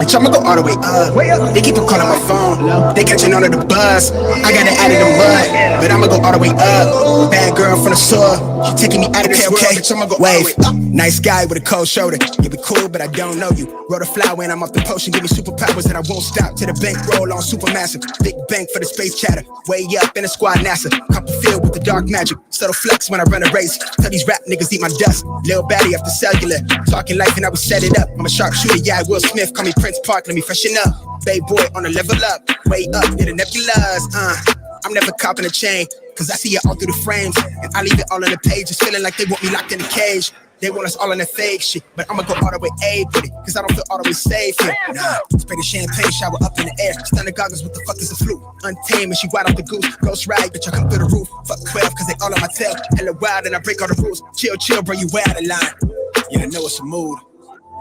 Bitch, I'ma go all the way up. They keep on calling my phone. They catching on to the buzz. I got it out of the mud, but I'ma go all the way up. Bad girl from the sewer. She taking me out of this world. Bitch, I'ma go wave. Nice guy with a cold shoulder. You be cool, but I don't know you. Wrote a flower and I'm off the potion. Give me superpowers and I won't stop. To the bank roll on supermassive. Big bank for the space chatter. Way up in the squad NASA. Couple filled with the dark magic. Subtle flex when I run a race. Tell these rap niggas eat my dust. Lil baddie after cellular. Talking life and I would set it up. I'm a sharpshooter, yeah, Will Smith. Call me Prince Park, let me freshen up. Bay boy on a level up. Way up, near the nebulas. I'm never copping a chain. Cause I see it all through the frames. And I leave it all on the pages. Feeling like they want me locked in a cage. They want us all in the fake shit, but I'ma go all the way A with it, cause I don't feel all the way safe here. Nah, spray the champagne shower up in the air. Stunner goggles, what the fuck is a flute? Untamed and she wide off the goose. Ghost ride, bitch, I come through the roof. Fuck 12, cause they all on my tail. Hella wild and I break all the rules. Chill, bro, you way out of line. Yeah, I know it's a mood.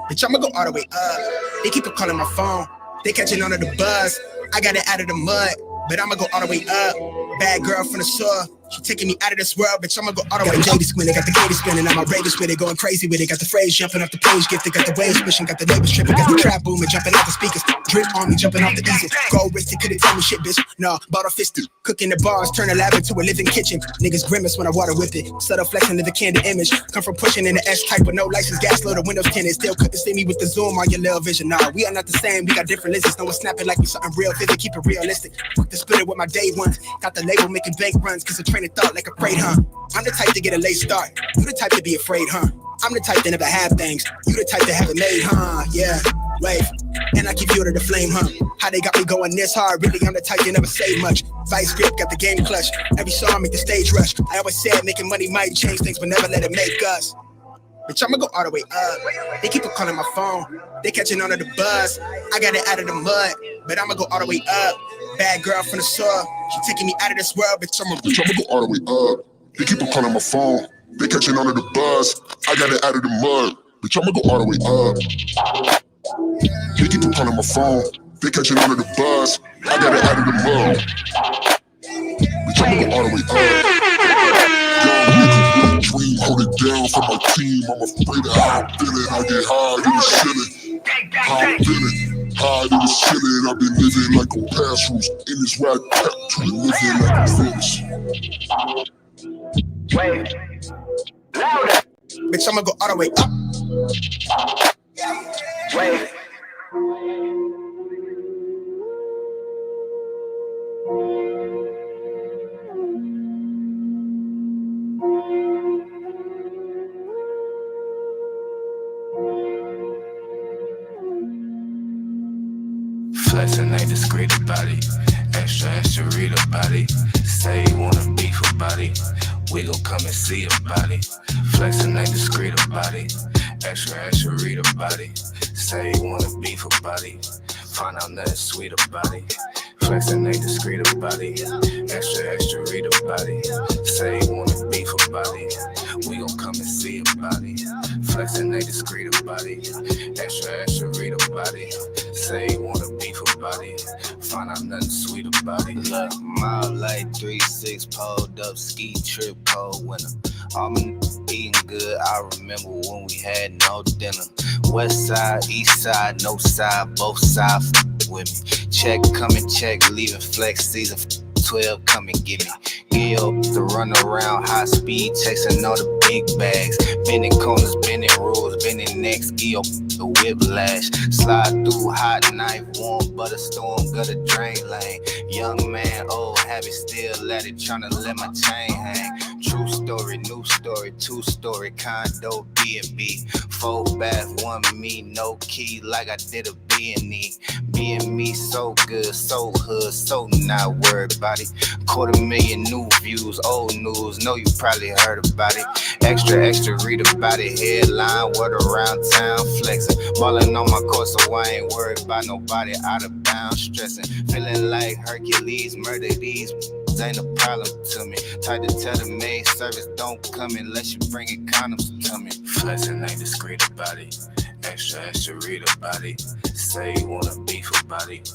Bitch, I'ma go all the way up. They keep on calling my phone. They catching on to the buzz. I got it out of the mud, but I'ma go all the way up. Bad girl from the sewer. She taking me out of this world, bitch, I'ma go all the way. Got the JD squinting, got the Katie spinning, I'm outrageous with it, going crazy with it. Got the phrase jumping off the page, gifted, got the waves pushing, got the neighbors tripping, got the trap booming, jumping out the speakers. Drip on me, jumping off the easel. Gold wristed, couldn't tell me shit, bitch. Nah, bottle fisted. Cooking the bars, turn a lab into a living kitchen. Niggas grimace when I water whip it. Subtle flexing to the candid image. Come from pushing in the S type with no license, gas load, the windows tinted. Still couldn't see me with the zoom on your little vision. Nah, we are not the same, we got different lenses. No one snapping like we something real, vivid, keep it realistic. Fuck the split it with my day ones. Got the label making bank runs, cause a train of thought like a freight. I'm the type to get a late start. You the type to be afraid, huh? I'm the type to never have things. You the type to have it made, huh? Yeah, wave. And I keep you to the flame, huh? How they got me going this hard? Really, I'm the type to never say much. Vice grip, got the game clutch. Every song make the stage rush. I always said making money might change things, but never let it make us. Bitch, I'ma go all the way up. They keep on calling my phone. They catching on to the buzz. I got it out of the mud, but I'ma go all the way up. Bad girl from the sewer. She taking me out of this world, bitch, I'ma go all the way up. They keep on calling my phone. They catching on to the buzz. I got it out of the mud. Bitch, I'ma go all the way up. They keep on calling my phone. They catching on to the buzz. I got it out of the mud. Bitch, I'ma go all the way up. Young nigga, dream, hold it down for my team. I'm afraid of how I'm feeling. I get high in the ceiling. How I'm feeling. High in the ceiling. I've been living like on pass routes. In this rap pack to living like I'm finished. Wait, louder. Bitch, I'ma go all the way up. Wait. Flexing ain't discreet about it. Extra read about it. Say you wanna beef about it. We gon' come and see about it. Flexing ain't discreet about it. Extra read about it. Say you wanna beef about it. Find out nothing sweet about it. Flexing ain't discreet about it. Extra read about it. Say you wanna beef about it. We gon' come and see about it. Flexing ain't discreet about it. Extra read about it. Say you wanna beef about it. Find out nothing sweet about it. Look, mile like 3-6, pulled up, ski trip, cold winter. All my eating good, I remember when we had no dinner. West side, east side, no side, both sides with me. Check, coming, check, leaving flex season 12, come and get me. Gil to run around high speed, chasing all the big bags. Bending corners, bending rules, bending necks, Gil the whiplash. Slide through hot knife, warm butter storm, gutter drain lane. Young man, old habit, still at it, tryna let my chain hang. True story, new story, 2-story condo, B&B. 4 bath, 1 me, no key, like I did a B&E. Being me so good, so hood, so not worried about it. 250,000 new views, old news, know you probably heard about it. Extra, read about it. Headline, word around town, flexing. Ballin' on my course, so I ain't worried about nobody out of bounds, stressing. Feeling like Hercules, murder these ain't a problem to me. Tried to tell the maid service don't come unless you bringin' condoms to me. Flexing ain't discreet about it. Extra read about it. Say you wanna beef about it.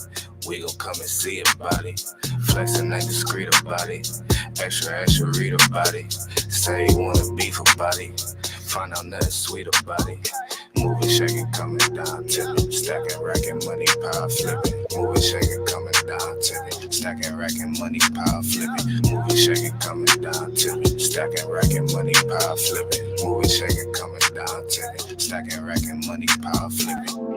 We gon' come and see about it. Flexing ain't discreet about it. Extra read about it. Say you wanna beef about it. Find out nothing sweet about it. Moving, shaking, coming down, tipping, stacking, racking, money, power, flipping. Moving, shaking, coming down, tipping, stacking, racking, money, power, flipping. Moving, shaking, coming down, tipping, stacking, racking, money, power, flipping. Moving, shaking, coming down, tipping, stacking, racking, money, power, flipping.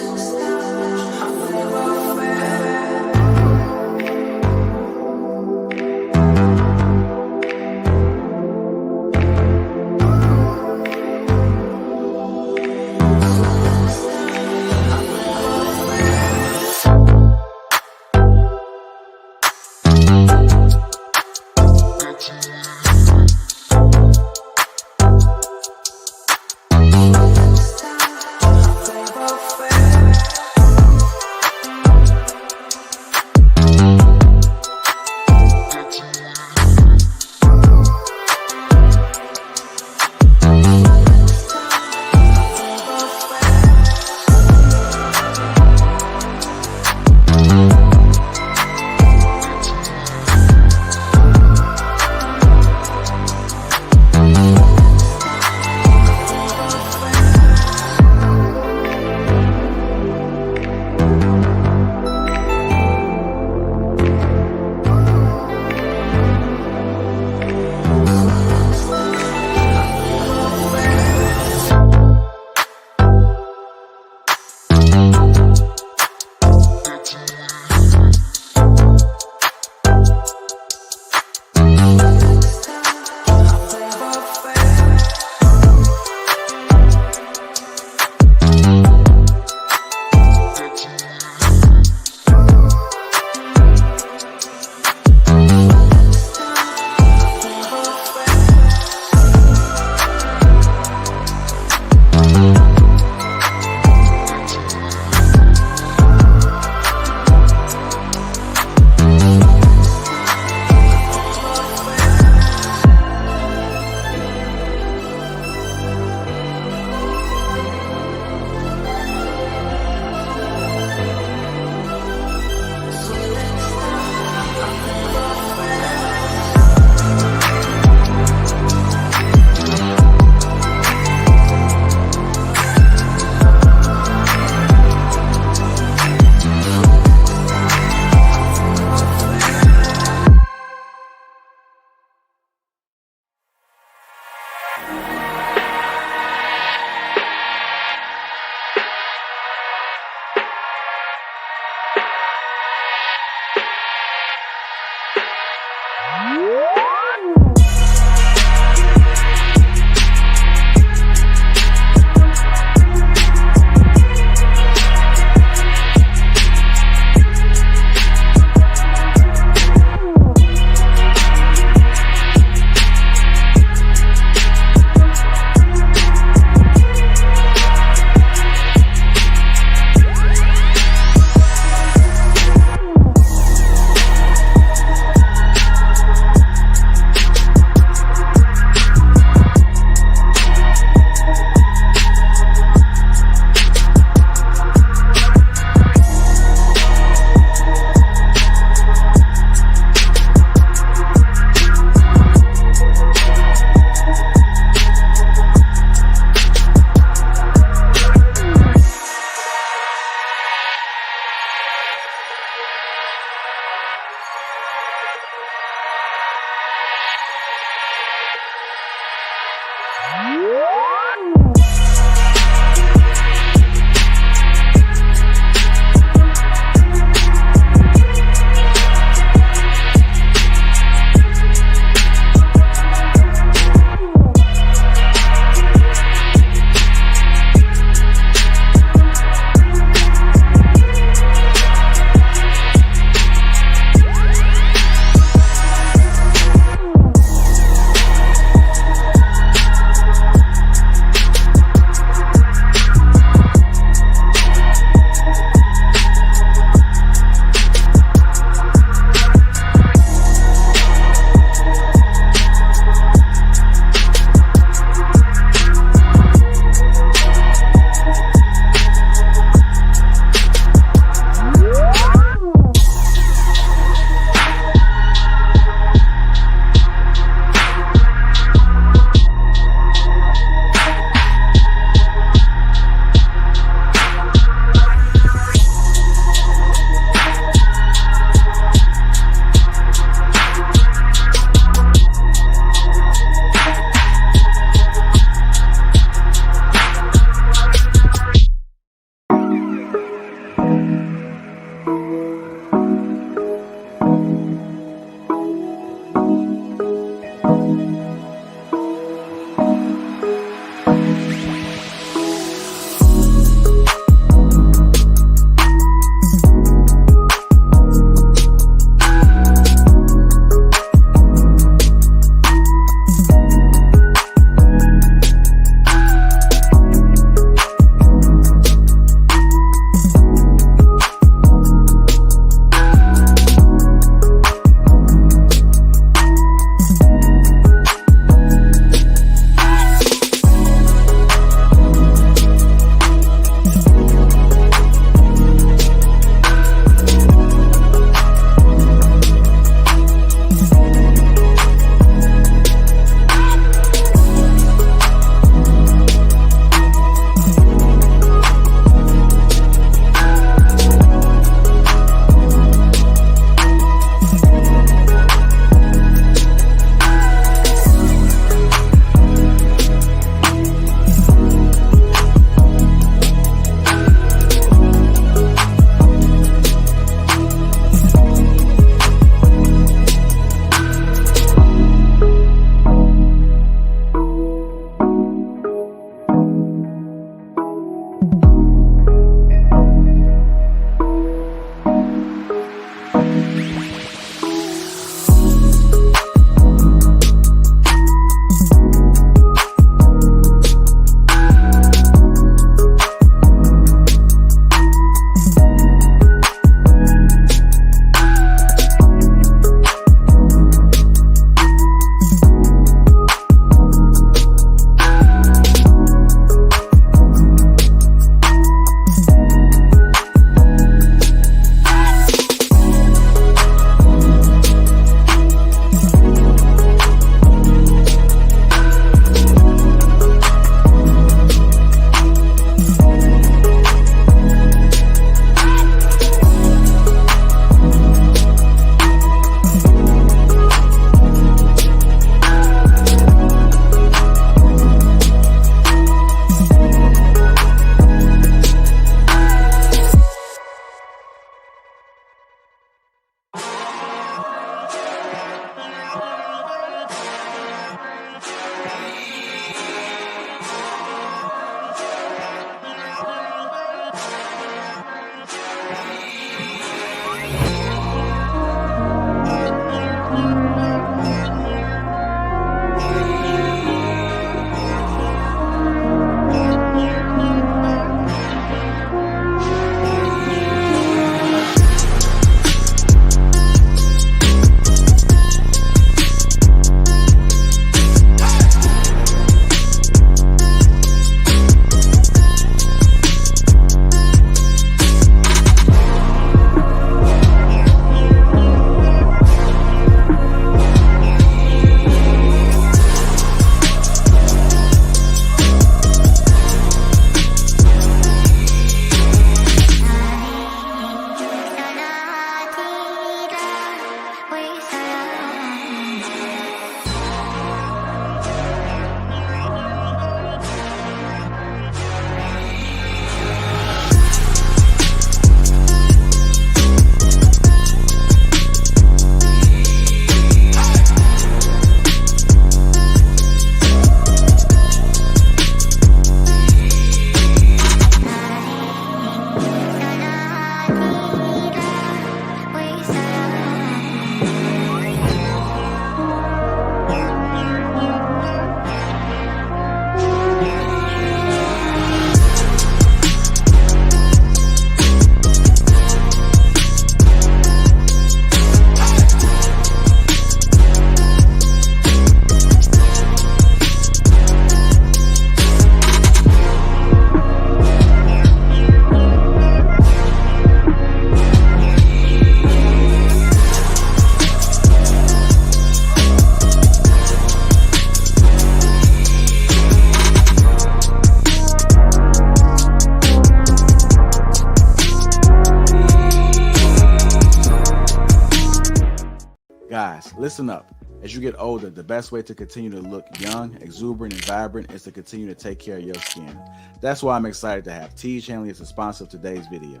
Guys, listen up. As you get older, the best way to continue to look young, exuberant, and vibrant is to continue to take care of your skin. That's why I'm excited to have Teej Hanley as a sponsor of today's video.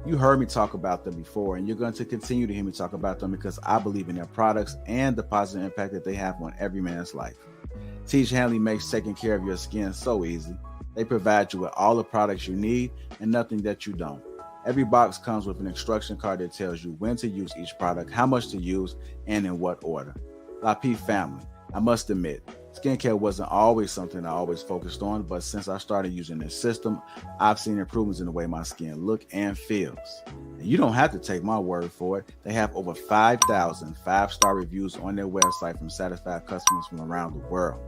You heard me talk about them before, and you're going to continue to hear me talk about them because I believe in their products and the positive impact that they have on every man's life. Teej Hanley makes taking care of your skin so easy. They provide you with all the products you need and nothing that you don't. Every box comes with an instruction card that tells you when to use each product, how much to use, and in what order. Lapeef family, I must admit, skincare wasn't always something I always focused on, but since I started using this system, I've seen improvements in the way my skin looks and feels. And you don't have to take my word for it. They have over 5,000 5-star reviews on their website from satisfied customers from around the world.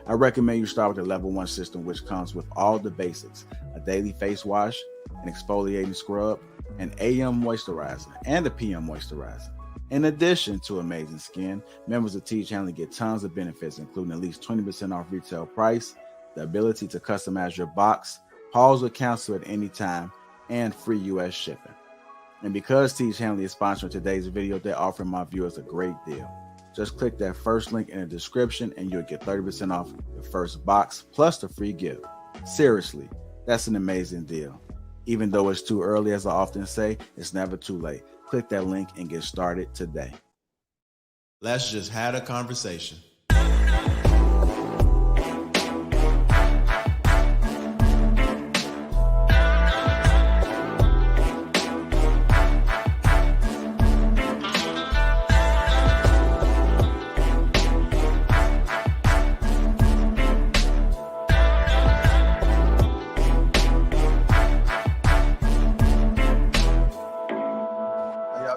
I recommend you start with the level 1 system, which comes with all the basics: a daily face wash, an exfoliating scrub, an AM moisturizer, and a PM moisturizer. In addition to amazing skin, members of Teej Hanley get tons of benefits, including at least 20% off retail price, the ability to customize your box, pause or cancel at any time, and free US shipping. And because Teej Hanley is sponsoring today's video, they're offering my viewers a great deal. Just click that first link in the description and you'll get 30% off the first box plus the free gift. Seriously, that's an amazing deal. Even though it's too early, as I often say, it's never too late. Click that link and get started today. Let's just have a conversation.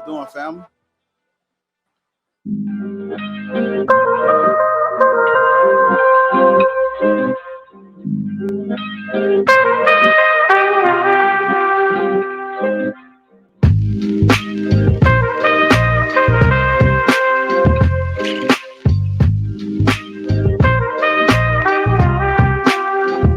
Doing, family?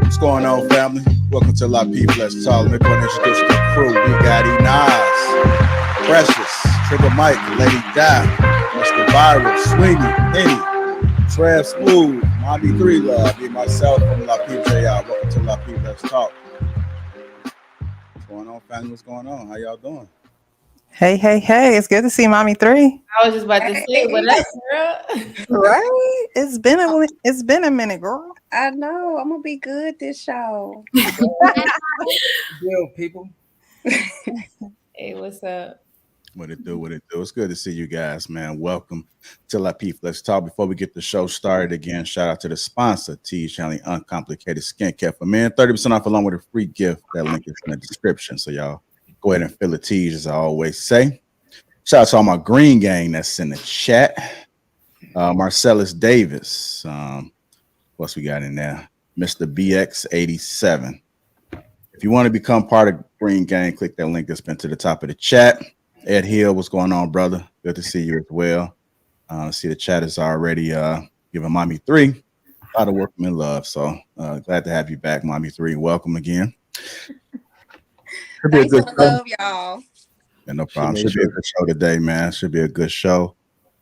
What's going on, family? Welcome to Lapeef Let's Talk. Let me go and introduce the crew. We got Nas, Precious, Trigger Mike, Lady Di, Mr. Viral, Sweeney, Penny, Trev Smooth, Mommy 3 Love, me myself from Lapeef JR. Welcome to Lapeef Let's Talk. What's going on, family? What's going on? How y'all doing? Hey, hey, hey. It's good to see Mommy 3. I was just about to say, what up, girl? Right? It's been a minute, girl. I know. I'm gonna be good this show. Real people. Hey, what's up? What it do? It's good to see you guys, man. Welcome to Lapeef Let's Talk. Before we get the show started again, shout out to the sponsor, Teej Hanley Uncomplicated Skincare for Men. 30% off along with a free gift. That link is in the description. So y'all go ahead and fill a Teej, as I always say. Shout out to all my green gang that's in the chat. Marcellus Davis. What's we got in there? Mr. BX87. If you want to become part of Green Gang, click that link that's been to the top of the chat. Ed Hill, what's going on, brother? Good to see you as well. See the chat is already giving Mommy 3 a lot of work and love. So glad to have you back, Mommy 3. Welcome again. Thanks for the love, y'all. Yeah, no problem. Should be a good show today, man. Should be a good show.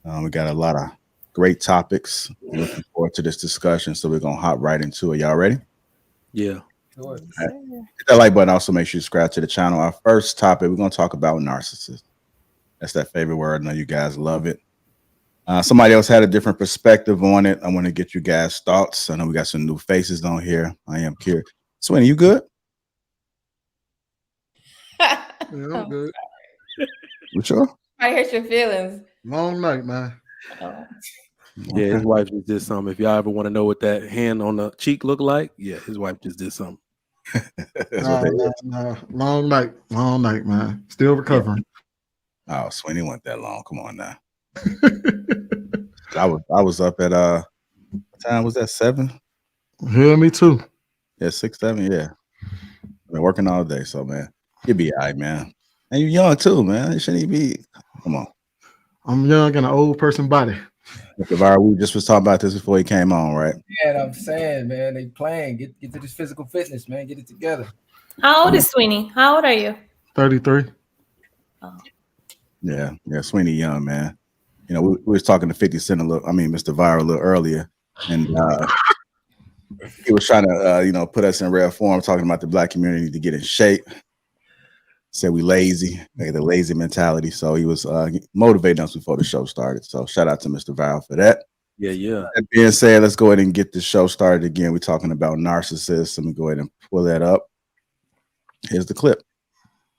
We got a lot of great topics. Looking forward to this discussion. So we're going to hop right into it. Y'all ready? Yeah. Sure. Right. Hit that like button. Also, make sure you subscribe to the channel. Our first topic, we're going to talk about narcissism. That's that favorite word. I know you guys love it. Somebody else had a different perspective on it. I want to get you guys' thoughts. I know we got some new faces on here. I am curious. Sweeney, you good? Yeah, I'm good. You sure? I hurt your feelings. Long night, man. Oh. Yeah, his wife just did something. If y'all ever want to know what that hand on the cheek look like, yeah, his wife just did something. Long night, man. Still recovering. Oh, Sweeney went that long. Come on now. I was up at what time was that? 7? Yeah, me too. Yeah, 6, 7. Yeah, I've been working all day, so man, you'll be all right, man. And you're young too, man. You shouldn't be. Come on. I'm young in an old person body. We just was talking about this before he came on, right? Yeah, I'm saying, man, they playing. Get to this physical fitness, man. Get it together. How old is Sweeney? How old are you? 33. Oh. Yeah, Sweeney young, man. you know, we was talking to 50 Cent Mr. Viral a little earlier, and he was trying to, you know, put us in rare form, talking about the black community to get in shape. Said we lazy, like the lazy mentality. So he was motivating us before the show started. So shout out to Mr. Viral for that. Yeah. That being said, let's go ahead and get the show started again. We're talking about narcissists. Let me go ahead and pull that up. Here's the clip.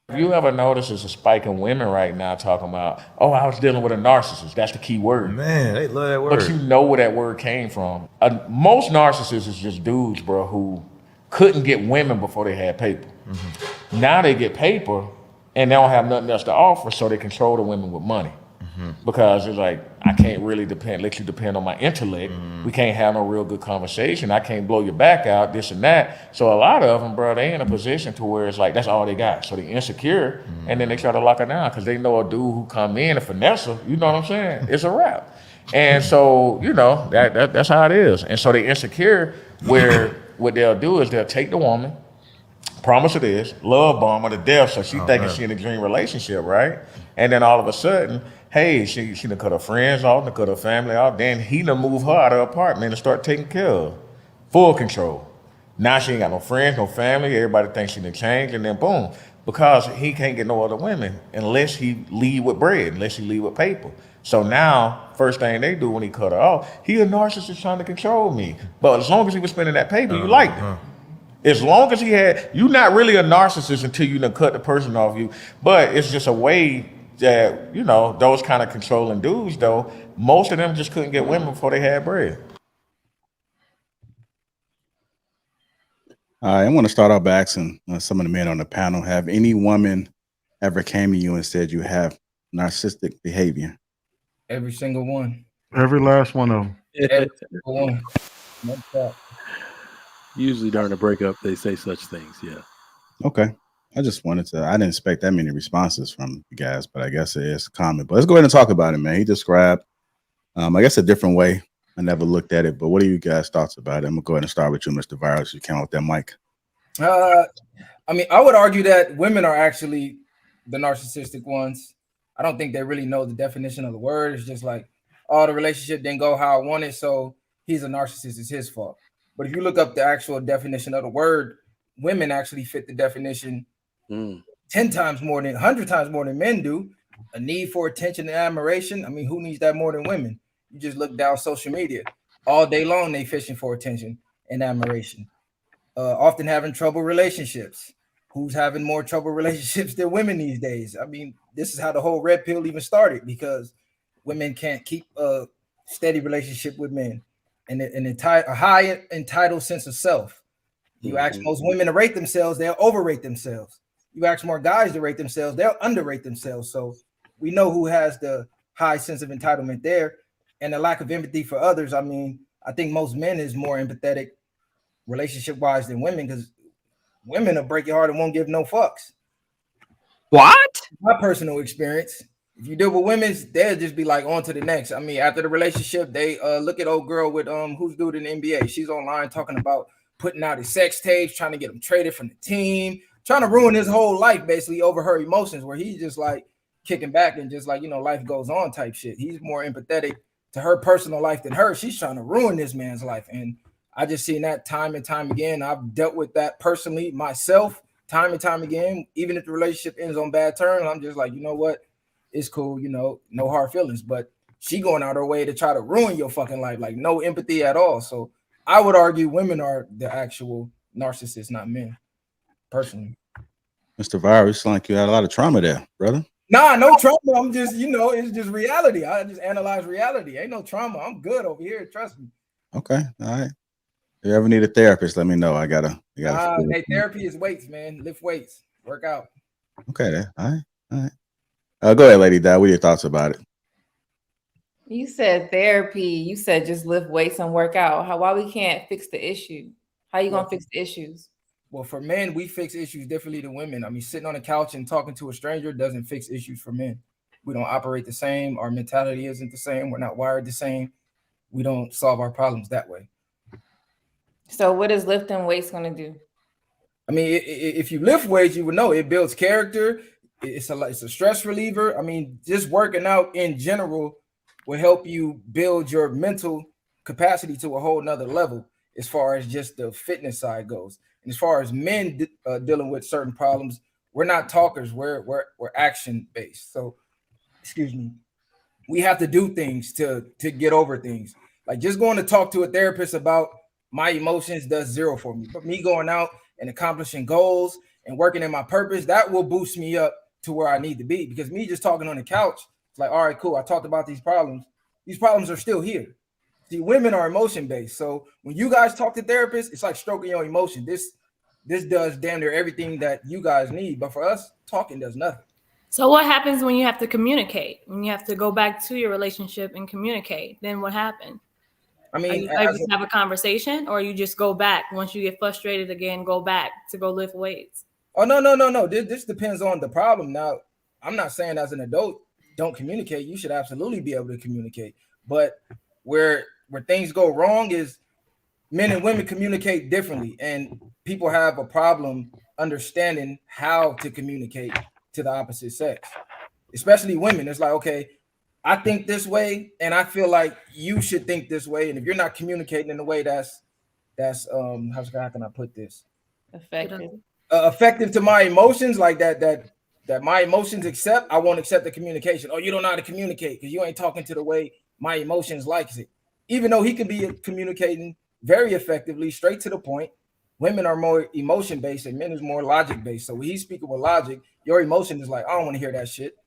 If you ever notice there's a spike in women right now talking about, oh, I was dealing with a narcissist. That's the key word. Man, they love that word. But you know where that word came from. Most narcissists is just dudes, bro, who couldn't get women before they had paper. Mm-hmm. Now they get paper and they don't have nothing else to offer, so they control the women with money. Mm-hmm. Because it's like, I can't really let you depend on my intellect. Mm-hmm. We can't have no real good conversation. I can't blow your back out, this and that. So a lot of them, bro, they in a position to where it's like, that's all they got. So they insecure, and then they try to lock her down because they know a dude who come in and finesse her, you know what I'm saying? It's a wrap. And so, you know, that's how it is. And so they insecure where what they'll do is they'll take the woman, promise her this, love bomb her to death, so she thinking she in a dream relationship, right? And then all of a sudden, hey, she done cut her friends off, done cut her family off, then he done move her out of her apartment and start taking care of her. Full control. Now she ain't got no friends, no family, everybody thinks she done changed, and then boom. Because he can't get no other women unless he leave with bread, unless he leave with paper. So now, first thing they do when he cut her off, he a narcissist trying to control me. But as long as he was spending that paper, you liked it. As long as he had, you're not really a narcissist until you done cut the person off you. But it's just a way that, you know, those kind of controlling dudes, though, most of them just couldn't get women before they had bread. I want to start off by asking some of the men on the panel, have any woman ever came to you and said you have narcissistic behavior? Every single one. Every last one of them. Every single one. No doubt. Usually during a breakup, they say such things. Yeah. Okay. I didn't expect that many responses from you guys, but I guess it is common. But let's go ahead and talk about it, man. He described, I guess, a different way. I never looked at it, but what are you guys' thoughts about it? I'm gonna go ahead and start with you, Mr. Virus. You count with that mic. I mean, I would argue that women are actually the narcissistic ones. I don't think they really know the definition of the word. It's just like, oh, the relationship didn't go how I wanted, so he's a narcissist. It's his fault. But if you look up the actual definition of the word, women actually fit the definition 10 times more than 100 times more than men do. A need for attention and admiration. I mean, who needs that more than women? You just look down social media all day long. They fishing for attention and admiration. Often having trouble relationships. Who's having more trouble relationships than women these days? I mean, this is how the whole red pill even started, because women can't keep a steady relationship with men, and a high entitled sense of self. You ask most women to rate themselves, they'll overrate themselves. You ask more guys to rate themselves, they'll underrate themselves. So we know who has the high sense of entitlement there, and the lack of empathy for others. I mean, I think most men is more empathetic relationship-wise than women, because women will break your heart and won't give no fucks. What? My personal experience. If you deal with women, they'll just be like on to the next. I mean, after the relationship, they look at old girl with who's dude in the NBA. She's online talking about putting out his sex tapes, trying to get him traded from the team, trying to ruin his whole life basically over her emotions, where he's just like kicking back and just like, you know, life goes on type shit. He's more empathetic to her personal life than her. She's trying to ruin this man's life. And I just seen that time and time again. I've dealt with that personally myself time and time again. Even if the relationship ends on bad terms, I'm just like, you know what? It's cool, you know, no hard feelings. But she going out her way to try to ruin your fucking life, like no empathy at all. So I would argue women are the actual narcissists, not men, personally. Mr. Virus, sound like you had a lot of trauma there, brother. Nah, no trauma. I'm just, you know, it's just reality. I just analyze reality. Ain't no trauma. I'm good over here. Trust me. Okay, all right. If you ever need a therapist, let me know. I gotta. Hey, therapy is weights, man. Lift weights, work out. Okay, then. All right. Go ahead, Lady Di. What are your thoughts about it? You said therapy. You said just lift weights and work out. Why we can't fix the issue? How you gonna fix the issues? Well, for men, we fix issues differently than women. I mean, sitting on a couch and talking to a stranger doesn't fix issues for men. We don't operate the same. Our mentality isn't the same. We're not wired the same. We don't solve our problems that way. So what is lifting weights going to do? I mean, if you lift weights, you would know it builds character. It's a stress reliever. I mean, just working out in general will help you build your mental capacity to a whole nother level as far as just the fitness side goes. And as far as men dealing with certain problems, we're not talkers, we're action based. So, excuse me, we have to do things to get over things. Like just going to talk to a therapist about my emotions does zero for me. But me going out and accomplishing goals and working in my purpose, that will boost me up to where I need to be. Because me just talking on the couch, it's like, all right, cool, I talked about these problems. These problems are still here. See, women are emotion based. So when you guys talk to therapists, it's like stroking your emotion. This does damn near everything that you guys need. But for us, talking does nothing. So what happens when you have to communicate? When you have to go back to your relationship and communicate? Then what happens? I mean, are you able to have a conversation, or you just go back once you get frustrated again, go back to go lift weights? Oh, no. This depends on the problem. Now, I'm not saying as an adult, don't communicate. You should absolutely be able to communicate. But where things go wrong is men and women communicate differently, and people have a problem understanding how to communicate to the opposite sex, especially women. It's like, okay, I think this way, and I feel like you should think this way. And if you're not communicating in a way that's how can I put this? Effective to my emotions, like that my emotions accept, I won't accept the communication. Oh, you don't know how to communicate because you ain't talking to the way my emotions likes it. Even though he could be communicating very effectively, straight to the point. Women are more emotion based and men is more logic based. So when he's speaking with logic, your emotion is like, I don't want to hear that shit.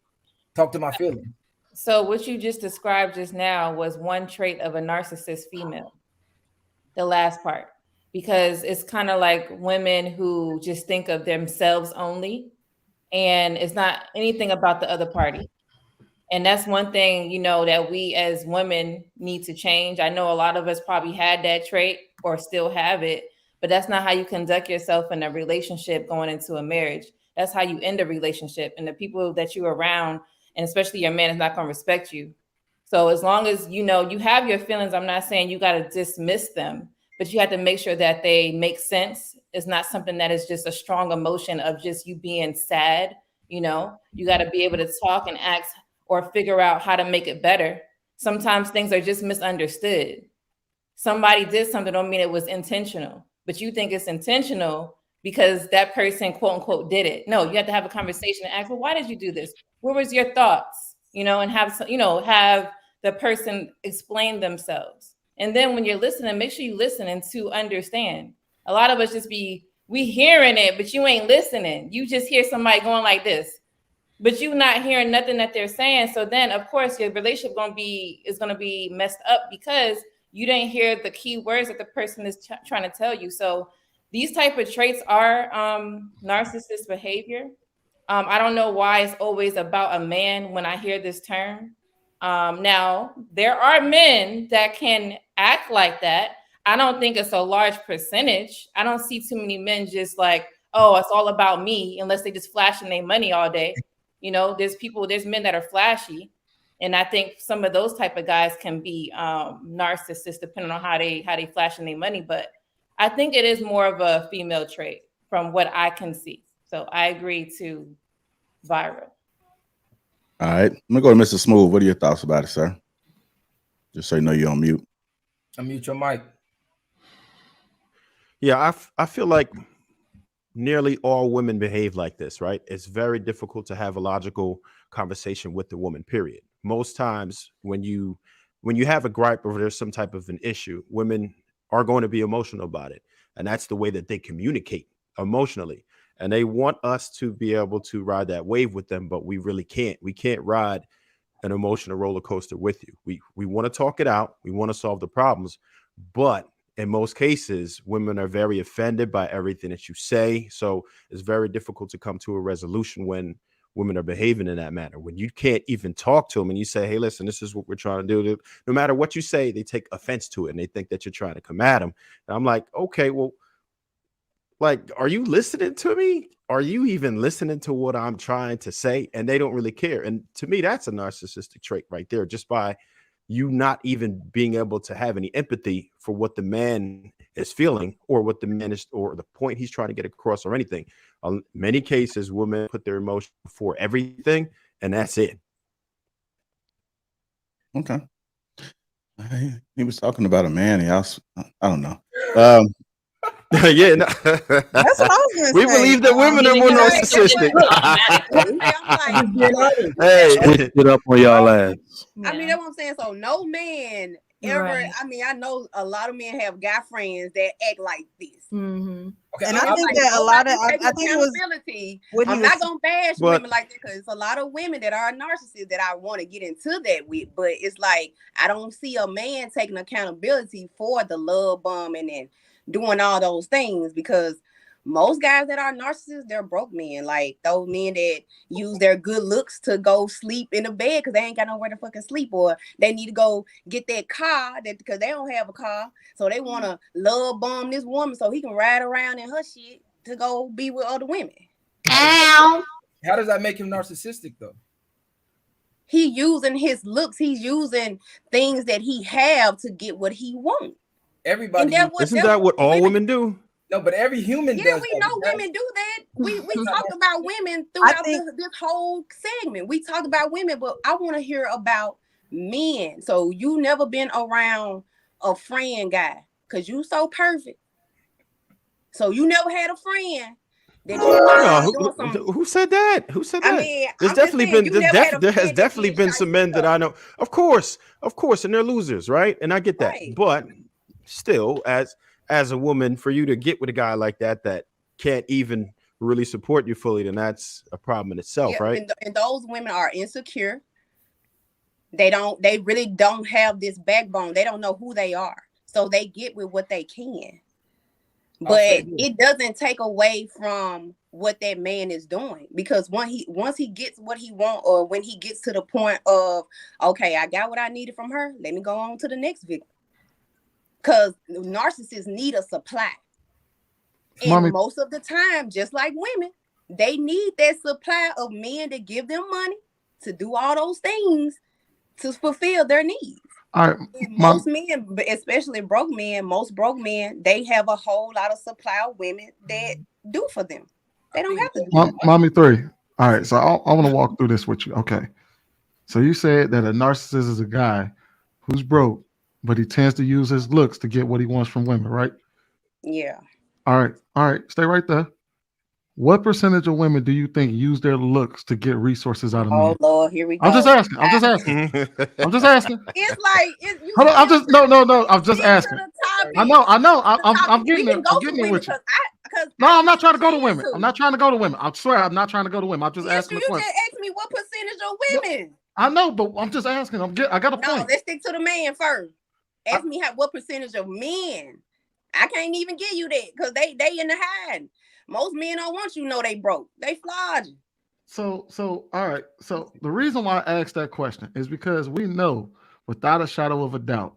Talk to my feeling. So what you just described just now was one trait of a narcissist female. The last part, because it's kind of like women who just think of themselves only, and it's not anything about the other party. And that's one thing, you know, that we as women need to change. I know a lot of us probably had that trait or still have it, but that's not how you conduct yourself in a relationship going into a marriage. That's how you end a relationship. And the people that you're around, and especially your man, is not going to respect you. So as long as, you know, you have your feelings, I'm not saying you got to dismiss them, but you have to make sure that they make sense. It's not something that is just a strong emotion of just you being sad. You know, you got to be able to talk and ask or figure out how to make it better. Sometimes things are just misunderstood. Somebody did something, don't mean it was intentional, but you think it's intentional because that person, quote unquote, did it. No, you have to have a conversation and ask, well, why did you do this? What was your thoughts? You know, and have the person explain themselves. And then when you're listening, make sure you listening to understand. A lot of us we hearing it, but you ain't listening. You just hear somebody going like this, but you not hearing nothing that they're saying. So then, of course, your relationship is going to be messed up because you didn't hear the key words that the person is trying to tell you. So these type of traits are narcissist behavior. I don't know why it's always about a man when I hear this term. Now, there are men that can act like that. I don't think it's a large percentage. I don't see too many men just like, oh, it's all about me, unless they just flashing their money all day. You know, there's men that are flashy. And I think some of those type of guys can be narcissists depending on how they flashing their money. But I think it is more of a female trait from what I can see. So I agree to Viral. All right. I'm going to go to Mr. Smooth. What are your thoughts about it, sir? Just so you know you're on mute. Unmute your mic. Yeah, I feel like nearly all women behave like this, right? It's very difficult to have a logical conversation with the woman, period. Most times when you have a gripe or there's some type of an issue, women are going to be emotional about it. And that's the way that they communicate emotionally. And they want us to be able to ride that wave with them, but we really can't. We can't ride an emotional roller coaster with you. We want to talk it out. We want to solve the problems. But in most cases, women are very offended by everything that you say. So it's very difficult to come to a resolution when women are behaving in that manner. When you can't even talk to them and you say, hey, listen, this is what we're trying to do. No matter what you say, they take offense to it and they think that you're trying to come at them. And I'm like, okay, well, like, are you listening to me? Are you even listening to what I'm trying to say? And they don't really care. And to me, that's a narcissistic trait right there, just by you not even being able to have any empathy for what the man is feeling or what the man is, or the point he's trying to get across or anything. In many cases, women put their emotion before everything, and that's it. Okay. He was talking about a man. I don't know. Yeah, no. That's what I was gonna we say. believe that women are more narcissistic. Hey, Switch it up on y'all ass. I mean, that's what I'm saying. So no man ever. Right. I mean, I know a lot of men have guy friends that act like this. Mm-hmm. Okay, And I think that a lot of I think it was accountability. what he I'm was- not gonna bash But- women like that because it's a lot of women that are narcissists that I want to get into that with. But it's like I don't see a man taking accountability for the love bombing and doing all those things because most guys that are narcissists, they're broke men. Like those men that use their good looks to go sleep in the bed because they ain't got nowhere to fucking sleep, or they need to go get that car that because they don't have a car, so they want to love bomb this woman so he can ride around in her shit to go be with other women. How does that make him narcissistic though? He using his looks, he's using things that he have to get what he wants. Everybody, isn't that what all women do? No, but every human Yeah, does. we know women do that. We talked about women throughout this whole segment. We talked about women, but I want to hear about men. So you never been around a friend guy because you so perfect. So you never had a friend that Who said that? Who said that? I mean, there's I'm definitely just saying, been you never had a there has friend that definitely did been shady some men that I know. Of course, and they're losers, right? And I get that, but still, as a woman, for you to get with a guy like that can't even really support you fully, then that's a problem in itself, right? And those women are insecure. They really don't have this backbone. They don't know who they are. So they get with what they can. But it doesn't take away from what that man is doing, because once he gets what he wants, or when he gets to the point of, okay, I got what I needed from her, let me go on to the next victim. Because narcissists need a supply. And most of the time, just like women, they need that supply of men to give them money to do all those things to fulfill their needs. All right, Most men, especially broke men, most broke men, they have a whole lot of supply of women that do for them. They don't have to do Mommy 3. All right, so I want to walk through this with you. Okay. So you said that a narcissist is a guy who's broke, but he tends to use his looks to get what he wants from women, right? Yeah. All right. Stay right there. What percentage of women do you think use their looks to get resources out of men? Oh Lord, here we go. I'm just asking. I'm just asking. It's like Hold on. I'm just no. I'm just asking. I know. I'm getting it. I'm getting it with you. No, I'm not trying to go to women. I'm not trying to go to women. I swear, I'm not trying to go to women. I'm just asking a You question. just asked me what percentage of women. I know, but I'm just asking. I got a No, point. let's stick to the man first. Ask me what percentage of men. I can't even give you that because they in the hide. Most men don't want you to know they broke. They flawed you. So all right. So the reason why I asked that question is because we know without a shadow of a doubt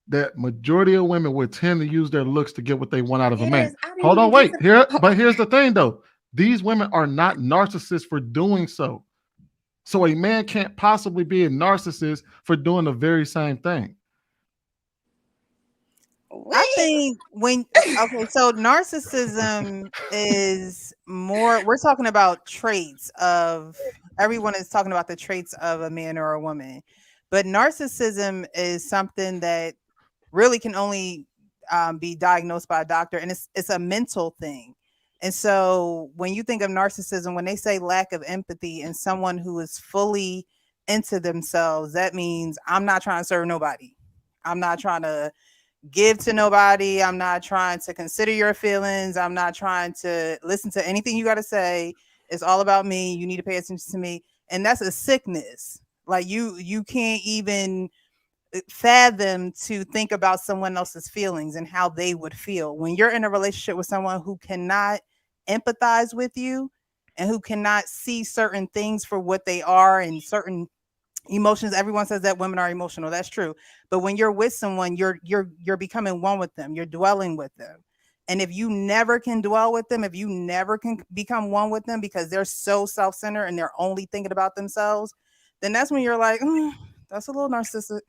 that majority of women would tend to use their looks to get what they want out of a man. Hold on, wait. But here's the thing though. These women are not narcissists for doing so. So a man can't possibly be a narcissist for doing the very same thing. I think so narcissism is more, we're talking about traits of, everyone is talking about the traits of a man or a woman, but narcissism is something that really can only be diagnosed by a doctor, and it's a mental thing. And so when you think of narcissism, when they say lack of empathy in someone who is fully into themselves, that means I'm not trying to serve nobody. I'm not trying to give to nobody. I'm not trying to consider your feelings. I'm not trying to listen to anything you got to say. It's all about me. You need to pay attention to me. And that's a sickness. Like you can't even fathom to think about someone else's feelings and how they would feel when you're in a relationship with someone who cannot empathize with you and who cannot see certain things for what they are and certain emotions. Everyone says that women are emotional. That's true. But when you're with someone, you're becoming one with them. You're dwelling with them. And if you never can dwell with them, if you never can become one with them because they're so self-centered and they're only thinking about themselves, then that's when you're like, that's a little narcissistic.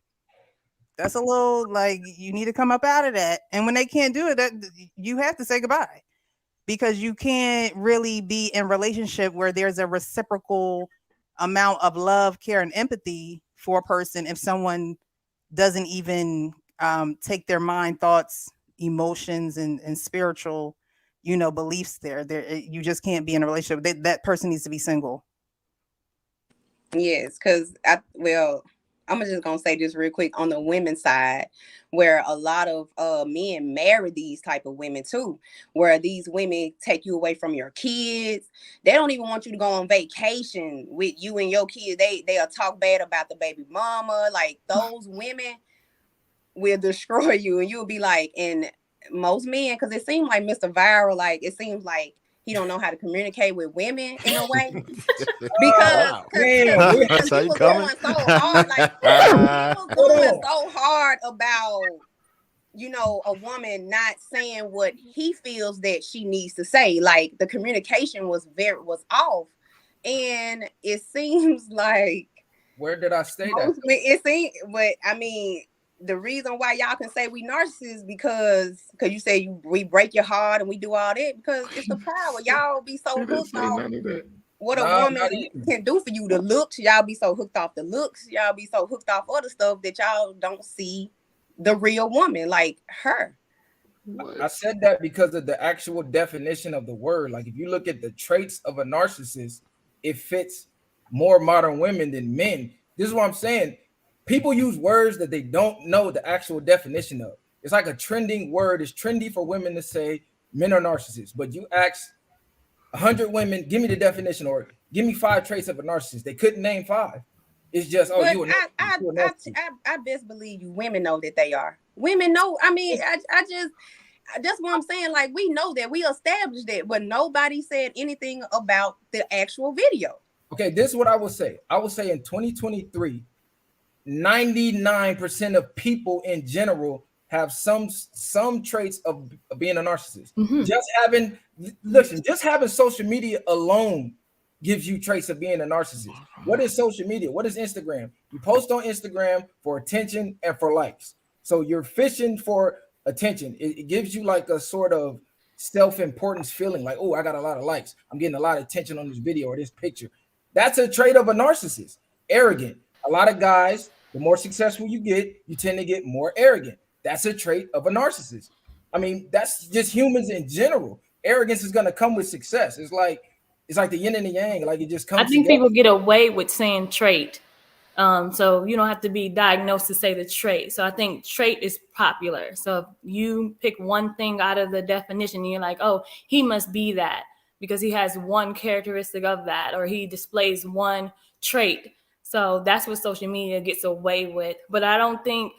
That's a little like you need to come up out of that. And when they can't do it, that you have to say goodbye, because you can't really be in relationship where there's a reciprocal amount of love, care, and empathy for a person if someone doesn't even take their mind, thoughts, emotions, and spiritual, beliefs there. You just can't be in a relationship. That person needs to be single. Yes, because I'm just gonna say this real quick on the women's side, where a lot of men marry these type of women too, where these women take you away from your kids. They don't even want you to go on vacation with you and your kids. They'll talk bad about the baby mama. Like those women will destroy you, and you'll be like, and most men, because it seems like Mr. Viral, like it seems like he don't know how to communicate with women in a way because he was going so hard, like he was going so hard about a woman not saying what he feels that she needs to say. Like the communication was off, and it seems like where did I say that? It seems, but I mean, the reason why y'all can say we narcissists because you say we break your heart and we do all that because it's the power. Y'all be so hooked on what a woman can do for you. The looks, y'all be so hooked off the looks. Y'all be so hooked off other stuff that y'all don't see the real woman like her. I said that because of the actual definition of the word. Like if you look at the traits of a narcissist, it fits more modern women than men. This is what I'm saying. People use words that they don't know the actual definition of. It's like a trending word. It's trendy for women to say men are narcissists. But you ask 100 women, give me the definition or give me 5 traits of a narcissist. They couldn't name 5. It's just, I best believe you women know that they are. Women know. I mean, that's what I'm saying. Like we know that, we established that, but nobody said anything about the actual video. Okay, this is what I would say. I would say in 2023, 99% of people in general have some traits of being a narcissist. Mm-hmm. Just having social media alone gives you traits of being a narcissist. What is social media? What is Instagram? You post on Instagram for attention and for likes. So you're fishing for attention. It gives you like a sort of self-importance feeling, like, oh, I got a lot of likes. I'm getting a lot of attention on this video or this picture. That's a trait of a narcissist. Arrogant. A lot of guys, the more successful you get, you tend to get more arrogant. That's a trait of a narcissist. I mean, that's just humans in general. Arrogance is going to come with success. It's like the yin and the yang. Like it just comes. I think together. people get away with saying trait. So you don't have to be diagnosed to say the trait. So I think trait is popular. So if you pick one thing out of the definition, and you're like, oh, he must be that because he has one characteristic of that, or he displays one trait. So that's what social media gets away with. But I think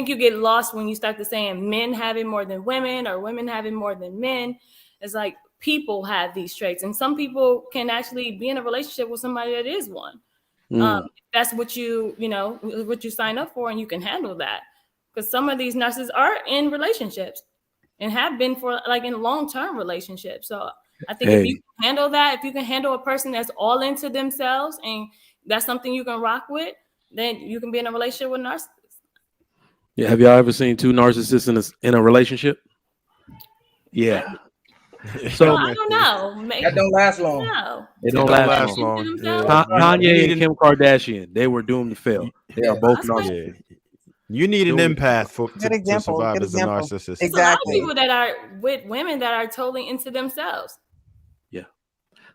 you get lost when you start to saying men have it more than women or women have it more than men. It's like people have these traits, and some people can actually be in a relationship with somebody that is one. That's what you sign up for, and you can handle that. Because some of these narcissists are in relationships and have been for like in long-term relationships. So I think if you can handle that, if you can handle a person that's all into themselves and that's something you can rock with, then you can be in a relationship with narcissists. Yeah, have y'all ever seen 2 narcissists in a relationship? Yeah. So I don't know. That don't last long. No. They don't last long. Kanye and Kim Kardashian, they were doomed to fail. They are both narcissists. You need an empath to survive as a narcissist. Exactly. There's a lot of people that are with women that are totally into themselves. Yeah.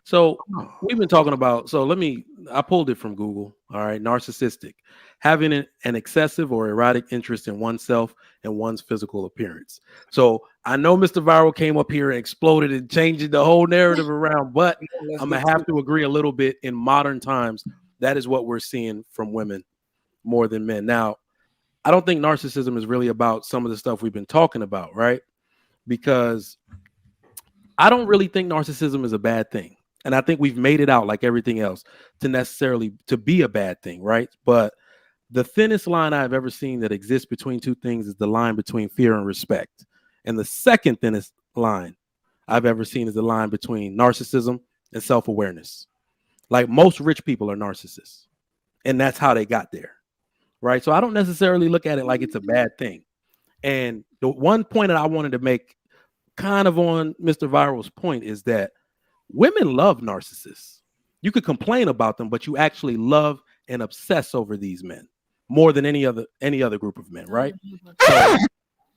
So we've been talking about, I pulled it from Google. All right. Narcissistic, having an excessive or erotic interest in oneself and one's physical appearance. So I know Mr. Viral came up here and exploded and changed the whole narrative around, but I'm going to have to agree a little bit. In modern times, that is what we're seeing from women more than men. Now, I don't think narcissism is really about some of the stuff we've been talking about, right? Because I don't really think narcissism is a bad thing. And I think we've made it out like everything else to be a bad thing, right? But the thinnest line I've ever seen that exists between two things is the line between fear and respect. And the second thinnest line I've ever seen is the line between narcissism and self-awareness. Like most rich people are narcissists, and that's how they got there, right? So I don't necessarily look at it like it's a bad thing. And the one point that I wanted to make kind of on Mr. Viral's point is that women love narcissists. You could complain about them, but you actually love and obsess over these men. more than any other group of men, right? So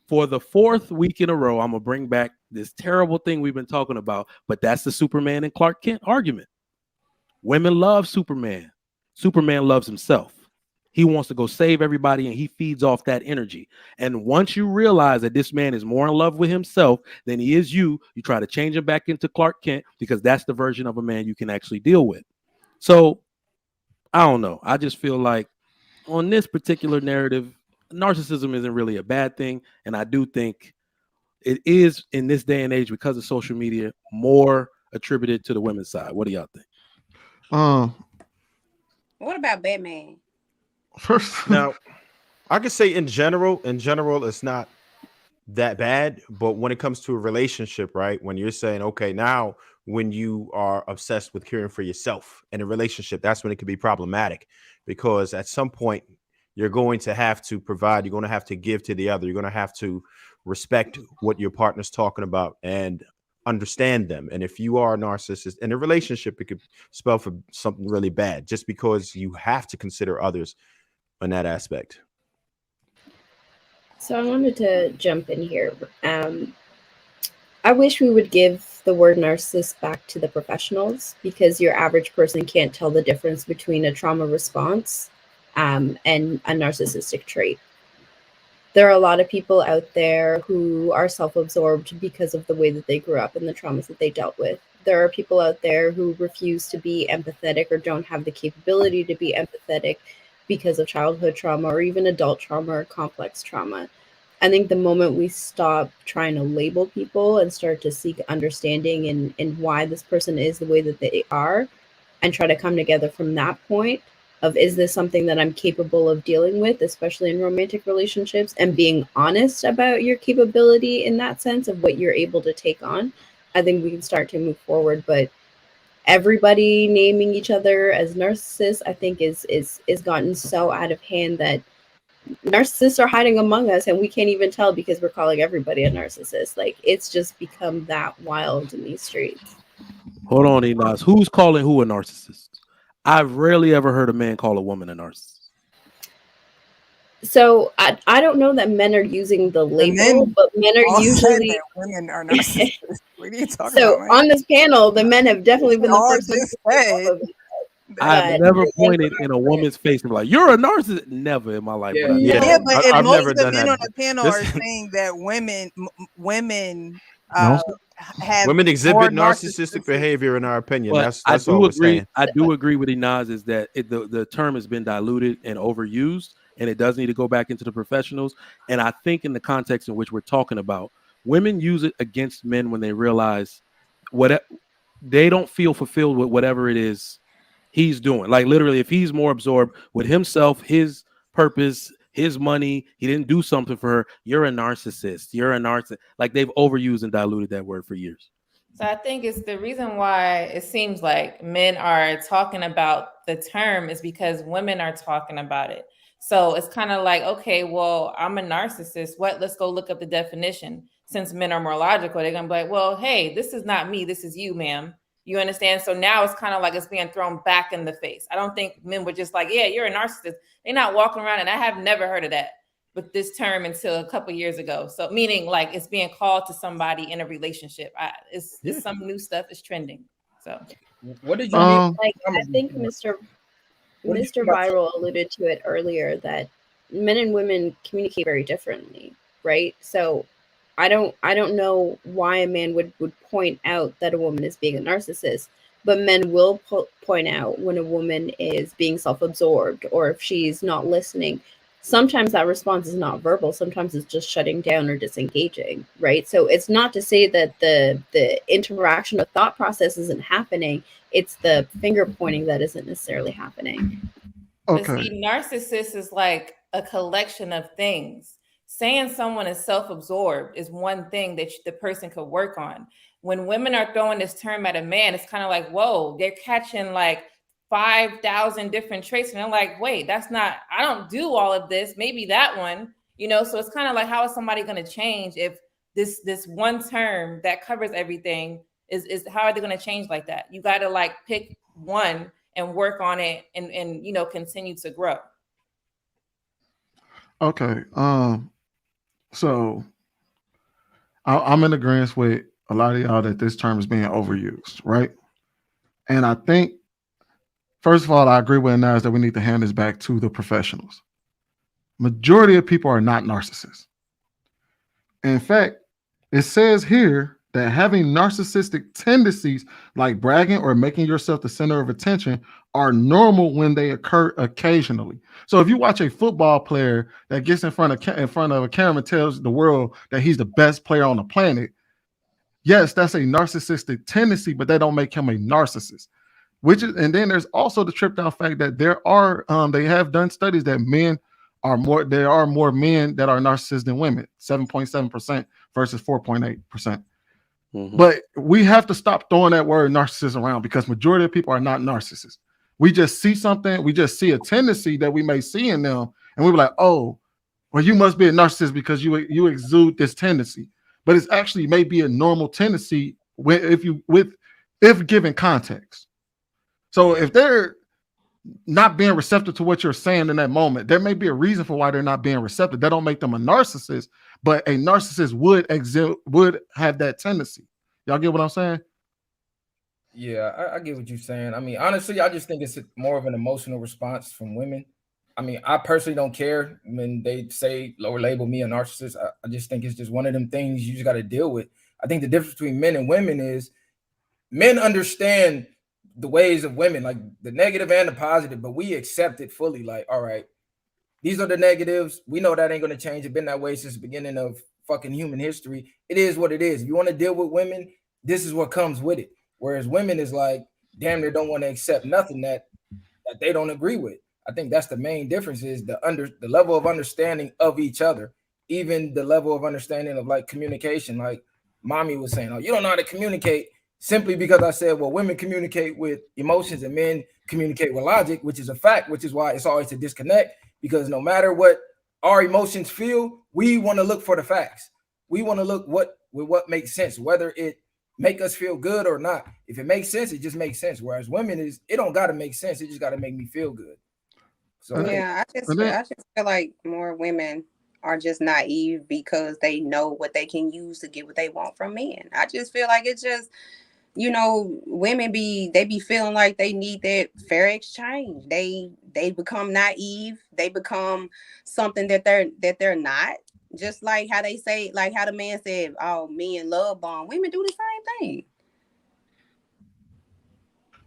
for the 4th week in a row, I'm gonna bring back this terrible thing we've been talking about, but that's the Superman and Clark Kent argument. Women love Superman. Superman loves himself. He wants to go save everybody, and he feeds off that energy. And once you realize that this man is more in love with himself than he is you try to change him back into Clark Kent, because that's the version of a man you can actually deal with. So I don't know. I just feel like on this particular narrative, narcissism isn't really a bad thing. And I do think it is, in this day and age, because of social media, more attributed to the women's side. What do y'all think? What about Batman? Now, I could say in general, it's not that bad. But when it comes to a relationship, right? When you're saying, okay, now when you are obsessed with caring for yourself in a relationship, that's when it can be problematic, because at some point you're going to have to provide, you're going to have to give to the other, you're going to have to respect what your partner's talking about and understand them. And if you are a narcissist in a relationship, it could spell for something really bad, just because you have to consider others in that aspect. So I wanted to jump in here. I wish we would give the word narcissist back to the professionals, because your average person can't tell the difference between a trauma response and a narcissistic trait. There are a lot of people out there who are self-absorbed because of the way that they grew up and the traumas that they dealt with. There are people out there who refuse to be empathetic or don't have the capability to be empathetic because of childhood trauma or even adult trauma or complex trauma. I think the moment we stop trying to label people and start to seek understanding in why this person is the way that they are, and try to come together from that point of, is this something that I'm capable of dealing with, especially in romantic relationships, and being honest about your capability in that sense of what you're able to take on, I think we can start to move forward. But everybody naming each other as narcissists, I think is gotten so out of hand that narcissists are hiding among us and we can't even tell because we're calling everybody a narcissist. Like, it's just become that wild in these streets. Hold on, Enos. Who's calling who a narcissist? I've rarely ever heard a man call a woman a narcissist. So I don't know that men are using the label, but men are usually women are narcissists. What are you talking so about? on this panel, the men have definitely been the All first just ones said to I've never pointed in a woman's face and be like, "You're a narcissist." Never in my life. Yeah, would I do that. but if I've most never of the done men that. on the panel This- are saying that women No. have Women more exhibit narcissistic behavior, in our opinion. But That's I all do we're agree. saying. I do agree with Inaz is that the term has been diluted and overused, and it does need to go back into the professionals. And I think in the context in which we're talking about, women use it against men when they realize what they don't feel fulfilled with whatever it is he's doing. Like literally, if he's more absorbed with himself, his purpose, his money, he didn't do something for her. You're a narcissist. You're a narcissist. Like they've overused and diluted that word for years. So I think it's the reason why it seems like men are talking about the term is because women are talking about it. So it's kind of like, okay, well, I'm a narcissist. What? Let's go look up the definition. Since men are more logical, they're gonna be like, well, hey, this is not me. This is you, ma'am. You understand? So now it's kind of like it's being thrown back in the face. I don't think men were just like, yeah, you're a narcissist. They're not walking around, and I have never heard of that with this term until a couple years ago. So meaning like it's being called to somebody in a relationship. It's some new stuff is trending. So what did you mean? Like, I think Mr. Viral alluded to it earlier that men and women communicate very differently, right? So I don't know why a man would point out that a woman is being a narcissist, but men will point out when a woman is being self-absorbed or if she's not listening. Sometimes that response is not verbal. Sometimes it's just shutting down or disengaging, right? So it's not to say that the interaction of thought process isn't happening. It's the finger pointing that isn't necessarily happening. But see, narcissist is like a collection of things. Saying someone is self-absorbed is one thing that the person could work on. When women are throwing this term at a man, it's kind of like, whoa, they're catching like 5,000 different traits. And I'm like, wait, that's not, I don't do all of this. Maybe that one, so it's kind of like, how is somebody going to change if this one term that covers everything is how are they going to change like that? You got to like pick one and work on it and continue to grow. Okay. So I'm in agreement with a lot of y'all that this term is being overused, right? And I think, first of all, I agree with Nas that we need to hand this back to the professionals. Majority of people are not narcissists. In fact, it says here that having narcissistic tendencies like bragging or making yourself the center of attention are normal when they occur occasionally. So if you watch a football player that gets in front of a camera and tells the world that he's the best player on the planet, yes, that's a narcissistic tendency, but they don't make him a narcissist. And then there's also the tripped out fact that there are they have done studies that there are more men that are narcissists than women, 7.7% versus 4.8%. But we have to stop throwing that word narcissist around because majority of people are not narcissists. We just see something, we just see a tendency that we may see in them, and we're like, oh, well, you must be a narcissist because you exude this tendency. But it's actually maybe a normal tendency if given context. So if they're not being receptive to what you're saying in that moment, there may be a reason for why they're not being receptive. That don't make them a narcissist, but a narcissist would have that tendency. Y'all get what I'm saying? Yeah, I get what you're saying. I mean, honestly, I just think it's more of an emotional response from women. I mean, I personally don't care when they say or label me a narcissist. I just think it's just one of them things you just got to deal with. I think the difference between men and women is men understand the ways of women, like the negative and the positive, but we accept it fully. Like, all right, these are the negatives. We know that ain't going to change. It's been that way since the beginning of fucking human history. It is what it is. If you want to deal with women, this is what comes with it. Whereas women is like, damn, they don't want to accept nothing that they don't agree with. I think that's the main difference is the level of understanding of each other, even the level of understanding of like communication. Like mommy was saying, oh, you don't know how to communicate, simply because I said, well, women communicate with emotions and men communicate with logic, which is a fact, which is why it's always a disconnect, because no matter what our emotions feel, we want to look for the facts. We want to look what makes sense, whether it make us feel good or not. If it makes sense, it just makes sense. Whereas women it don't got to make sense. It just got to make me feel good. So yeah, I just feel like more women are just naive because they know what they can use to get what they want from men. I just feel like it's just, women be feeling like they need that fair exchange. They become naive. They become something that they're not. Just like how they say, like how the man said, "Oh, men love bomb." Women do the same thing.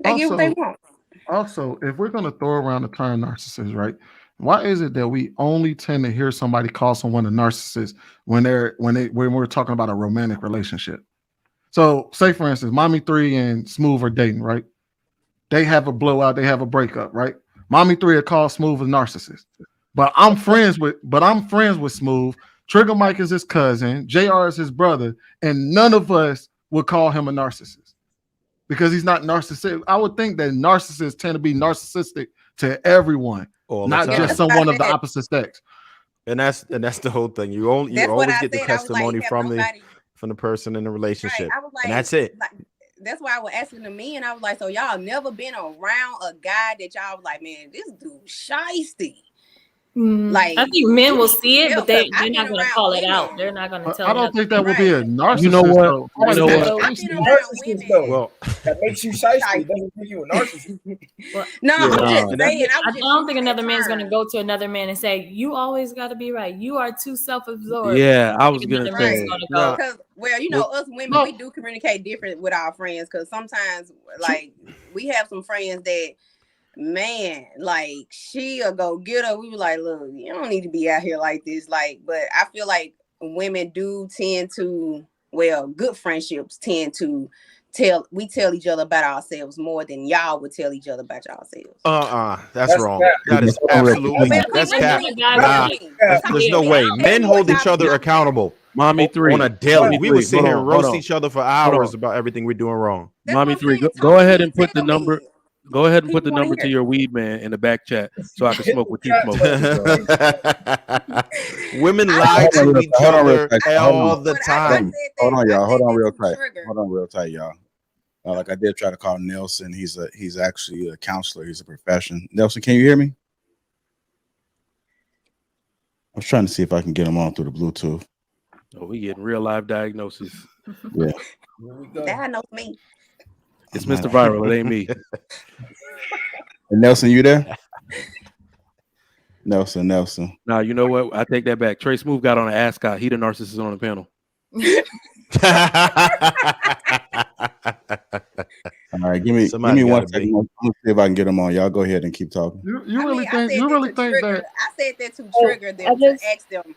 They get what they want. Also, if we're going to throw around the term narcissist, right? Why is it that we only tend to hear somebody call someone a narcissist when we're talking about a romantic relationship? So, say for instance, Mommy 3 and Smooth are dating, right? They have a blowout, they have a breakup, right? Mommy 3 will call Smooth a narcissist, but I'm friends with Smooth. Trigger Mike is his cousin, JR is his brother, and none of us would call him a narcissist because he's not narcissistic. I would think that narcissists tend to be narcissistic to everyone, not just someone of the opposite sex. And that's the whole thing. You always get the testimony from the person in the relationship, right. I was like, and that's it. That's why I was asking the men. I was like, so y'all never been around a guy that y'all was like, man, this dude shiesty. Like, I think men will see it, but they're not going to call it out. They're not going to tell. I don't think that would be a narcissist. You know what? Well, that makes you shiesty. Doesn't make you a narcissist. I'm just saying. I don't think another man's going to go to another man and say, "You always got to be right. You are too self-absorbed." Yeah, I was going to say. Because us women, we do communicate different with our friends. Because sometimes, like, we have some friends that, man, like, she'll go get her. We were like, look, you don't need to be out here like this. Like, but I feel like women do tend to, good friendships tend to tell each other about ourselves more than y'all would tell each other about yourselves. That's wrong. That is absolutely that's cap. There's no way. Men hold each other accountable. Mommy 3 on a daily. We would sit here and roast each other for hours about everything we're doing wrong. Mommy 3, go ahead and put the number. Go ahead and put the number to your weed man in the back chat so I can smoke what you smoke. Women lie to each other all the time. Hold on, y'all. Hold on real tight, y'all. Like I did try to call Nelson. He's actually a counselor. He's a profession. Nelson, can you hear me? was trying to see if I can get him on through the Bluetooth. Oh, we getting real live diagnosis. Yeah. That knows me. It's Mr. Viral. It ain't me. And Nelson, you there? Nelson. Now, you know what? I take that back. Trey Smooth got on an ascot. He the narcissist on the panel. All right, give me 1 second. I'm gonna see if I can get him on. Y'all go ahead and keep talking. You really think that? I said that to trigger them, to ask them,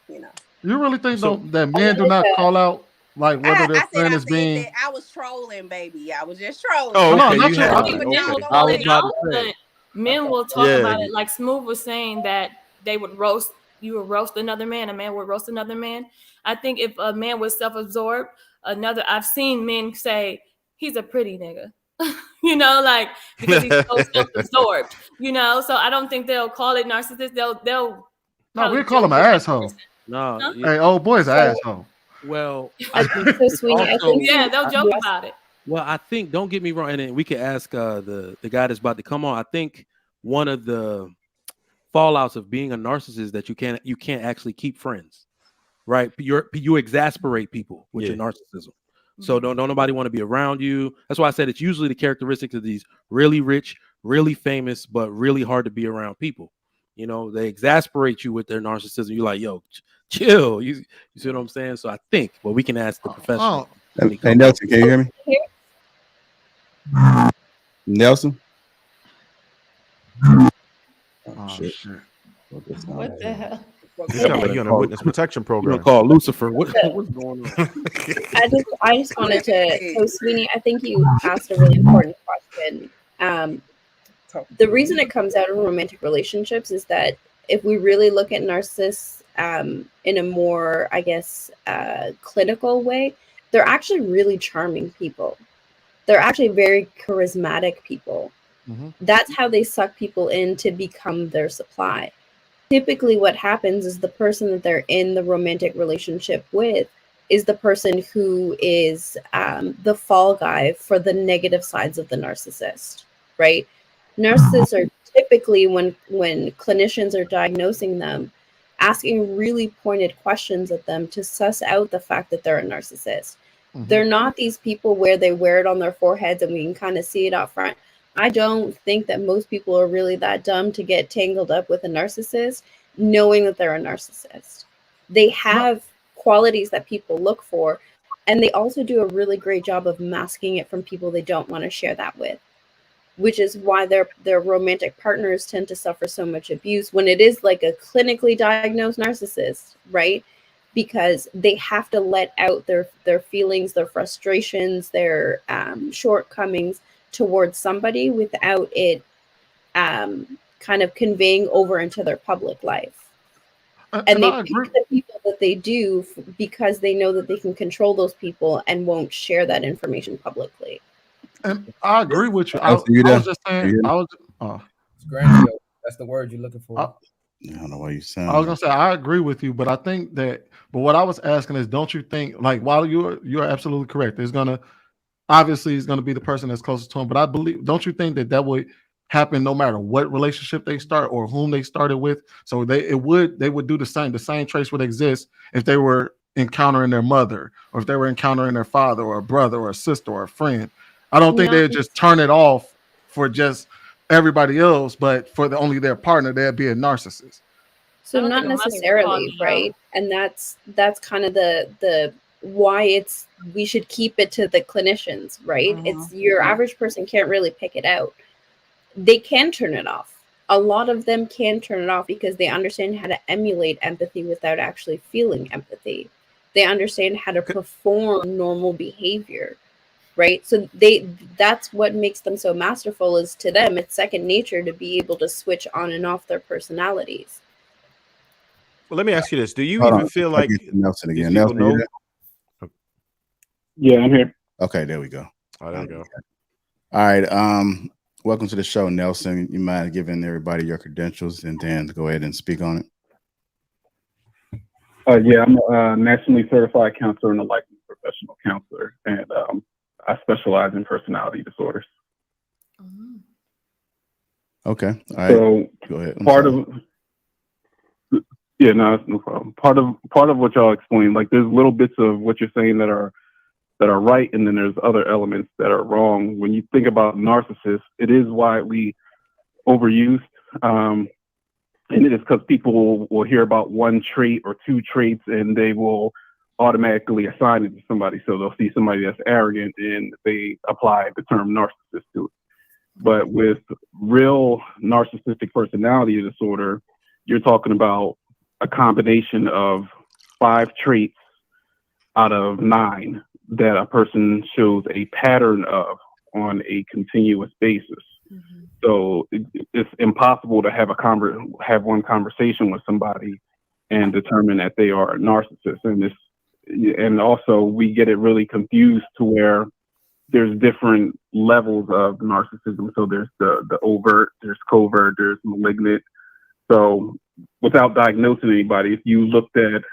you know. You really think that men do not call out like whether their friend is being? I was trolling, baby. I was just trolling. Oh, No, okay. not You trolling. have- Men will okay. call it out, but men will talk Yeah. about it. Like Smooth was saying that they would roast. You would roast another man. A man would roast another man. I think if a man was self-absorbed, I've seen men say he's a pretty nigga. You know, like because he's so self-absorbed. You know, so I don't think they'll call it narcissist. They'll. No, we call him an asshole. No, Huh? Hey, old boy's an asshole. Well, I think so, Sweeney. I think yeah, they'll joke about it. Well, I think, don't get me wrong, and then we could ask the guy that's about to come on. I think one of the fallouts of being a narcissist is that you can't actually keep friends, right? You exasperate people with your narcissism. So don't nobody want to be around you. That's why I said it's usually the characteristics of these really rich, really famous, but really hard to be around people. You know, they exasperate you with their narcissism. You're like, yo, chill. You see what I'm saying? So I think, well, we can ask the professional. Hey, Nelson, can you hear me? Nelson? Oh, shit. What the hell? You sound like you're on a witness protection program. Call Lucifer. What's going on? I just wanted to. So, Sweeney, I think you asked a really important question. The reason it comes out of romantic relationships is that if we really look at narcissists in a more, I guess, clinical way, they're actually really charming people. They're actually very charismatic people. Mm-hmm. That's how they suck people in to become their supply. Typically what happens is the person that they're in the romantic relationship with is the person who is the fall guy for the negative sides of the narcissist, right? Narcissists are typically, when clinicians are diagnosing them, asking really pointed questions at them to suss out the fact that they're a narcissist. Mm-hmm. They're not these people where they wear it on their foreheads and we can kind of see it out front. I don't think that most people are really that dumb to get tangled up with a narcissist, knowing that they're a narcissist. They have qualities that people look for, and they also do a really great job of masking it from people they don't want to share that with, which is why their romantic partners tend to suffer so much abuse when it is like a clinically diagnosed narcissist, right? Because they have to let out their feelings, their frustrations, their shortcomings towards somebody without it kind of conveying over into their public life. And they pick the people that they do because they know that they can control those people and won't share that information publicly. And I agree with you. I was just saying, it's grandiose. That's the word you're looking for. I don't know why you sound. I was gonna say I agree with you, but I think that. But what I was asking is, don't you think, like, while you're absolutely correct, there's gonna obviously is gonna be the person that's closest to him. But I believe, don't you think that would happen no matter what relationship they start or whom they started with? So they would do the same. The same traits would exist if they were encountering their mother, or if they were encountering their father, or a brother, or a sister, or a friend. I don't think they'd just turn it off for just everybody else, but for only their partner, they'd be a narcissist. So not necessarily, right? And that's kind of the why we should keep it to the clinicians, right? It's your average person can't really pick it out. They can turn it off. A lot of them can turn it off because they understand how to emulate empathy without actually feeling empathy. They understand how to perform normal behavior. Right. So that's what makes them so masterful, is to them, it's second nature to be able to switch on and off their personalities. Well, let me ask you this. Do you even feel like Nelson again? Nelson, Nelson, yeah, I'm here. Okay, there we go. Oh, there we go. All right. Welcome to the show, Nelson. You mind giving everybody your credentials and then go ahead and speak on it? Yeah, I'm a nationally certified counselor and a licensed professional counselor, and I specialize in personality disorders. Okay. All right. So go ahead. Yeah, no, that's no problem. Part of what y'all explained, like there's little bits of what you're saying that are right, and then there's other elements that are wrong. When you think about narcissists, it is widely overused, and it is because people will hear about one trait or two traits, and they will automatically assign it to somebody. So they'll see somebody that's arrogant, and they apply the term narcissist to it. But with real narcissistic personality disorder, you're talking about a combination of 5 traits out of 9 that a person shows a pattern of on a continuous basis. So it's impossible to have one conversation with somebody and determine that they are a narcissist. And also we get it really confused to where there's different levels of narcissism. So there's the overt, there's covert, there's malignant. So without diagnosing anybody, if you looked at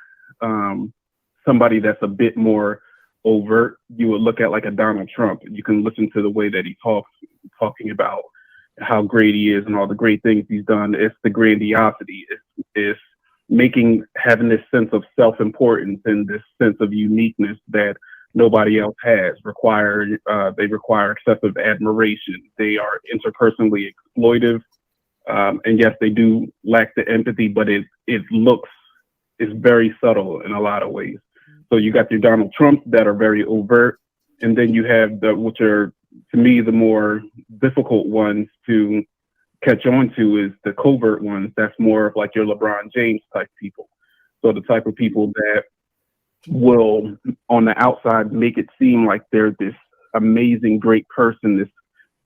somebody that's a bit more overt, you would look at like a Donald Trump. You can listen to the way that he talks, talking about how great he is and all the great things he's done. It's the grandiosity. It's having this sense of self-importance and this sense of uniqueness that nobody else has. They require excessive admiration. They are interpersonally exploitive. And yes, they do lack the empathy, but it's very subtle in a lot of ways. So you got your Donald Trumps that are very overt, and then you have which are, to me, the more difficult ones to catch on to is the covert ones. That's more of like your LeBron James type people. So the type of people that will, on the outside, make it seem like they're this amazing, great person, this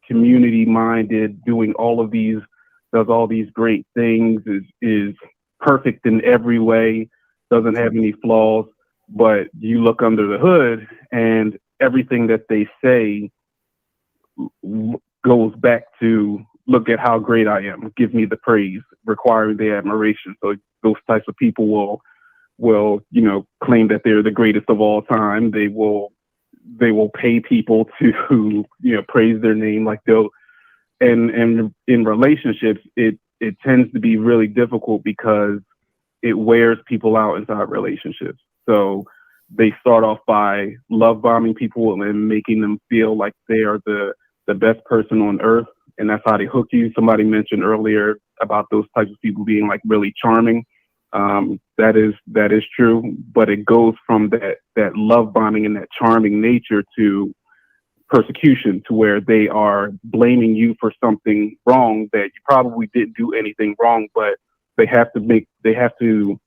community-minded, does all these great things, is perfect in every way, doesn't have any flaws. But you look under the hood and everything that they say goes back to, look at how great I am, give me the praise, requiring the admiration. So those types of people will claim that they're the greatest of all time. They will pay people to praise their name. Like and in relationships, it tends to be really difficult because it wears people out inside relationships. So they start off by love bombing people and making them feel like they are the best person on earth. And that's how they hook you. Somebody mentioned earlier about those types of people being like really charming. That is true, but it goes from that love bombing and that charming nature to persecution, to where they are blaming you for something wrong that you probably didn't do anything wrong, but they have to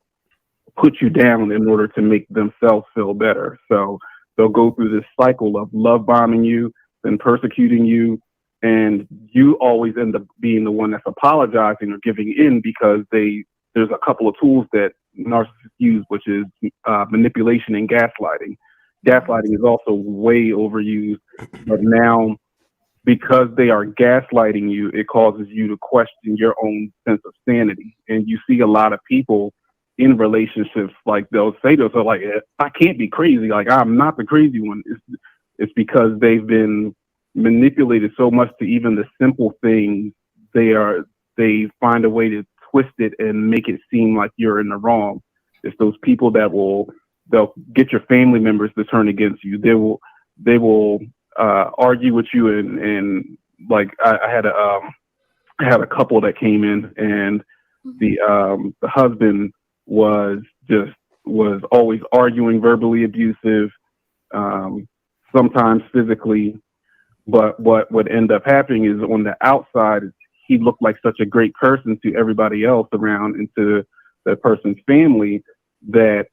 put you down in order to make themselves feel better. So they'll go through this cycle of love bombing you, then persecuting you, and you always end up being the one that's apologizing or giving in, because there's a couple of tools that narcissists use, which is manipulation and gaslighting. Gaslighting is also way overused, but now because they are gaslighting you, it causes you to question your own sense of sanity. And you see a lot of people in relationships, like they'll say to themselves, like, I can't be crazy. Like, I'm not the crazy one. It's because they've been manipulated so much to even the simple things. They find a way to twist it and make it seem like you're in the wrong. It's those people that they'll get your family members to turn against you. They will argue with you, and like I had a couple that came in, and the husband was always arguing, verbally abusive, sometimes physically. But what would end up happening is, on the outside, he looked like such a great person to everybody else around and to the person's family, that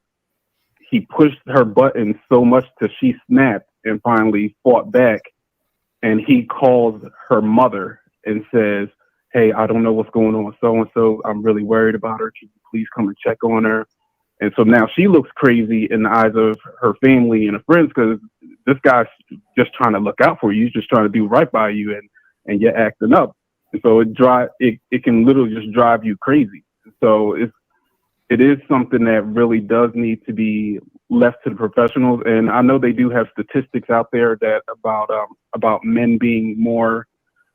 he pushed her buttons so much till she snapped and finally fought back. And he calls her mother and says, hey, I don't know what's going on with so-and-so. I'm really worried about her. Can you please come and check on her? And so now she looks crazy in the eyes of her family and her friends, because this guy's just trying to look out for you. He's just trying to do right by you, and you're acting up. And so it can literally just drive you crazy. So it is something that really does need to be left to the professionals. And I know they do have statistics out there that about men being more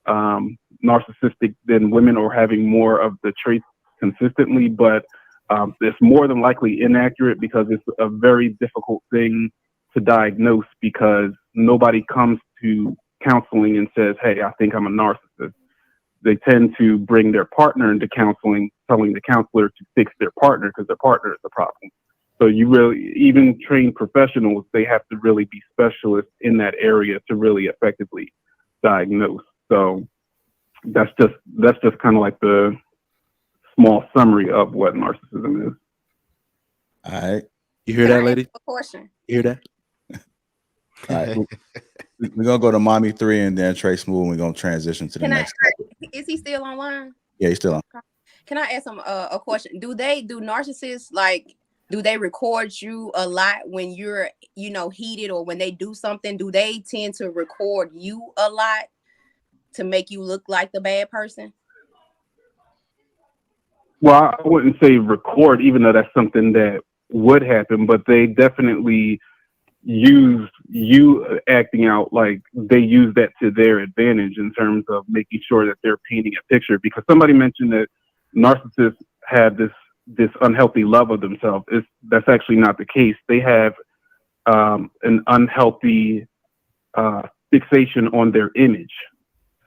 narcissistic than women, or having more of the traits consistently, but It's more than likely inaccurate because it's a very difficult thing to diagnose because nobody comes to counseling and says, hey, I think I'm a narcissist. They tend to bring their partner into counseling, telling the counselor to fix their partner because their partner is the problem. So you really, even trained professionals, they have to really be specialists in that area to really effectively diagnose. So that's just kind of like the small summary of what narcissism is. All right. You hear that, lady? A question. You hear that? All right. We're going to go to Mommy 3 and then Trey Smooth. And we're going to transition to the next. Is he still online? Yeah, he's still on. Can I ask him a question? Do narcissists, like, do they record you a lot when you're, heated, or when they do something? Do they tend to record you a lot to make you look like the bad person? Well, I wouldn't say record, even though that's something that would happen, but they definitely use you acting out like they use that to their advantage in terms of making sure that they're painting a picture. Because somebody mentioned that narcissists have this unhealthy love of themselves. That's actually not the case. They have an unhealthy fixation on their image.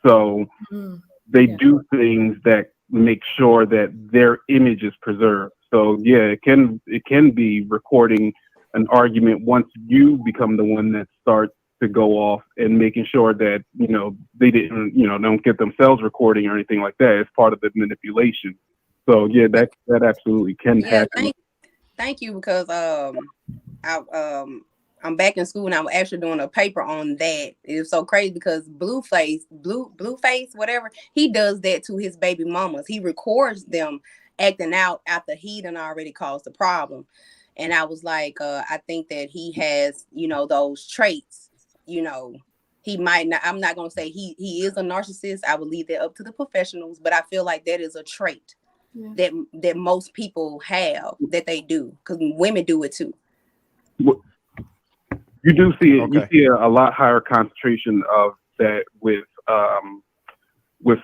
So they do things that make sure that their image is preserved. So yeah, it can be recording an argument once you become the one that starts to go off and making sure that, they didn't, don't get themselves recording or anything like that. It's part of the manipulation. So yeah, that absolutely can happen. Thank you, because I'm back in school and I'm actually doing a paper on that. It's so crazy because Blueface, whatever, he does that to his baby mamas. He records them acting out after he done already caused the problem. And I was like, I think that he has, those traits. He might not. I'm not gonna say he is a narcissist. I would leave that up to the professionals, but I feel like that is a trait that most people have, that they do, because women do it too. You do see it. You see a lot higher concentration of that with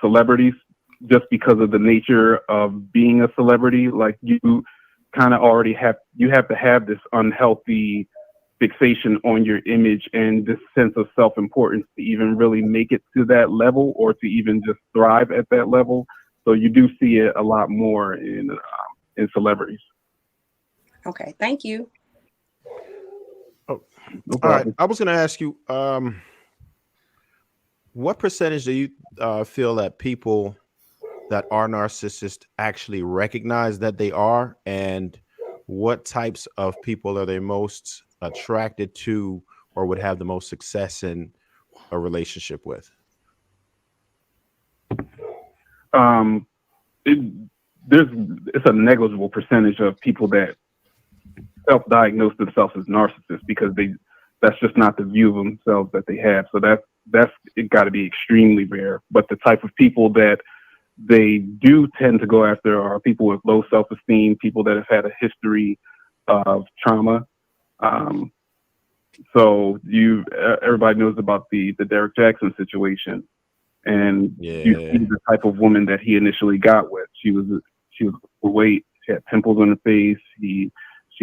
celebrities, just because of the nature of being a celebrity. Like, you kind of already have to have this unhealthy fixation on your image and this sense of self-importance to even really make it to that level, or to even just thrive at that level. So you do see it a lot more in celebrities. Okay, thank you. Oh, all right. I was going to ask you, what percentage do you feel that people that are narcissists actually recognize that they are, and what types of people are they most attracted to or would have the most success in a relationship with? It's a negligible percentage of people that self-diagnose themselves as narcissists, because that's just not the view of themselves that they have. So that's it got to be extremely rare. But the type of people that they do tend to go after are people with low self-esteem, people that have had a history of trauma. So everybody knows about the Derek Jackson situation, and you see the type of woman that he initially got with. She was overweight. She had pimples on her face. She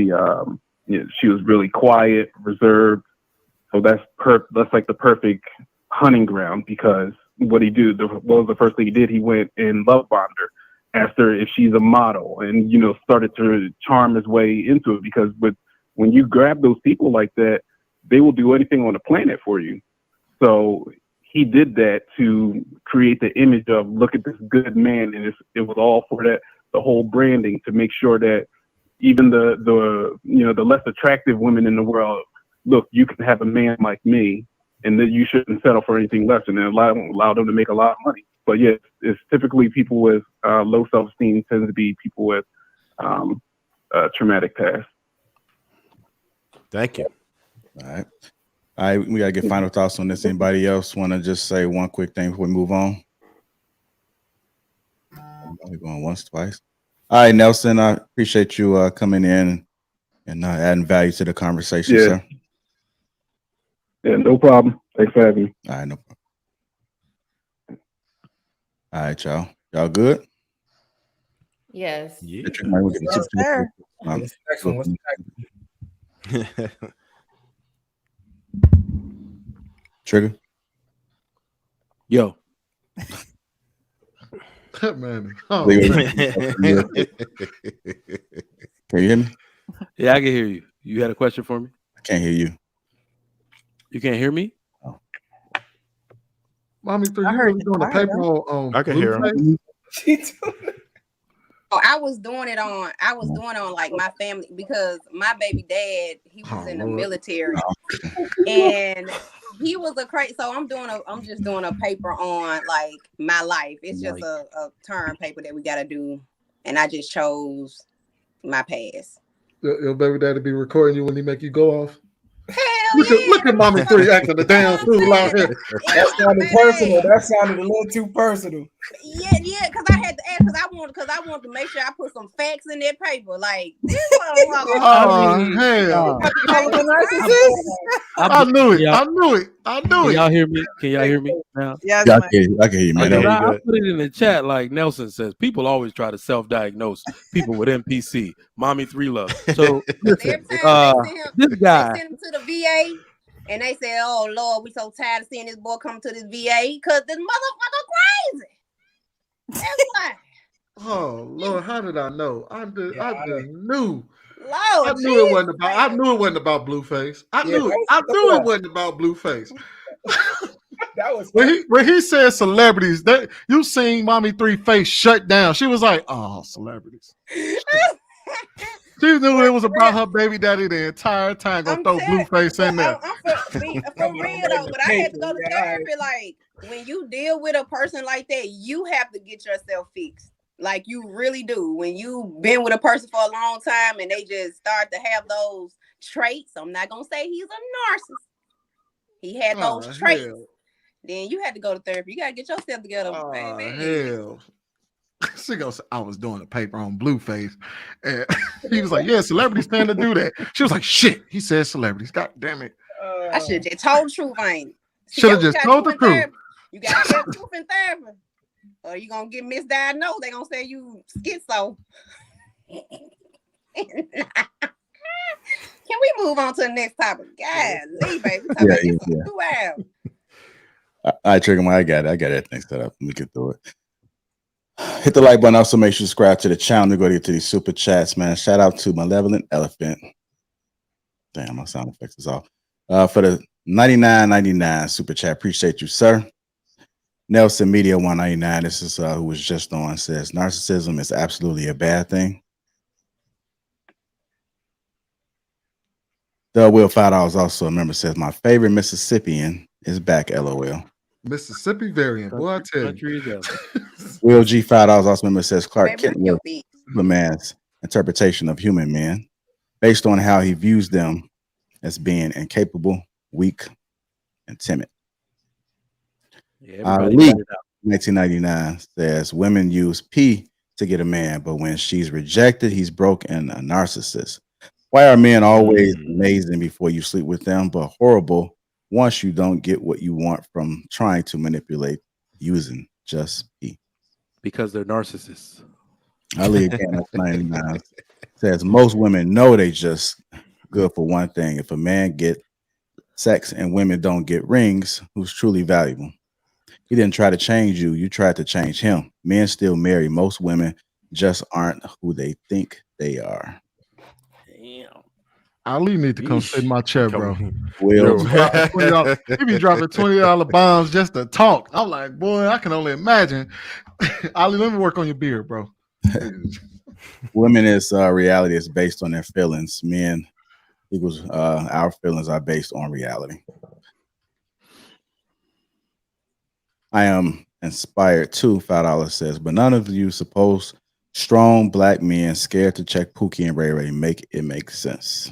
was really quiet, reserved. So that's like the perfect hunting ground, because what was the first thing he did? He went and love bombed her, asked her if she's a model, and started to charm his way into it. Because when you grab those people like that, they will do anything on the planet for you. So he did that to create the image of, look at this good man, and it was all for that, the whole branding, to make sure that even the less attractive women in the world, look, you can have a man like me, and that you shouldn't settle for anything less, and then allow them to make a lot of money. But yeah, it's typically people with low self-esteem tend to be people with traumatic past. Thank you. All right, we gotta get final thoughts on this. Anybody else want to just say one quick thing before we move on? We're going once, twice. All right, Nelson, I appreciate you coming in and adding value to the conversation, sir. Yeah, no problem. Thanks for having me. All right, no problem. All right, y'all. Y'all good? Yes. Yeah. Yes, sir. What's the next one? What's the next one? Trigger. Yo. Man. Oh, Can man. you hear me? Yeah, I can hear you. You had a question for me? I can't hear you. You can't hear me? Mommy, you I heard really doing a paper on I can hear him. Oh, I was doing it on like my family because my baby dad, he was in the military and he was a crazy. So I'm just doing a paper on like my life. It's just a term paper that we got to do. And I just chose my past. Your baby daddy be recording you when he make you go off? Hell Look at Mommy 3 acting the damn fool out here. That sounded personal. That sounded a little too personal. Yeah, because I had to ask because I want to make sure I put some facts in that paper. Like this motherfucker. Hell. I knew it. I knew it. Can y'all hear me? Can y'all hear me now? Yeah, I can hear you, man. I put it in the chat like Nelson says. People always try to self-diagnose people with NPC. Mommy 3 love. So listen, this guy. They sent him to the VA, and they said, "Oh Lord, we so tired of seeing this boy come to this VA because this motherfucker crazy." That's why. Oh Lord, how did I know? I just knew. Lord, I knew it wasn't about. I knew it wasn't about Blueface. I knew it wasn't about Blueface. That was when he said celebrities. That you seen Mommy 3 face shut down. She was like, "Oh, celebrities." She knew it was about her baby daddy the entire time. Gonna throw Blueface in there. For real though, but I had to go to therapy. Like when you deal with a person like that, you have to get yourself fixed. Like you really do. When you've been with a person for a long time and they just start to have those traits, I'm not gonna say he's a narcissist. He had those traits. Hell. Then you had to go to therapy. You gotta get yourself together. Hell. She goes, I was doing a paper on Blueface. And he was like, yeah, celebrities tend to do that. She was like, shit. He said celebrities. God damn it. I should have just told the truth, ain't it? Should have just told the truth. You gotta tell the truth in therapy. Or you gonna get misdiagnosed. They gonna say you schizo. Can we move on to the next topic? Golly, baby. I trigger my. I got everything set up. Let me get through it. Hit the like button. Also, make sure you subscribe to the channel. Go to get to these super chats, man. Shout out to Malevolent Elephant. Damn, my sound effects is off. For the $99.99 super chat. Appreciate you, sir. Nelson Media 199. This is who was just on. Says narcissism is absolutely a bad thing. The Will $5 also a member says my favorite Mississippian is back. LOL. Mississippi variant. Boy, I tell you. Will G $5 also member says Clark Kent was Superman's interpretation of human men based on how he views them as being incapable, weak, and timid. Lee 1999 says women use P to get a man, but when she's rejected, he's broke and a narcissist. Why are men always amazing before you sleep with them, but horrible once you don't get what you want from trying to manipulate using just P? Because they're narcissists. Ali again 99 says most women know they just good for one thing. If a man get sex and women don't get rings, who's truly valuable? He didn't try to change you. You tried to change him. Men still marry. Most women just aren't who they think they are. Damn. Ali need to come sit in my chair, bro. Will. He be dropping $20 bombs just to talk. I'm like, boy, I can only imagine. Ali, let me work on your beard, bro. Women is reality is based on their feelings. Men equals our feelings are based on reality. I am inspired too, $5 says, but none of you suppose strong black men scared to check Pookie and Ray Ray make it make sense.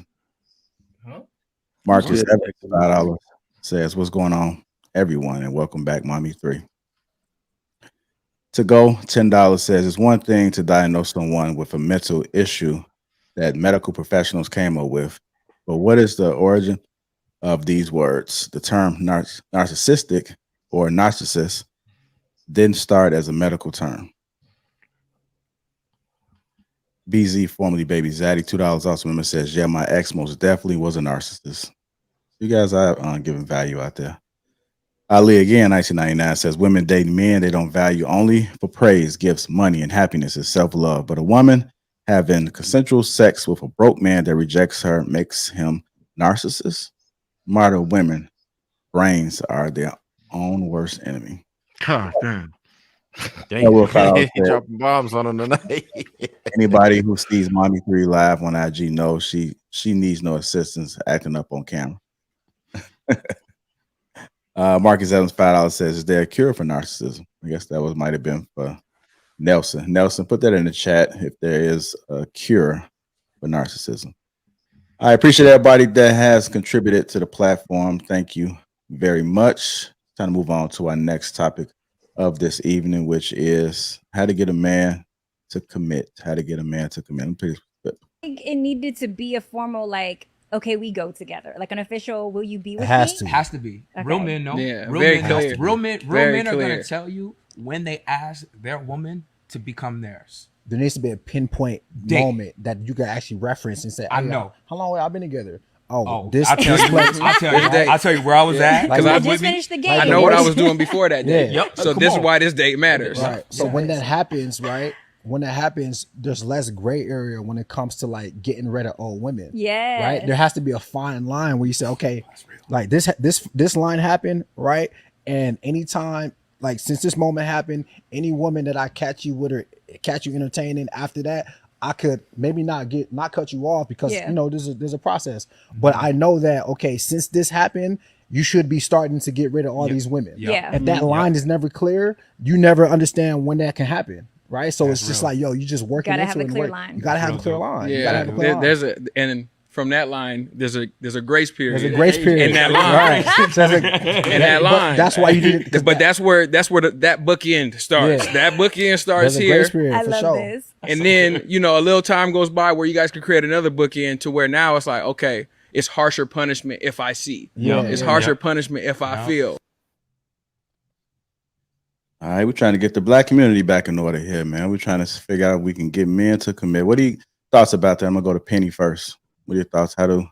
Marcus Evans, $5 says, what's going on, everyone, and welcome back, Mommy 3. To go, $10 says, it's one thing to diagnose someone with a mental issue that medical professionals came up with, but what is the origin of these words? The term narcissistic or narcissist didn't start as a medical term. BZ, formerly Baby Zaddy, $2 also. Remember says, yeah, my ex most definitely was a narcissist. You guys are giving value out there. Ali again, 1999 says, women dating men they don't value only for praise, gifts, money, and happiness is self-love. But a woman having consensual sex with a broke man that rejects her makes him narcissist. Modern women, brains are their own worst enemy. God damn. Will Fowler said, dropping bombs on him tonight. anybody who sees Mommy 3 live on IG knows she needs no assistance acting up on camera. Marcus Evans $5 says, is there a cure for narcissism? I guess that might have been for Nelson. Nelson, put that in the chat if there is a cure for narcissism. I appreciate everybody that has contributed to the platform. Thank you very much. Time to move on to our next topic of this evening, which is how to get a man to commit. How to get a man to commit. I think it needed to be a formal, like, okay, we go together, like an official. Will you be with me? It has to be. Okay. Real men know. Yeah, real very men clear. know. Real men Very are clear. gonna tell you when they ask their woman to become theirs. There needs to be a pinpoint moment that you can actually reference and say, I hey, know. How long have I been together? Oh, this I'll tell you. place. I'll tell you where I was at. Because I just finished the game. I know what I was doing before that day. Yeah. Yep. So this is why this date matters. Right. So when that happens, right? When that happens, there's less gray area when it comes to like getting rid of old women. Yeah. Right. There has to be a fine line where you say, okay, like this line happened, right? And anytime, like since this moment happened, any woman that I catch you with or catch you entertaining after that, I could maybe not cut you off because you know there's a process. But I know that okay, since this happened, you should be starting to get rid of all these women. Yeah. If that line is never clear, you never understand when that can happen. Right. So it's just like, yo, you just working Gotta into have a it. clear line. You gotta have a clear line. You gotta Yeah, have a clear line. and from that line, there's a grace period. There's a grace period in that line. Right. So it's like- in that but line. that's why you did it. But that's where that bookend starts. Yeah. That bookend starts There's a here. grace period, I for love sure. this. And then a little time goes by where you guys can create another bookend to where now it's like, okay, it's harsher punishment if I see. It's harsher punishment if I feel. All right, we're trying to get the black community back in order here, man. We're trying to figure out if we can get men to commit. What are your thoughts about that? I'm gonna go to Penny first. What are your thoughts? How do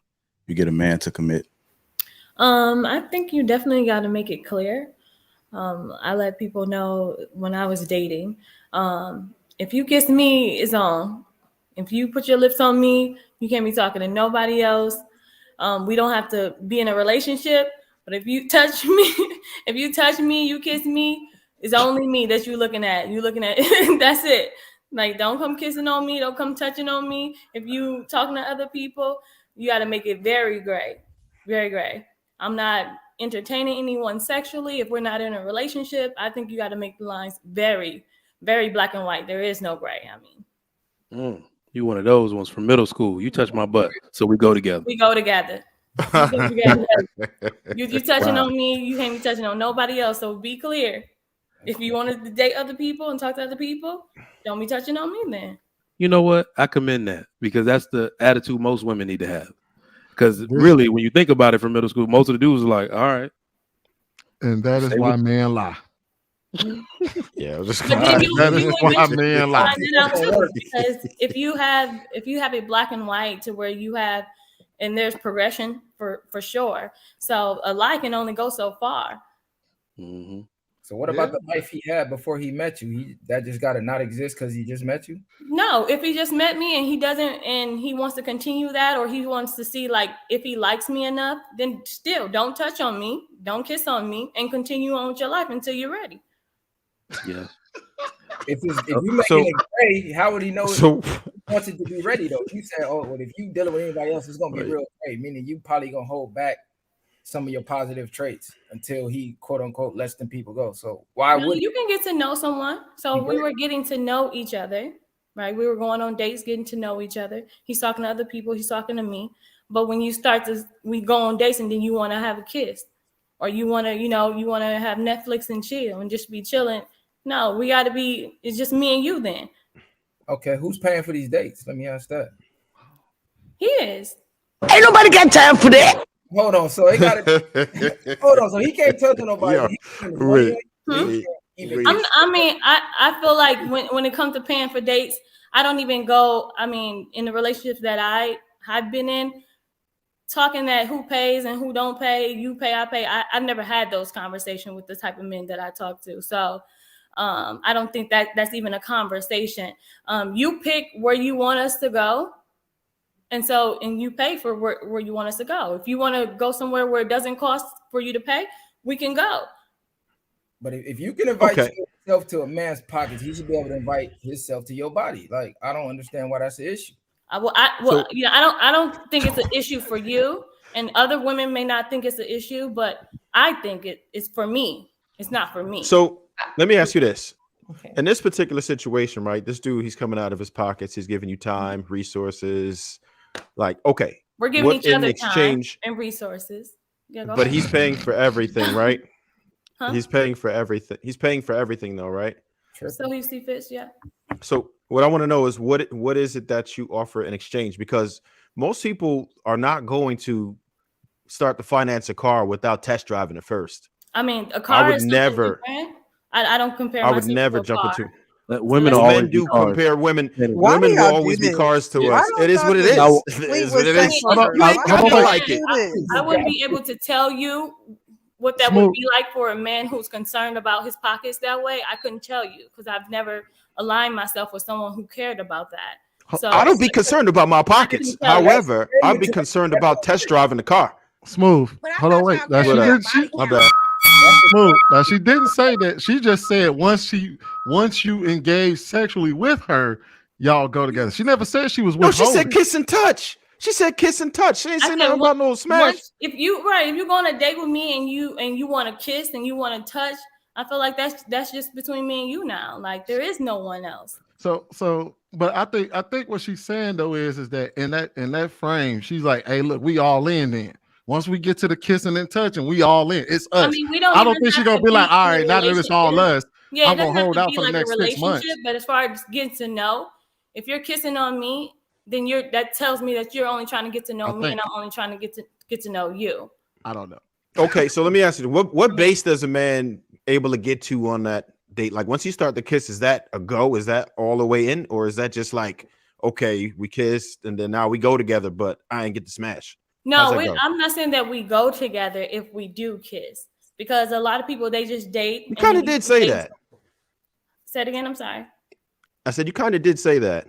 you get a man to commit? I think you definitely got to make it clear. I let people know when I was dating, if you kiss me, it's on. If you put your lips on me, you can't be talking to nobody else. We don't have to be in a relationship, but if you touch me, you kiss me, it's only me that you're looking at. That's it. Like, don't come kissing on me. Don't come touching on me. If you talking to other people, you got to make it very gray, very gray. I'm not entertaining anyone sexually. If we're not in a relationship, I think you got to make the lines very, very black and white. There is no gray. I mean, You one of those ones from middle school. You touch my butt, so we go together. we go together. You touching on me, you can't be touching on nobody else. So be clear. If you want to date other people and talk to other people, don't be touching on me then. You know what? I commend that because that's the attitude most women need to have. Because really, when you think about it from middle school, most of the dudes are like, all right. And that is why men lie. Yeah, just that is why men lie. Because if you have it black and white to where you have, and there's progression for sure. So a lie can only go so far. Mm-hmm. So what about the life he had before he met you? That just got to not exist because he just met you? No, if he just met me and he doesn't, and he wants to continue that, or he wants to see like if he likes me enough, then still don't touch on me, don't kiss on me, and continue on with your life until you're ready. Yeah. If you making it gray, how would he know he wants it to be ready though? You said, oh, well, if you dealing with anybody else, it's gonna be real gray, meaning you probably gonna hold back some of your positive traits until he quote unquote lets them people go. So why would you can get to know someone? So we were getting to know each other, right? We were going on dates, getting to know each other. He's talking to other people, he's talking to me. But when you we go on dates and then you want to have a kiss, or you want to, you want to have Netflix and chill and just be chilling. No, we got to be. It's just me and you then. Okay, who's paying for these dates? Let me ask that. He is. Ain't nobody got time for that. Hold on, so he got to. Hold on, so he can't tell to nobody. I mean, I feel like when it comes to paying for dates, I don't even go. I mean, in the relationships that I've been in, talking that who pays and who don't pay, you pay, I pay. I've never had those conversations with the type of men that I talk to. So I don't think that's even a conversation. You pick where you want us to go. And you pay for where you want us to go. If you want to go somewhere where it doesn't cost for you to pay, we can go. But if you can invite yourself to a man's pockets, he should be able to invite himself to your body. Like, I don't understand why that's an issue. I don't think it's an issue for you, and other women may not think it's an issue, but I think it's for me. It's not for me. So let me ask you this. Okay. In this particular situation, right? This dude, he's coming out of his pockets. He's giving you time, resources. Like, okay, we're giving each other exchange time and resources. Yeah, but he's paying for everything, right? Huh? He's paying for everything. He's paying for everything, though, right? Sure. So he see fits, yeah. So what I want to know is what is it that you offer in exchange? Because most people are not going to start to finance a car without test driving it first. I mean, a car. I would never. I don't compare. I would never jump into. Women men do compare women. Women will always be cars to us. It is what it is. It is what it is. You ain't gotta like it. I wouldn't be able to tell you what that would be like for a man who's concerned about his pockets that way. I couldn't tell you because I've never aligned myself with someone who cared about that. So I don't be concerned about my pockets. However, I'd be concerned about test driving the car. Smooth. Hold on, wait. Now my bad. Smooth. Now she didn't say that. She just said once you engage sexually with her, y'all go together. She never said she was with. No, she said kiss and touch. She said kiss and touch. She ain't saying nothing about no smash. If you're going on a date with me and you want to kiss and you want to touch, I feel like that's just between me and you now. Like there is no one else. So, but I think what she's saying though is that in that frame, she's like, hey, look, we all in then. Once we get to the kissing and touching, we all in. It's us. I mean, I don't think she's gonna be like, all right, now that it's all us, I'm gonna hold out for the next 6 months. But as far as getting to know, if you're kissing on me, then that tells me that you're only trying to get to know me, and I'm only trying to get to know you. I don't know. Okay, so let me ask you, what base does a man able to get to on that date? Like once you start the kiss, is that a go? Is that all the way in, or is that just like, okay, we kissed and then now we go together, but I ain't get to smash? No, I'm not saying that we go together if we do kiss, because a lot of people, they just date. You kind of did say that. Say it again. I'm sorry. I said you kind of did say that.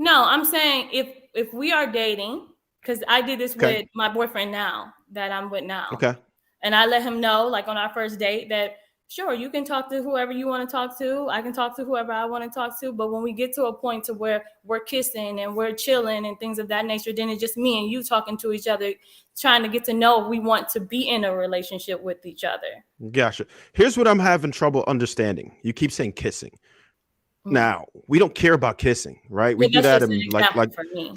No, I'm saying if we are dating, because I did this with my boyfriend now that I'm with now. Okay. And I let him know, like on our first date, that sure, you can talk to whoever you want to talk to. I can talk to whoever I want to talk to. But when we get to a point to where we're kissing and we're chilling and things of that nature, then it's just me and you talking to each other, trying to get to know if we want to be in a relationship with each other. Gotcha. Here's what I'm having trouble understanding. You keep saying kissing. Now, we don't care about kissing, right? We do that in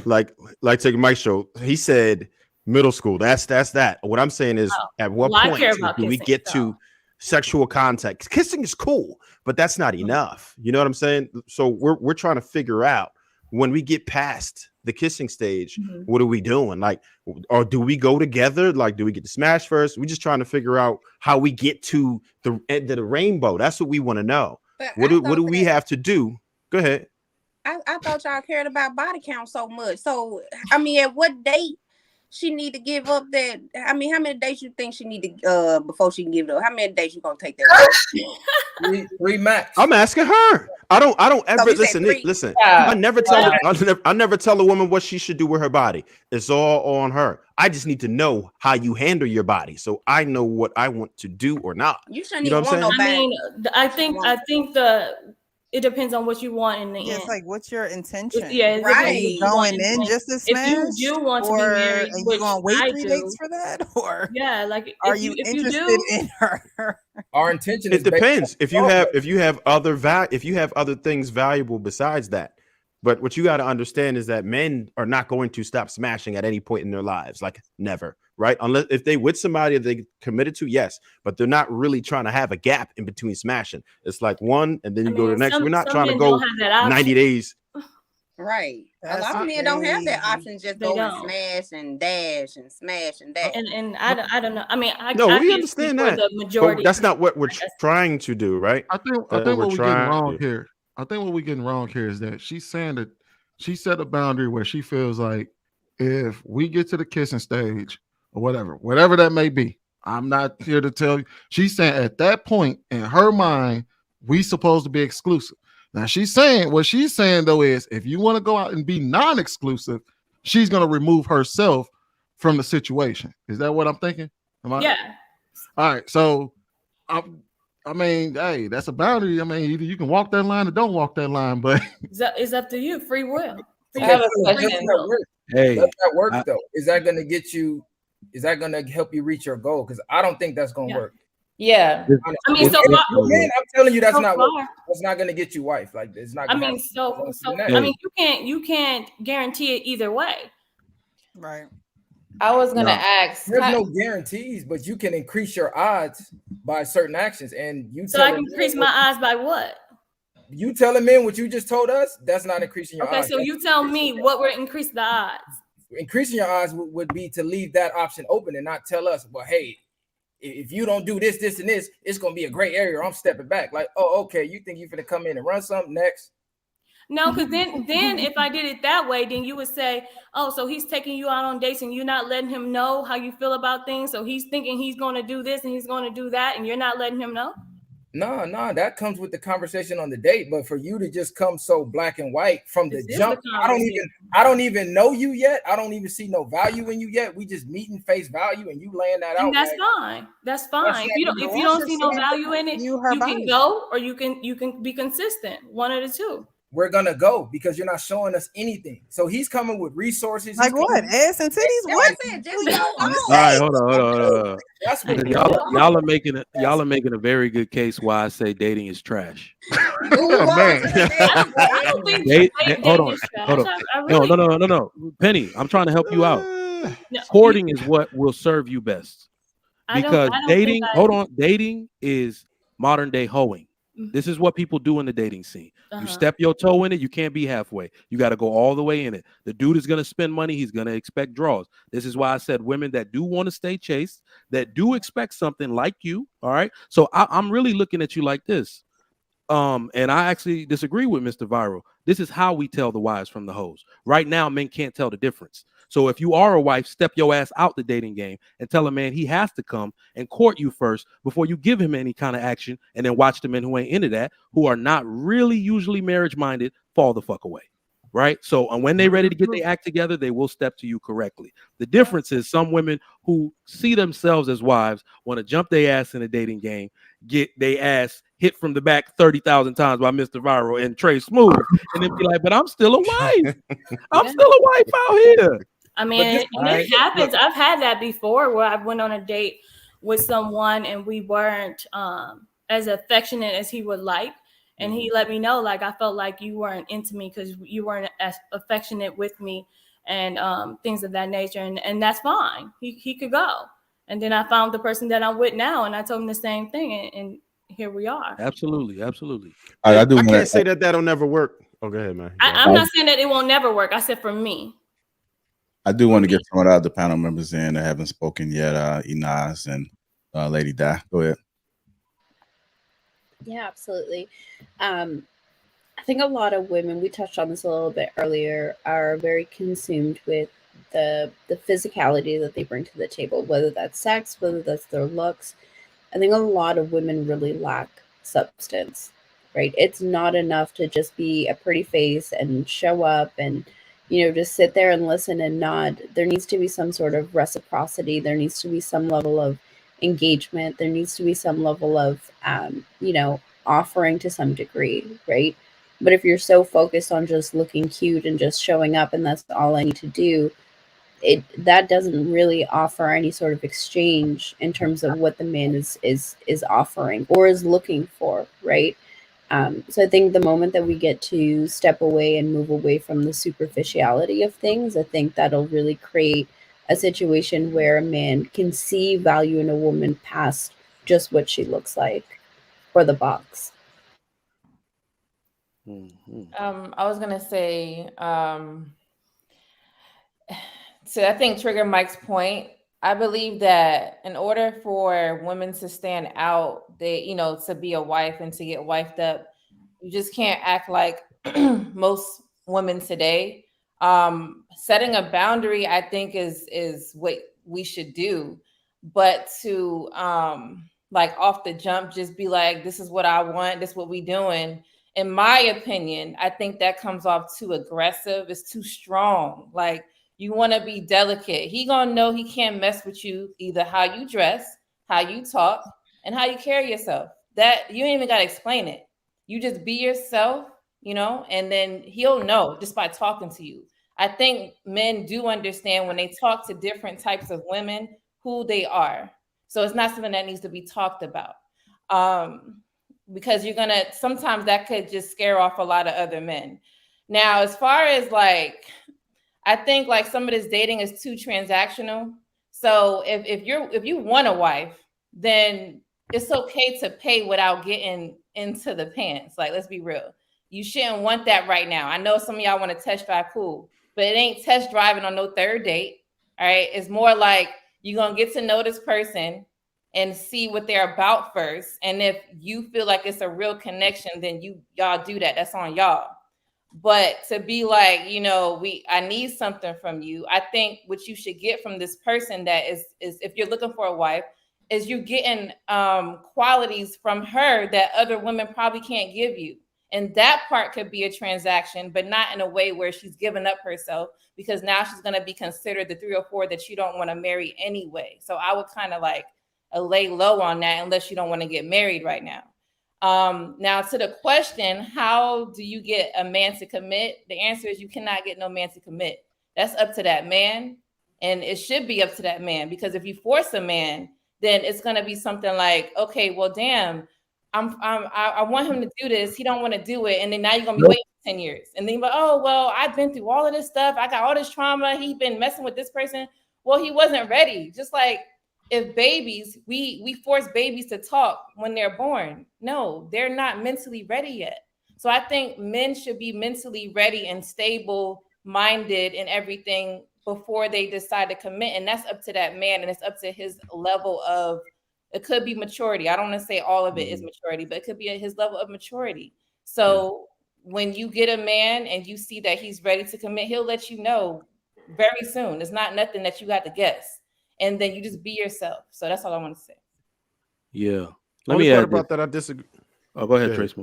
like take Mike's show. He said middle school. That's that. What I'm saying is at what point do we get to sexual contact? Kissing is cool, but that's not enough. You know what I'm saying? So we're trying to figure out when we get past the kissing stage, what are we doing? Like, or do we go together? Like, do we get to smash first? We're just trying to figure out how we get to the end of the rainbow. That's what we want to know. What do we have to do? Go ahead. I thought y'all cared about body count so much. So I mean, at what date she need to give up that? I mean, how many days you think she need to before she can give it up? How many days you gonna take that? Three max. I'm asking her. I don't ever listen. I never tell a woman what she should do with her body. It's all on her. I just need to know how you handle your body, so I know what I want to do or not. You shouldn't even want nobody. I mean, I think it depends on what you want in the end. It's like, what's your intention? Right. Are you going in just to smash? If you do want to be married, and you gonna wait 3 days for that, or like, are you interested in her? Our intention. It depends. If you have other things valuable besides that. But what you got to understand is that men are not going to stop smashing at any point in their lives, like never, right? Unless if they with somebody that they committed to, yes, but they're not really trying to have a gap in between smashing. It's like one, and then you go to the next. We're not trying to go 90 days. Right. A lot of men don't have that option. Just go and smash and dash and smash and dash. And I don't know. I mean, we understand that. The majority. But that's not what we're trying to do, right? I think what we're getting wrong here. I think what we're getting wrong here is that she's saying that she set a boundary where she feels like if we get to the kissing stage or whatever that may be, I'm not here to tell you. She's saying at that point in her mind, we supposed to be exclusive. Now she's saying what she's saying though is if you want to go out and be non-exclusive, she's going to remove herself from the situation. Is that what I'm thinking? Yeah. All right. So I mean, hey, that's a boundary. I mean, either you can walk that line or don't walk that line, but It's up to you. Free will. I have a Does question. that work? Hey, Does that work though? Is that going to get you? Is that going to help you reach your goal? Because I don't think that's going to work. Yeah. I mean, so far, man, I'm telling you, that's so not far, that's not going to get you wife. Like it's not. I Gonna mean, happen. I mean, you can't guarantee it either way. Right. I was gonna ask. There's no guarantees, but you can increase your odds by certain actions. And you So I can increase my odds by what? You telling men what you just told us, that's not increasing your odds. Okay, so you tell me what would increase the odds. Increasing your odds would be to leave that option open and not tell us, well, hey, if you don't do this, this, and this, it's gonna be a gray area. Or I'm stepping back. Like, oh, okay, you think you're gonna come in and run something next? No, because then if I did it that way, then you would say, oh, so he's taking you out on dates and you're not letting him know how you feel about things. So he's thinking he's going to do this and he's going to do that, and you're not letting him know. No, that comes with the conversation on the date. But for you to just come so black and white from the jump, I don't even know you yet. I don't even see no value in you yet. We just meeting face value, and you laying that out. And that's fine. That's fine. If you don't see no value in it, you can go, or you can be consistent. One of the two. We're gonna go because you're not showing us anything. So he's coming with resources. Like what? Ass and titties? What? All right, hold on. That's what y'all are making a very good case why I say dating is trash. Oh, man. I don't think Hold on. No. Penny, I'm trying to help you out. Courting is what will serve you best. Because dating, dating is modern day hoeing. This is what people do in the dating scene. You step your toe in it, you can't be halfway. You got to go all the way in it. The dude is going to spend money. He's going to expect draws. This is why I said women that do want to stay chaste, that do expect something like you. All right. So I'm really looking at you like this. And I actually disagree with Mr. Viral. This is how we tell the wives from the hoes. Right now, men can't tell the difference. So if you are a wife, step your ass out the dating game and tell a man he has to come and court you first before you give him any kind of action, and then watch the men who ain't into that, who are not really usually marriage minded, fall the fuck away. Right. So when they're ready to get their act together, they will step to you correctly. The difference is some women who see themselves as wives want to jump their ass in a dating game, get their ass hit from the back 30,000 times by Mr. Viral and Trey Smooth, and then be like, but I'm still a wife. I'm still a wife out here. I mean, it happens. I've had that before where I went on a date with someone and we weren't as affectionate as he would like. And he let me know, like, I felt like you weren't into me because you weren't as affectionate with me and things of that nature. And that's fine. He could go. And then I found the person that I'm with now, and I told him the same thing. And here we are. Absolutely. I can't say that that'll never work. Oh, go ahead, man. I'm not saying that it won't never work. I said for me. I do want to get some of the other panel members in that haven't spoken yet. Inaz and Lady Di. Go ahead. Yeah, absolutely. I think a lot of women, we touched on this a little bit earlier, are very consumed with the physicality that they bring to the table, whether that's sex, whether that's their looks. I think a lot of women really lack substance, right? It's not enough to just be a pretty face and show up and, just sit there and listen and nod. There needs to be some sort of reciprocity. There needs to be some level of engagement. There needs to be some level of, offering to some degree, right? But if you're so focused on just looking cute and just showing up and that's all I need to do, that doesn't really offer any sort of exchange in terms of what the man is offering or is looking for, right? So I think the moment that we get to step away and move away from the superficiality of things, I think that'll really create a situation where a man can see value in a woman past just what she looks like or the box. I was gonna say, so I think trigger Mike's point. I believe that in order for women to stand out, they, to be a wife and to get wifed up, You just can't act like most women today. Setting a boundary, I think, is what we should do. But to like off the jump, just be like, this is what I want, this is what we doing. In my opinion, I think that comes off too aggressive. It's too strong. Like, you want to be delicate. He gonna know he can't mess with you either how you dress, how you talk, and how you carry yourself. That you ain't even gotta explain it. You just be yourself, you know, and then he'll know just by talking to you. I think men do understand when they talk to different types of women who they are. So it's not something that needs to be talked about. Because sometimes that could just scare off a lot of other men. Now, as far as like, I think like some of this dating is too transactional. So if you want a wife, then it's okay to pay without getting into the pants. Like, let's be real. You shouldn't want that right now. I know some of y'all want to test drive, cool, but it ain't test driving on no third date. All right. It's more like you're going to get to know this person and see what they're about first. And if you feel like it's a real connection, then y'all do that. That's on y'all. But to be like, you know, I need something from you. I think what you should get from this person that is if you're looking for a wife, is you getting qualities from her that other women probably can't give you. And that part could be a transaction, but not in a way where she's giving up herself, because now she's going to be considered the 3 or 4 that you don't want to marry anyway. So I would kind of like lay low on that unless you don't want to get married right now. Now to the question, how do you get a man to commit? The answer is you cannot get no man to commit. That's up to that man. And it should be up to that man, because if you force a man, then it's going to be something like, okay, well, damn, I want him to do this. He don't want to do it. And then now you're going to be waiting 10 years. And then you're like, oh, well, I've been through all of this stuff. I got all this trauma. He's been messing with this person. Well, he wasn't ready. Just like if babies, we force babies to talk when they're born. No, they're not mentally ready yet. So I think men should be mentally ready and stable minded and everything before they decide to commit. And that's up to that man. And it's up to his level of, it could be maturity. I don't want to say all of it is maturity, but it could be at his level of maturity. So when you get a man and you see that he's ready to commit, he'll let you know very soon. It's not nothing that you got to guess. And then you just be yourself. So that's all I want to say. Yeah. Let me add about that I disagree. Oh, go ahead, Trace.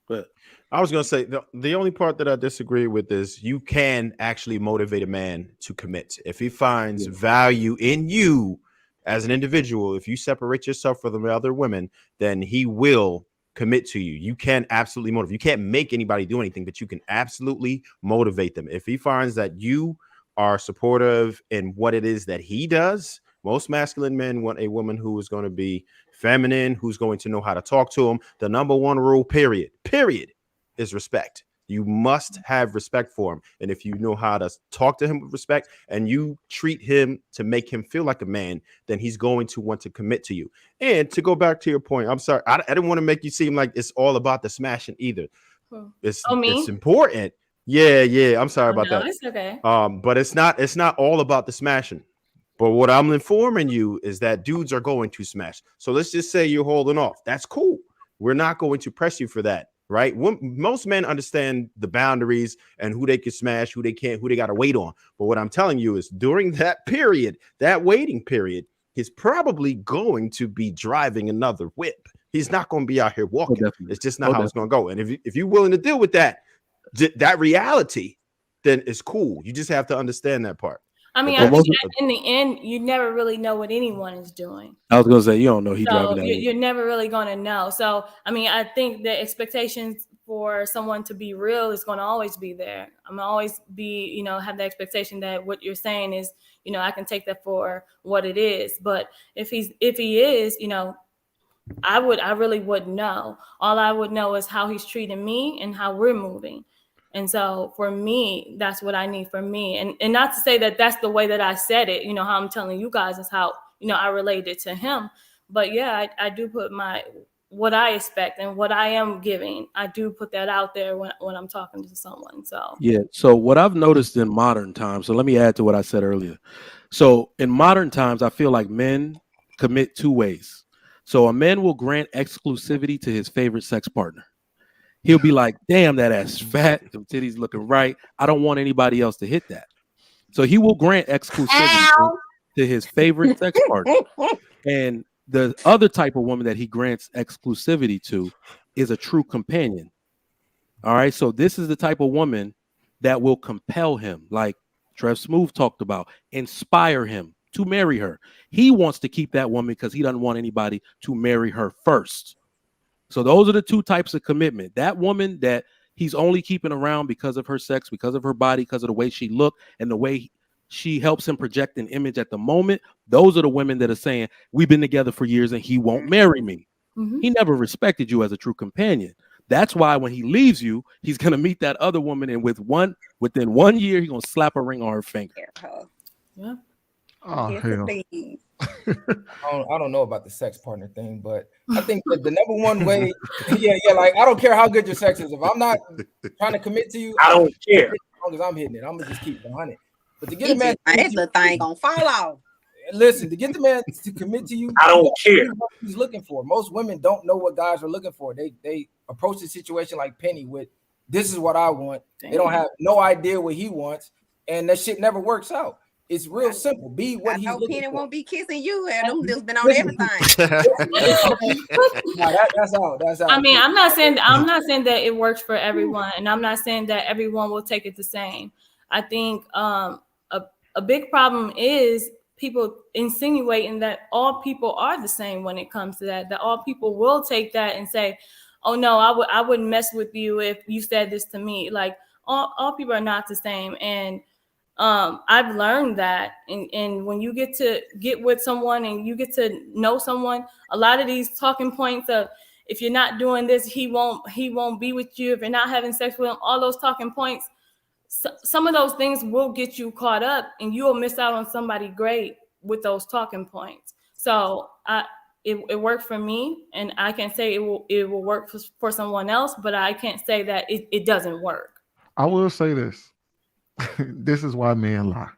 But I was going to say the only part that I disagree with is you can actually motivate a man to commit. If he finds value in you as an individual, if you separate yourself from the other women, then he will commit to you. You can absolutely motivate. You can't make anybody do anything, but you can absolutely motivate them. If he finds that you are supportive in what it is that he does, most masculine men want a woman who is going to be feminine, who's going to know how to talk to him. The number one rule, period, is respect. You must have respect for him. And if you know how to talk to him with respect and you treat him to make him feel like a man, then he's going to want to commit to you. And to go back to your point, I'm sorry, I didn't want to make you seem like it's all about the smashing either. It's important. Yeah. I'm sorry about that. It's okay. But it's not all about the smashing. But what I'm informing you is that dudes are going to smash. So let's just say you're holding off. That's cool. We're not going to press you for that, right? Most men understand the boundaries and who they can smash, who they can't, who they got to wait on. But what I'm telling you is during that period, that waiting period, he's probably going to be driving another whip. He's not going to be out here walking. It's just not how it's going to go. And if you're willing to deal with that reality, then it's cool. You just have to understand that part. I mean, I think in the end, you never really know what anyone is doing. I was gonna say you don't know he driving that. You're never really gonna know. So I mean, I think the expectations for someone to be real is gonna always be there. I'm gonna always be, have the expectation that what you're saying is, I can take that for what it is. But if he is, I really wouldn't know. All I would know is how he's treating me and how we're moving. And so for me, that's what I need for me. And not to say that that's the way that I said it, how I'm telling you guys is how, I related to him. But yeah, I do put what I expect and what I am giving. I do put that out there when I'm talking to someone. So yeah. So what I've noticed in modern times, so let me add to what I said earlier. So in modern times, I feel like men commit 2 ways. So a man will grant exclusivity to his favorite sex partner. He'll be like, damn, that ass is fat, them titties looking right. I don't want anybody else to hit that. So he will grant exclusivity to his favorite sex partner. And the other type of woman that he grants exclusivity to is a true companion. All right. So this is the type of woman that will compel him, like Trev Smooth talked about, inspire him to marry her. He wants to keep that woman because he doesn't want anybody to marry her first. So those are the two types of commitment. That woman that he's only keeping around because of her sex, because of her body, because of the way she looked and the way she helps him project an image at the moment. Those are the women that are saying, we've been together for years and he won't marry me. Mm-hmm. He never respected you as a true companion. That's why when he leaves you, he's going to meet that other woman. And within 1 year, he's going to slap a ring on her finger. Yeah. Oh, hell. I don't know about the sex partner thing, but I think that the number one way, like I don't care how good your sex is. If I'm not trying to commit to you, I don't care. As long as I'm hitting it, I'm gonna just keep it 100. But to get a man, this little thing gonna fall off. Listen, to get the man to commit to you, I don't care what he's looking for. Most women don't know what guys are looking for. They approach the situation like Penny with, "This is what I want." They don't have no idea what he wants, and that shit never works out. It's real simple. Be what he's looking Penny for. won't be kissing you, and them just been on everything. That's all. I mean, I'm not saying that it works for everyone, and I'm not saying that everyone will take it the same. I think a big problem is people insinuating that all people are the same when it comes to that all people will take that and say, oh no, I wouldn't mess with you if you said this to me. Like all people are not the same. And I've learned that, and when you get with someone and you get to know someone, a lot of these talking points of, if you're not doing this, he won't be with you. If you're not having sex with him, all those talking points, some of those things will get you caught up, and you'll miss out on somebody great with those talking points. So it worked for me, and I can say it will work for someone else, but I can't say that it doesn't work. I will say this. This is why men lie.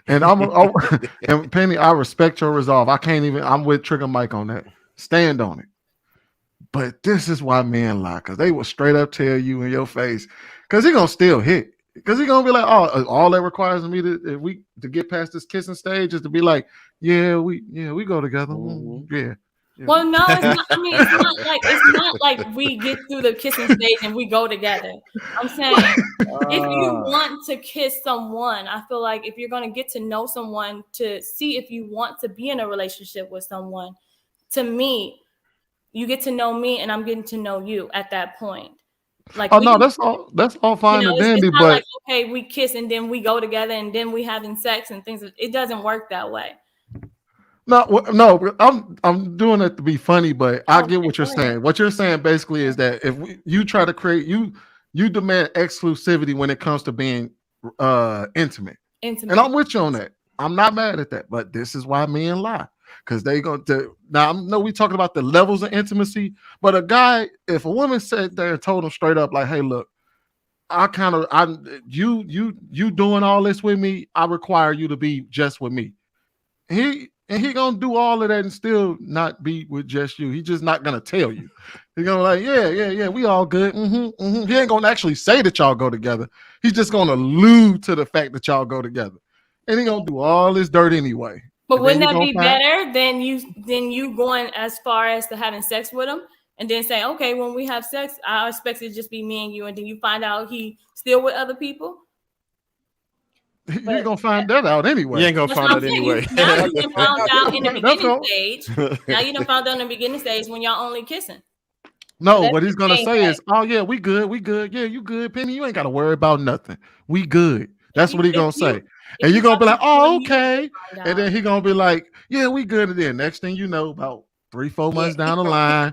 And and Penny, I respect your resolve. I'm with Trigger Mike on that. Stand on it. But this is why men lie, because they will straight up tell you in your face, because he's gonna still hit. Because he's gonna be like, oh, all that requires me to get past this kissing stage is to be like, we go together. Mm-hmm. Yeah. Well, no, it's not. I mean, it's not like we get through the kissing stage and we go together. I'm saying if you want to kiss someone, I feel like if you're going to get to know someone to see if you want to be in a relationship with someone, to me, you get to know me and I'm getting to know you at that point. Like, that's all fine and dandy, it's not but like, okay, we kiss and then we go together and then we having sex and things. It doesn't work that way. No, I'm doing it to be funny, but I get what you're saying. What you're saying basically is that if you try to create, you demand exclusivity when it comes to being intimate. And I'm with you on that. I'm not mad at that, but this is why men lie, because they going to. Now I know we talking about the levels of intimacy, but if a woman sat there and told him straight up like, "Hey, look, you doing all this with me, I require you to be just with me," He gonna do all of that and still not be with just you. He's just not gonna tell you. He's gonna like, yeah, we all good. He ain't gonna actually say that y'all go together. He's just gonna allude to the fact that y'all go together, and he gonna do all this dirt anyway. But wouldn't that be better than you going as far as to having sex with him and then saying, okay, when we have sex, I expect it to just be me and you, and then you find out he still with other people? You ain't gonna find that out anyway. You ain't gonna find out anyway. Now you done found out in the beginning stage. Now you done found out in the beginning stage when y'all only kissing. No, what he's gonna say is, "Oh yeah, we good. Yeah, you good, Penny. You ain't gotta worry about nothing. We good." That's what he's gonna say, and you're gonna be like, "Oh, okay," and then he gonna be like, "Yeah, we good." And then next thing you know, about 3-4 months down the line,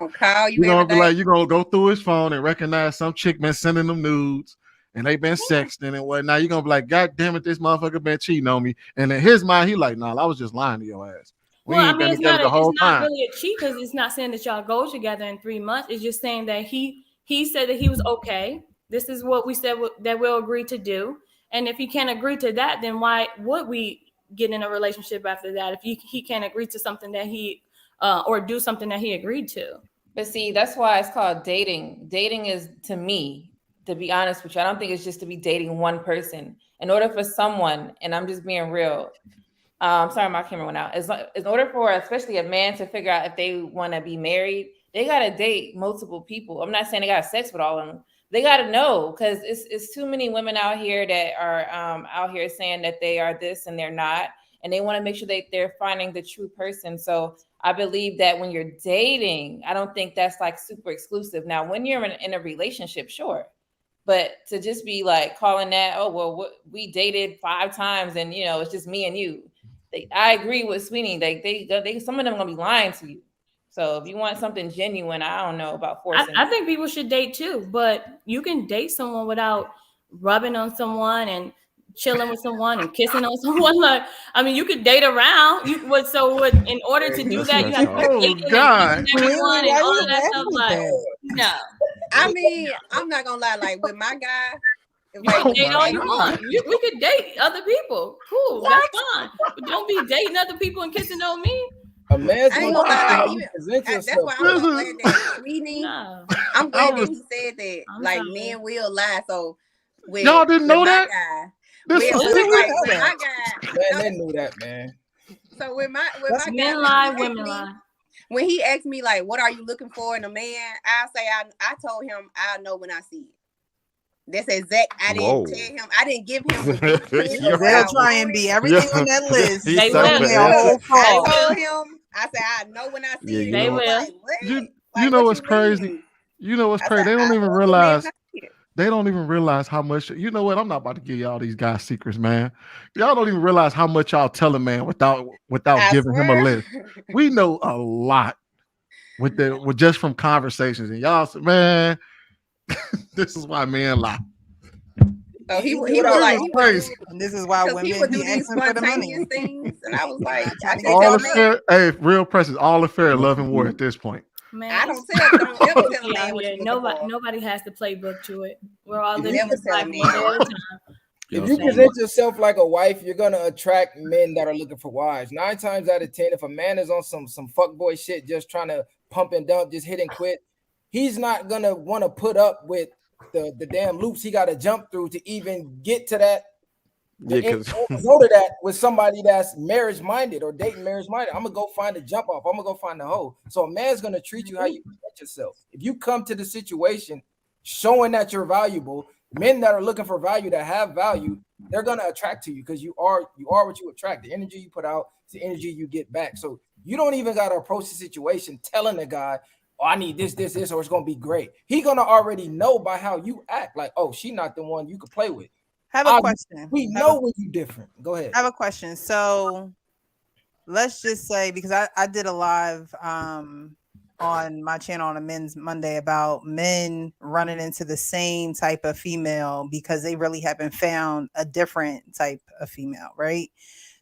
you're gonna be like, you're gonna go through his phone and recognize some chick been sending them nudes. And they been sexting and whatnot. You're gonna be like, God damn it, this motherfucker been cheating on me. And in his mind, he like, nah, I was just lying to your ass. It's not really a cheat, because it's not saying that y'all go together in 3 months. It's just saying that he said that he was okay. This is what we said that we'll agree to do. And if he can't agree to that, then why would we get in a relationship after that? If he can't agree to something that he or do something that he agreed to. But see, that's why it's called dating. Dating is, to me, to be honest with you, I don't think it's just to be dating one person. In order for someone, and I'm just being real, sorry, my camera went out. In order for especially a man to figure out if they want to be married, they got to date multiple people. I'm not saying they got sex with all of them. They got to know, because it's too many women out here that are out here saying that they are this and they're not. And they want to make sure that they're finding the true person. So I believe that when you're dating, I don't think that's like super exclusive. Now, when you're in a relationship, sure. But to just be like calling that, oh, well, we dated 5 times and, you know, it's just me and you. I agree with Sweeney. They some of them gonna be lying to you. So if you want something genuine, I don't know about forcing. I think people should date too, but you can date someone without rubbing on someone and chilling with someone and kissing on someone. Like, I mean, you could date around. In order to do that, you have to date and everyone and all of that stuff. Like, no. I mean, I'm not gonna lie. Like with my guy, you can date all you want. We could date other people. Cool, that's fine. But don't be dating other people and kissing on me. A man's gonna lie. That's why I'm so glad that Sweeney. I'm glad that he said that. Like men will lie. So with y'all didn't know that. With my guy, man, they knew that, man. So with my men guy, lie, women lie. When he asked me like, "What are you looking for in a man?" I say I told him I'll know when I see it. That's exact. I didn't tell him. I didn't give him. They'll try and be everything on that list. They will. I told him. I said I know when I see it. They will. Like, you know what's crazy? You know what's crazy? They don't even realize. They don't even realize how much. You know what? I'm not about to give y'all these guys secrets, man. Y'all don't even realize how much y'all tell a man without giving him a list. We know a lot with just from conversations, and y'all say, man, this is why men lie. So he was like, crazy. And this is why women he would do these asking for the money. spontaneous things, and I was like, all affair, hey, real presence, all affair, love and war at this point. Man, I don't ever tell a man what you're looking for. Nobody has the playbook to it. We're all living Never this tell life a man. one day at a time. If you present yourself like a wife, you're gonna attract men that are looking for wives. 9 times out of 10, if a man is on some fuckboy shit, just trying to pump and dump, just hit and quit, he's not gonna want to put up with the damn loops he got to jump through to even get to that. Go to that with somebody that's marriage minded or dating marriage minded. I'm gonna go find the jump off. I'm gonna go find the hoe. So a man's gonna treat you how you present yourself. If you come to the situation showing that you're valuable, men that are looking for value, that have value, they're gonna attract to you because you are what you attract. The energy you put out is the energy you get back. So you don't even gotta approach the situation telling the guy, "Oh, I need this, or it's gonna be great." He gonna already know by how you act. Like, oh, she not the one you could play with. Have a question. We know when you different. Go ahead. I have a question. So let's just say, because I did a live on my channel on a Men's Monday about men running into the same type of female because they really haven't found a different type of female, right?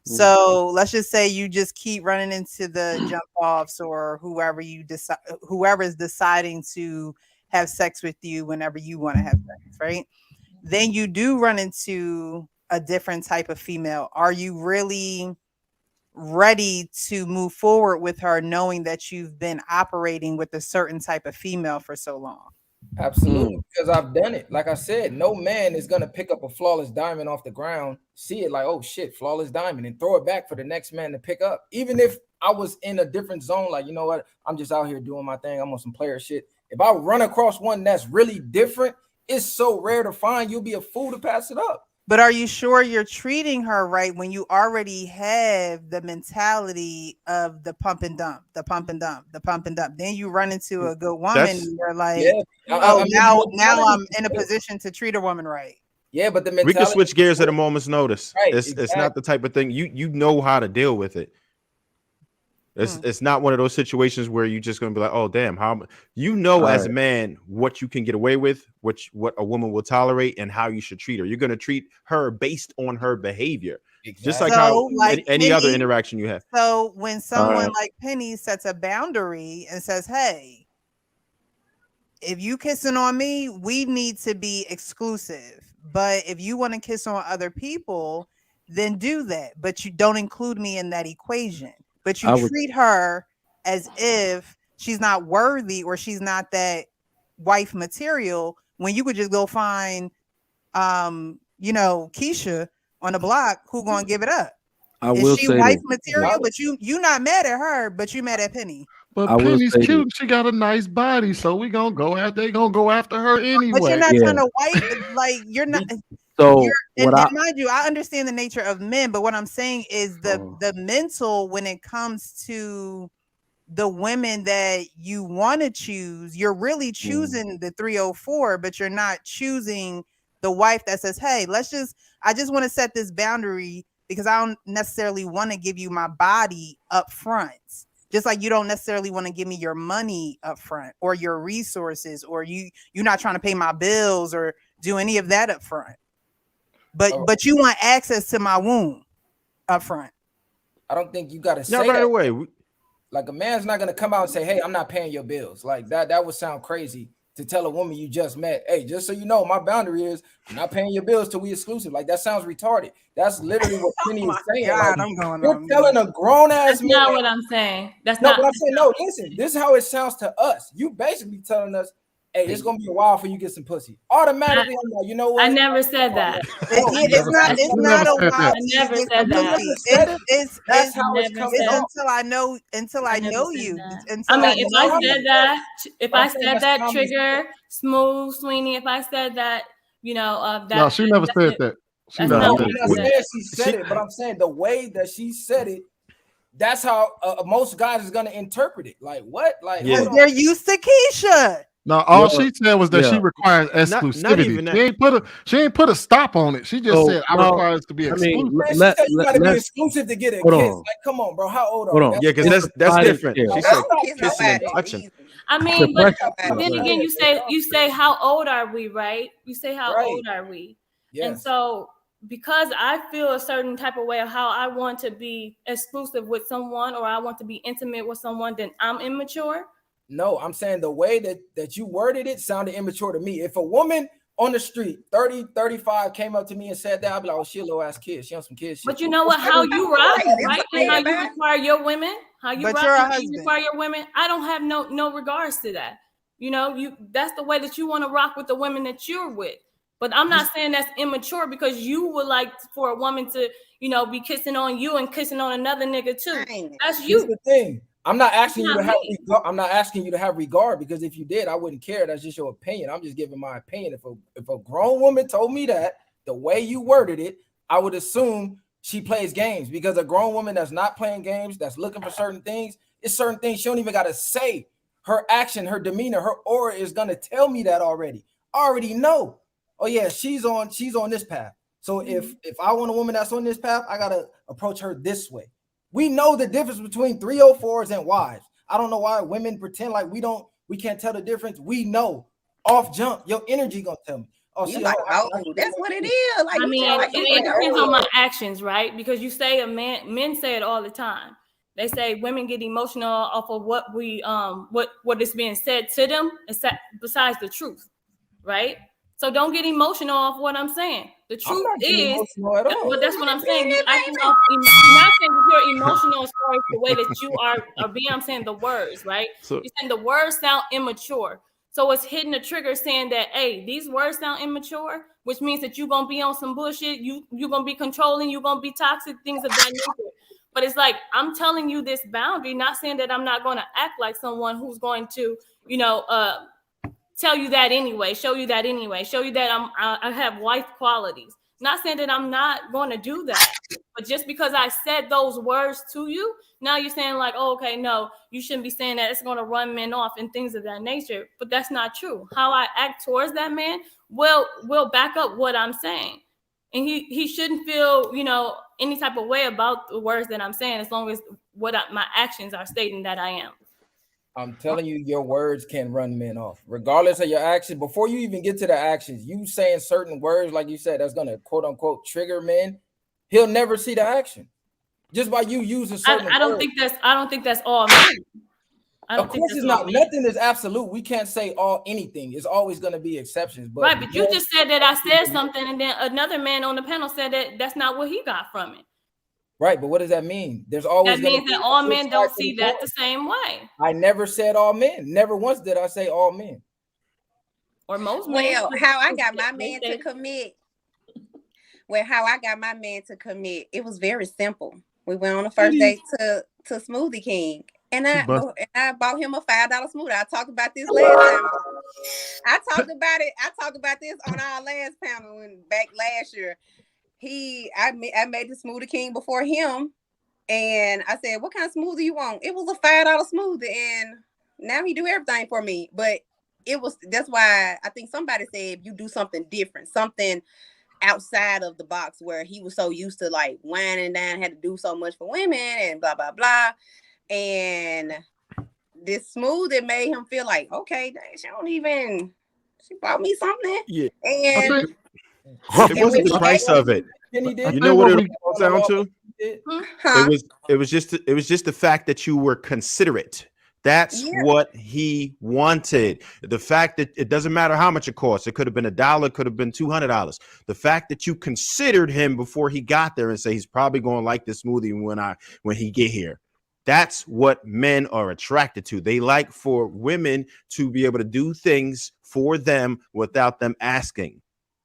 So let's just say you just keep running into the jump offs or whoever is deciding to have sex with you whenever you want to have sex, right? Then you do run into a different type of female. Are you really ready to move forward with her knowing that you've been operating with a certain type of female for so long? Absolutely, because I've done it. Like I said, no man is gonna pick up a flawless diamond off the ground, see it like, oh shit, flawless diamond, and throw it back for the next man to pick up. Even if I was in a different zone, like, you know what, I'm just out here doing my thing, I'm on some player shit. If I run across one that's really different, it's so rare to find, you'll be a fool to pass it up. But are you sure you're treating her right when you already have the mentality of the pump and dump, the pump and dump, the pump and dump? Then you run into a good woman and you're like, now I'm in a position to treat a woman right. Yeah, but the mentality, we can switch gears at a moment's notice. Right, it's not the type of thing you know how to deal with it. It's not one of those situations where you're just going to be like, oh, damn, how as a man what you can get away with, what a woman will tolerate and how you should treat her. You're going to treat her based on her behavior, just like any other interaction you have. So when someone like Penny sets a boundary and says, hey, if you kissing on me, we need to be exclusive. But if you want to kiss on other people, then do that. But you don't include me in that equation. But you treat her as if she's not worthy or she's not that wife material, when you could just go find Keisha on the block who gonna give it up. Is she wife material? But you not mad at her, but you mad at Penny. But Penny's cute. She got a nice body, so they gonna go after her anyway. But you're not trying to wife, like you're not. So and mind you, I understand the nature of men, but what I'm saying is the mental when it comes to the women that you want to choose, you're really choosing the 304, but you're not choosing the wife that says, hey, I just want to set this boundary because I don't necessarily want to give you my body up front. Just like you don't necessarily want to give me your money up front or your resources, or you're not trying to pay my bills or do any of that up front. But you want access to my womb up front. I don't think you gotta say right away. Like a man's not gonna come out and say, hey, I'm not paying your bills. Like that would sound crazy to tell a woman you just met, hey, just so you know, my boundary is I'm not paying your bills till we exclusive. Like that sounds retarded. That's literally what Penny is saying. God, like, I'm going you're on. telling a grown ass That's man. not what I'm saying. That's no, not but I'm saying no. Listen, this is how it sounds to us. You basically telling us, hey, it's gonna be a while for you get some pussy. Automatically, I'm like, you know what? I never said that. It's not a while. I never said that. It's how it's coming out. until I know you. I mean, if I said that, Trigger, Smooth, Sweeney, if I said that, that. No, she never said that. I'm not saying she said it, but I'm saying the way that she said it, that's how most guys is gonna interpret it. Like what? Like they're used to Keisha. No, all she said was that she requires exclusivity. She ain't put a stop on it. She just said I require it to be exclusive. She said you gotta be exclusive to get a kiss. Like, come on, bro. How old are you? Yeah, because that's different. She said kissing and touching. I mean, but then again, you say how old are we, right? You say how old are we? Yes. And so because I feel a certain type of way of how I want to be exclusive with someone or I want to be intimate with someone, then I'm immature. No, I'm saying the way that you worded it sounded immature to me. If a woman on the street, 30, 35, came up to me and said that, I'd be like, oh, she a little ass kid. She on some kids. But you know what? How you rock, right? And how you require your women, how you rock, how you require your women. I don't have no regards to that. That's the way that you want to rock with the women that you're with. But I'm not saying that's immature because you would like for a woman to, be kissing on you and kissing on another nigga too. That's you. Here's the thing. I'm not asking you to have regard. I'm not asking you to have regard because if you did, I wouldn't care. That's just your opinion. I'm just giving my opinion. If a grown woman told me that the way you worded it, I would assume she plays games because a grown woman that's not playing games, that's looking for certain things, it's certain things she don't even got to say. Her action, her demeanor, her aura is gonna tell me that already. I already know. Oh yeah, she's on this path. So if I want a woman that's on this path, I gotta approach her this way. We know the difference between 304s and wives. I don't know why women pretend like we can't tell the difference. We know off jump, your energy gonna tell me. Oh, that's what it is. Like, I mean, it depends on my actions, right? Because you say men say it all the time. They say women get emotional off of what is being said to them, besides the truth, right? So don't get emotional off what I'm saying. The truth is, but that's what I'm saying. You're acting off. Not saying that you're emotional as far as the way that you are being. I'm saying the words, right? You're saying the words sound immature. So it's hitting the trigger saying that, hey, these words sound immature, which means that you're gonna be on some bullshit. You're gonna be controlling. You're gonna be toxic. Things of that nature. But it's like I'm telling you this boundary, not saying that I'm not gonna act like someone who's going to, tell you that anyway, show you that anyway, show you that I have wife qualities. Not saying that I'm not going to do that, but just because I said those words to you, now you're saying like, oh, okay, no, you shouldn't be saying that. It's going to run men off and things of that nature. But that's not true. How I act towards that man will back up what I'm saying, and he shouldn't feel any type of way about the words that I'm saying as long as my actions are stating that I am. I'm telling you, your words can run men off, regardless of your action. Before you even get to the actions, you saying certain words, like you said, that's gonna quote unquote trigger men. He'll never see the action just by you using certain. I don't think that's all men. Of course, it's not. Nothing is absolute. We can't say all anything. It's always gonna be exceptions. But right, but you just said that I said something, and then another man on the panel said that that's not what he got from it. Right, but what does that mean? There's always That gonna means be that a all flip men side don't to see the that coin. the same way. I never said all men. Never once did I say all men. Or most men. Well, how I got my man to commit. Well, how I got my man to commit, it was very simple. We went on the first date to Smoothie King, and I bought him a $5 smoothie. I talked about this last time. I talked about this on our last panel back last year. I made the Smoothie King before him, and I said, "What kind of smoothie you want?" It was a $5 smoothie, and now he do everything for me. But that's why I think somebody said if you do something different, something outside of the box, where he was so used to like whining down, had to do so much for women and blah blah blah, and this smoothie made him feel like, okay, dang, she bought me something. Yeah, and it wasn't the price of it. You know what it boils down to? It was just the fact that you were considerate. That's what he wanted. The fact that it doesn't matter how much it costs. It could have been $1, could have been $200. The fact that you considered him before he got there and say he's probably going to like this smoothie when he get here. That's what men are attracted to. They like for women to be able to do things for them without them asking.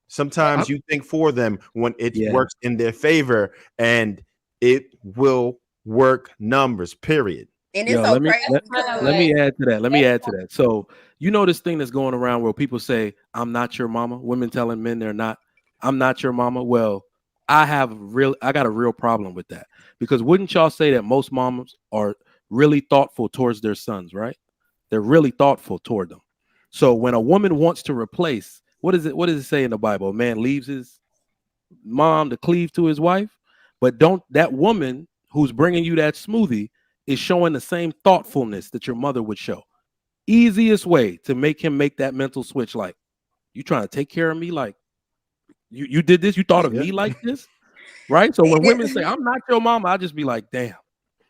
Sometimes you think for them when it works in their favor, and it will work numbers, period. And it's let me add to that. Let me add to that. So you know this thing that's going around where people say, "I'm not your mama." Women telling men they're not. I'm not your mama. Well, I got a real problem with that, because wouldn't y'all say that most mamas are really thoughtful towards their sons, right? They're really thoughtful toward them. So when a woman wants to replace, what does it say in the Bible? A man leaves his mom to cleave to his wife, but that woman who's bringing you that smoothie is showing the same thoughtfulness that your mother would show. Easiest way to make him make that mental switch, like, you trying to take care of me, like you did this, you thought of me like this, right? So when women say, "I'm not your mama," I just be like, damn,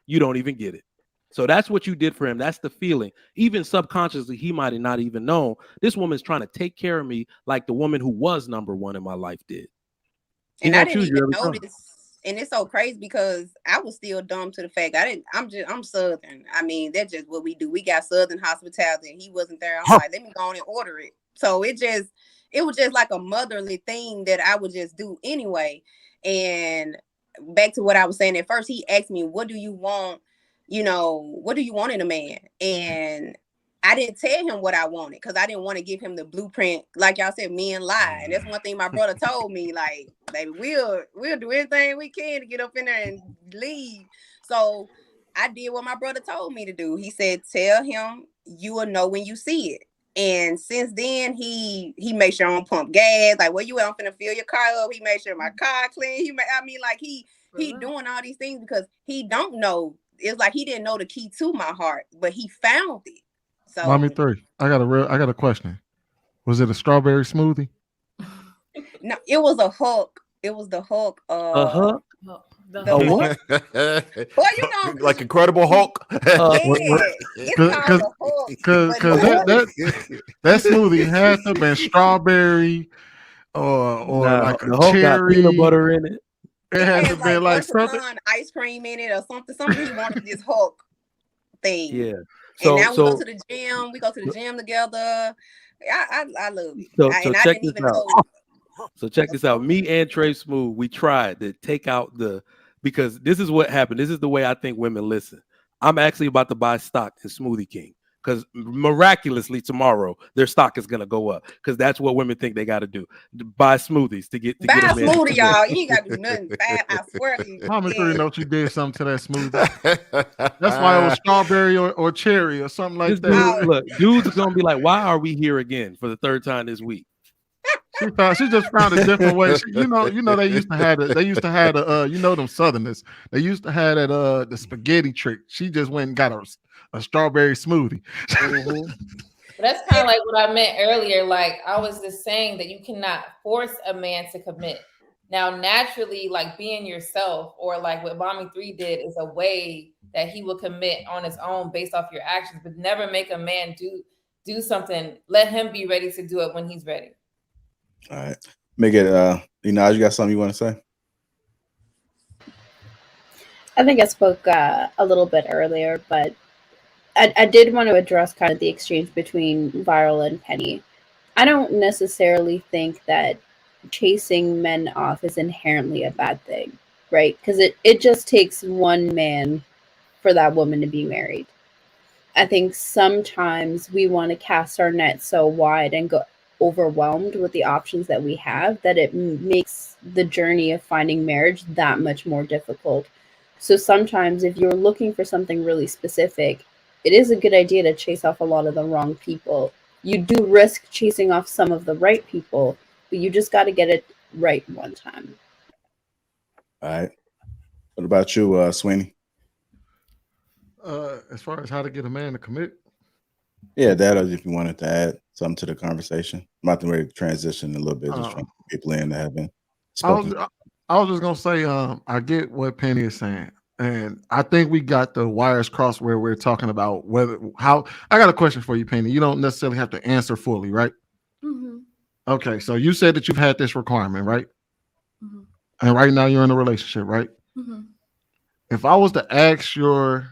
you don't even get it. So that's what you did for him. That's the feeling. Even subconsciously, he might have not even known this woman's trying to take care of me like the woman who was number one in my life did. And I didn't even notice. And it's so crazy because I was still dumb to the fact I'm Southern. I mean, that's just what we do. We got Southern hospitality, and he wasn't there. I'm like, let me go on and order it. So it was just like a motherly thing that I would just do anyway. And back to what I was saying at first, he asked me, "What do you want? What do you want in a man?" And I didn't tell him what I wanted because I didn't want to give him the blueprint. Like y'all said, men lie. And that's one thing my brother told me, like, baby, we'll do everything we can to get up in there and leave. So I did what my brother told me to do. He said, tell him you will know when you see it. And since then, he made sure I don't pump gas. Like, where you at? I'm finna fill your car up. He made sure my car clean. He doing all these things because he don't know. It's like he didn't know the key to my heart, but he found it. So, Mommy 3, I got a question. Was it a strawberry smoothie? No, it was a Hulk. It was the Hulk. A Hulk? The what? Well, like Incredible Hulk. It's called a Hulk. Because that smoothie had to have been strawberry or like a the Hulk cherry. got peanut butter in it. It had to be like something. Ice cream in it or something. Something he wanted this Hulk thing. Yeah. And now we go to the gym. We go to the gym together. I love it. So check this out. So check this out. Me and Trey Smooth, we tried to take out because this is what happened. This is the way I think women listen. I'm actually about to buy stock in Smoothie King because miraculously tomorrow their stock is gonna go up because that's what women think they got to do. Buy smoothies to get buy a smoothie, y'all. You ain't got to do nothing. I swear to you. Mama sure you know you did something to that smoothie. That's why it was strawberry or cherry or something like that. Look, dudes are gonna be like, "Why are we here again for the third time this week?" She just found a different way. You know they used to have them Southerners. They used to have that the spaghetti trick. She just went and got a strawberry smoothie. But that's kind of like what I meant earlier. Like I was just saying that you cannot force a man to commit. Now, naturally, like being yourself, or like what Mommy 3 did, is a way that he will commit on his own based off your actions. But never make a man do something. Let him be ready to do it when he's ready. All right. Make it you got something you want to say? I think I spoke a little bit earlier, but I did want to address kind of the exchange between Viral and Penny. I don't necessarily think that chasing men off is inherently a bad thing, right? Because it just takes one man for that woman to be married. I think sometimes we want to cast our net so wide and go overwhelmed with the options that we have that it makes the journey of finding marriage that much more difficult. So sometimes if you're looking for something really specific, it is a good idea to chase off a lot of the wrong people. You do risk chasing off some of the right people, but you just got to get it right one time. All right. What about you, Sweeney? As far as how to get a man to commit, Yeah, that, or if you wanted to add something to the conversation. I'm about to ready to transition a little bit, just trying to get people in that have been spoken. I was just gonna say, I get what Penny is saying, and I think we got the wires crossed where we're talking about how. I got a question for you, Penny. You don't necessarily have to answer fully, right? Mm-hmm. Okay, so you said that you've had this requirement, right? Mm-hmm. And right now you're in a relationship, right? Mm-hmm. If I was to ask your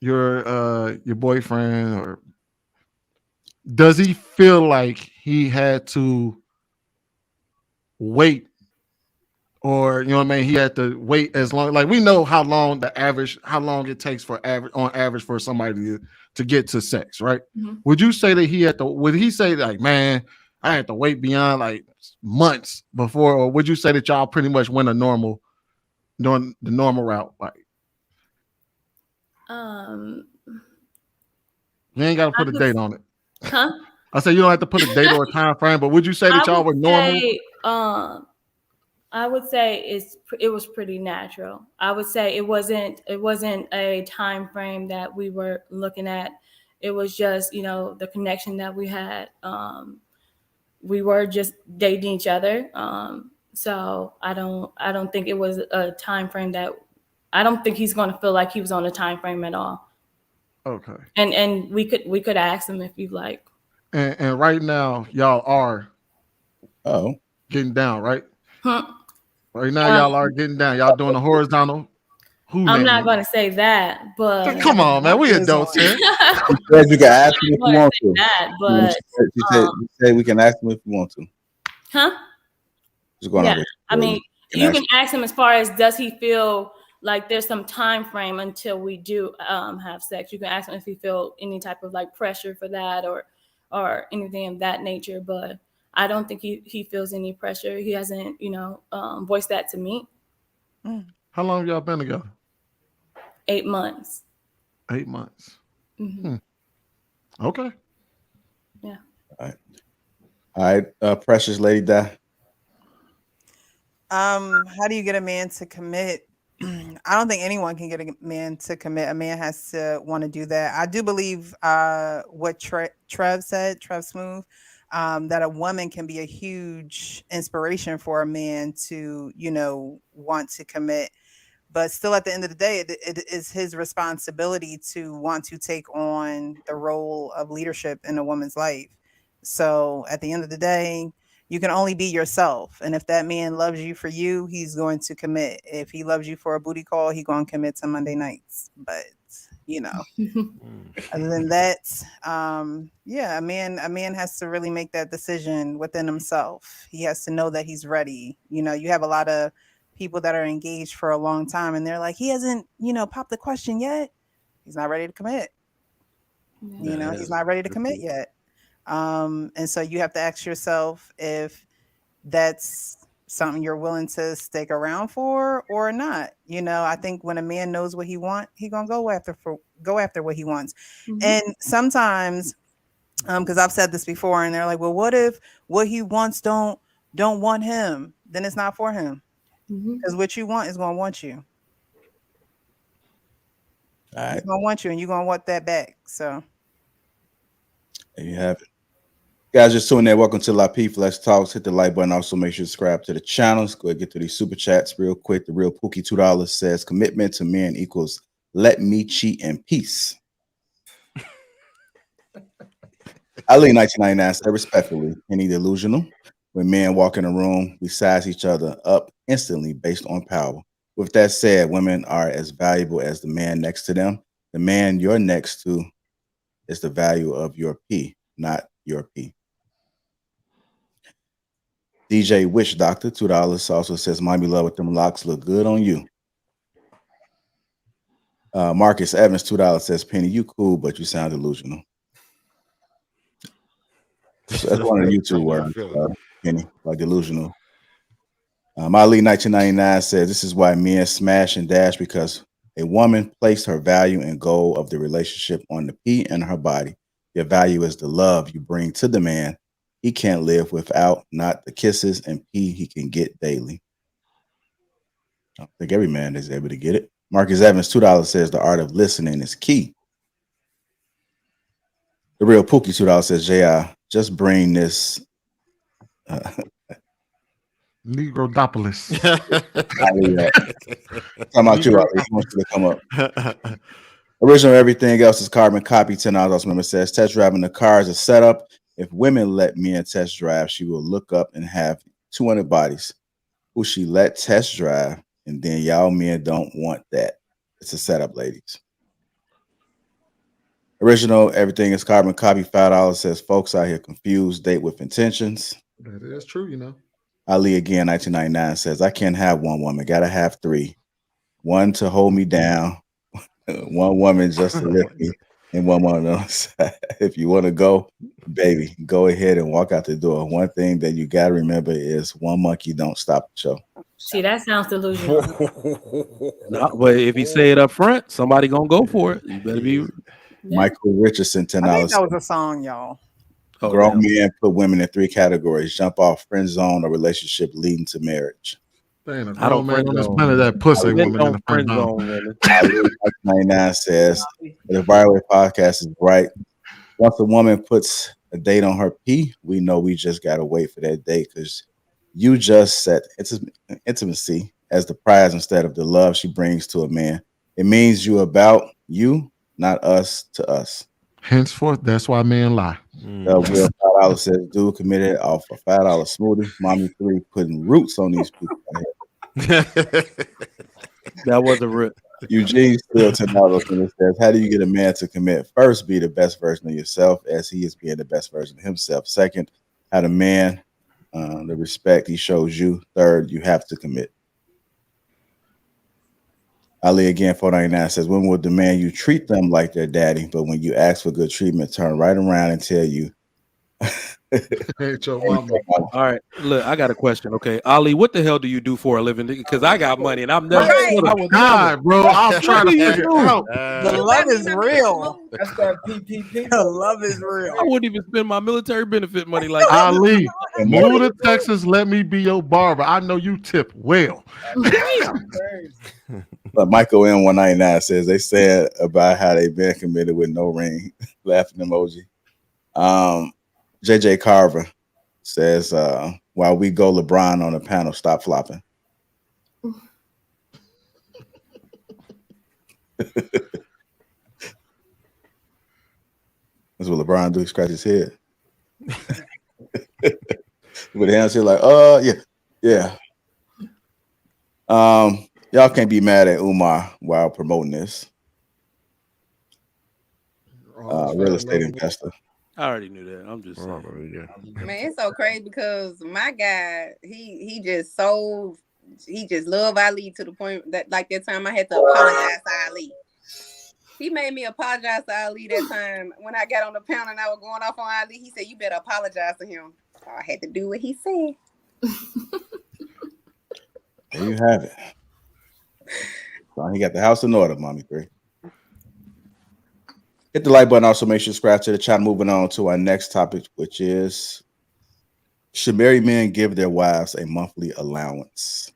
boyfriend, or does he feel like he had to wait, or you know what I mean, he had to wait as long, like we know how long it takes for on average for somebody to get to sex, right? Mm-hmm. Would you say that would he say like, man, I had to wait beyond like months before, or would you say that y'all pretty much went doing the normal route? Like, you ain't got to put a date on it. Huh? I say you don't have to put a date or a time frame, but would you say that y'all were normal? I would say it was pretty natural. I would say it wasn't a time frame that we were looking at. It was just, the connection that we had. We were just dating each other. So I don't think it was a time frame that I don't think he's going to feel like he was on a time frame at all. Okay. And we could ask him if you'd like. And right now y'all are getting down, right? Huh? Right now y'all are getting down. Y'all doing the horizontal. I'm not going to say that, but come on, man, we adults here. You said you can ask him if you want to. That, but you said we can ask him if you want to. Huh? What's going on? I mean, you can ask him as far as does he feel like there's some time frame until we do have sex. You can ask him if he feel any type of like pressure for that or anything of that nature. But I don't think he feels any pressure. He hasn't, voiced that to me. How long have y'all been together? 8 months. 8 months. Mm-hmm. Okay. Yeah. All right. Precious Lady Di. How do you get a man to commit? I don't think anyone can get a man to commit. A man has to want to do that. I do believe what Trev said, Trev Smooth, that a woman can be a huge inspiration for a man to, want to commit. But still, at the end of the day, it is his responsibility to want to take on the role of leadership in a woman's life. So at the end of the day, you can only be yourself. And if that man loves you for you, he's going to commit. If he loves you for a booty call, he's going to commit to Monday nights. But, other than that, a man has to really make that decision within himself. He has to know that he's ready. You have a lot of people that are engaged for a long time and they're like, he hasn't, popped the question yet. He's not ready to commit. He's not ready to commit yet. And so you have to ask yourself if that's something you're willing to stick around for or not. I think when a man knows what he wants, he gonna go after what he wants. Mm-hmm. And sometimes, because I've said this before, and they're like, well, what if what he wants don't want him? Then it's not for him. Because what you want is gonna want you. All right. He's gonna want you, and you're gonna want that back. So there you have it. Guys, just tuning in. Welcome to Lapeef Let's Talks. Hit the like button. Also, make sure to subscribe to the channel. Let's go ahead and get through these super chats real quick. The real Pookie $2 says commitment to men equals let me cheat in peace. Ali 1999 said respectfully, any delusional. When men walk in a room, we size each other up instantly based on power. With that said, women are as valuable as the man next to them. The man you're next to is the value of your P, not your P. DJ Witch Doctor, $2 also says, Mommy love with them locks look good on you. Marcus Evans, $2 says, Penny, you cool, but you sound delusional. That's one of the YouTube words, Penny, like delusional. Ali 1999 says, this is why men smash and dash, because a woman placed her value and goal of the relationship on the P and her body. Your value is the love you bring to the man. He can't live without, not the kisses and P he can get daily. I don't think every man is able to get it. Marcus Evans, $2 says, the art of listening is key. The real Pookie, $2 says, JI, just bring this Negrodopolis. Come out you, Ali. He wants you to come up. Original Everything Else is Carbon Copy. $10 also member says, test driving the car is a setup. If women let men test drive, she will look up and have 200 bodies who she let test drive, and then y'all men don't want that. It's a setup, ladies. Original Everything is Carbon Copy. $5 says, folks out here confused, date with intentions. That's true, you know. Ali again, 1999 says, I can't have one woman, gotta have three. One to hold me down, one woman just to lift me, and one on the other side. If you want to go, baby, go ahead and walk out the door. One thing that you gotta remember is one monkey don't stop the show. See, that sounds delusional. No, but if you say it up front, somebody gonna go for it. You better be. Michael Richardson, $10. I think that was a song, y'all. Grown men put women in 3 categories: jump off, friend zone, or relationship leading to marriage. Damn, I don't man on this planet that pussy woman in the friend zone. 99 says the Viral podcast is right. Once a woman puts a date on her P, we know we just gotta wait for that date, because you just set intimacy as the prize instead of the love she brings to a man. It means you about you, not us to us. Henceforth, that's why men lie. Will $5 says, dude committed off a $5 smoothie. Mommy 3 putting roots on these people. That was a rip. Eugene still $10 and it says, how do you get a man to commit? First, be the best version of yourself as he is being the best version of himself. Second, how the man, the respect he shows you. Third, you have to commit. Ali again, 499 says, when will demand you treat them like their daddy, but when you ask for good treatment, turn right around and tell you. All right, look, I got a question. Okay, Ali, what the hell do you do for a living? Because I got money and I'm never. God, bro, I'm trying to figure it out. The love is real. That's that PPP. The love is real. I wouldn't even spend my military benefit money like that. Ali, move to Texas. Let me be your barber. I know you tip well. But Michael M199 says they said about how they've been committed with no ring. Laughing emoji. JJ Carver says, while we go LeBron on the panel, stop flopping. That's what LeBron do, scratch his head. With hands here like, yeah. Y'all can't be mad at Umar while promoting this. Real estate investor. I already knew that. I'm just saying. Man, it's so crazy because my guy, he just loved Ali to the point that like that time I had to apologize to Ali. He made me apologize to Ali that time when I got on the panel and I was going off on Ali. He said, you better apologize to him. So I had to do what he said. There you have it. So he got the house in order, Mommy 3. Hit the like button. Also, make sure you subscribe to the channel. Moving on to our next topic, which is, should married men give their wives a monthly allowance?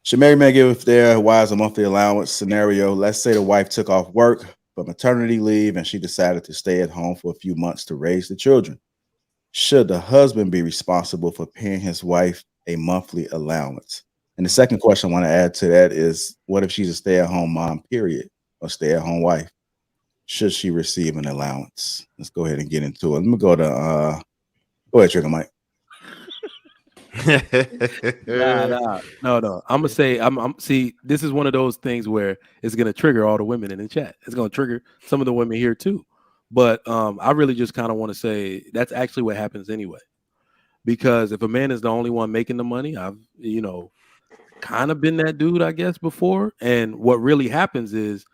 Should married men give their wives a monthly allowance? Scenario, let's say the wife took off work for maternity leave and she decided to stay at home for a few months to raise the children. Should the husband be responsible for paying his wife a monthly allowance? And the second question I want to add to that is, what if she's a stay-at-home mom, period, or stay-at-home wife? Should she receive an allowance? Let's go ahead and get into it. Let me go to go ahead, Trigger Mike. No. I'm gonna say I'm see. This is one of those things where it's gonna trigger all the women in the chat. It's gonna trigger some of the women here too. But I really just kind of want to say that's actually what happens anyway. Because if a man is the only one making the money, I've kind of been that dude, I guess, before. And what really happens is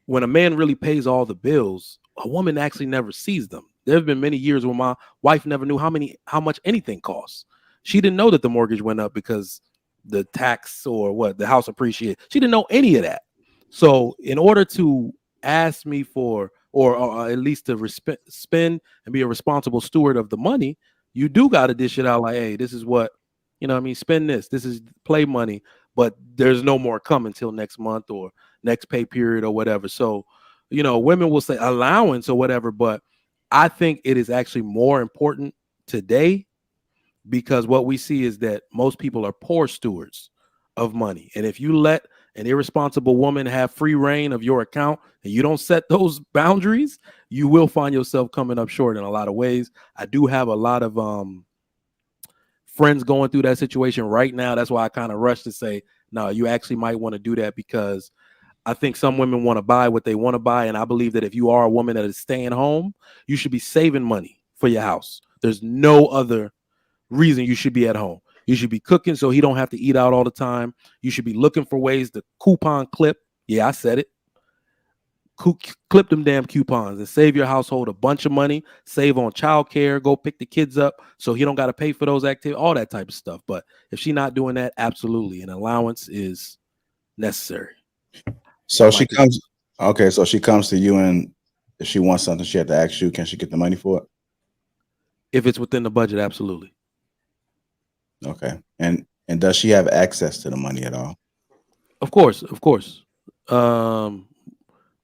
when a man really pays all the bills, a woman actually never sees them. There have been many years when my wife never knew how much anything costs. She didn't know that the mortgage went up because the tax or what the house appreciated. She didn't know any of that. So in order to ask me for, or at least to spend and be a responsible steward of the money, you do got to dish it out like, hey, this is what, spend this. This is play money, but there's no more coming until next month or next pay period or whatever. So, women will say allowance or whatever, but I think it is actually more important today because what we see is that most people are poor stewards of money. And if you let an irresponsible woman have free reign of your account and you don't set those boundaries, you will find yourself coming up short in a lot of ways. I do have a lot of friends going through that situation right now. That's why I kind of rushed to say, no, you actually might want to do that because I think some women want to buy what they want to buy. And I believe that if you are a woman that is staying home, you should be saving money for your house. There's no other reason you should be at home. You should be cooking so he don't have to eat out all the time. You should be looking for ways to coupon clip. Yeah, I said it. Clip them damn coupons and save your household a bunch of money. Save on childcare. Go pick the kids up so he don't got to pay for those activities. All that type of stuff. But if she's not doing that, absolutely, an allowance is necessary. So she comes. Okay, so she comes to you, and if she wants something, she had to ask you. Can she get the money for it? If it's within the budget, absolutely. Okay, and does she have access to the money at all? Of course.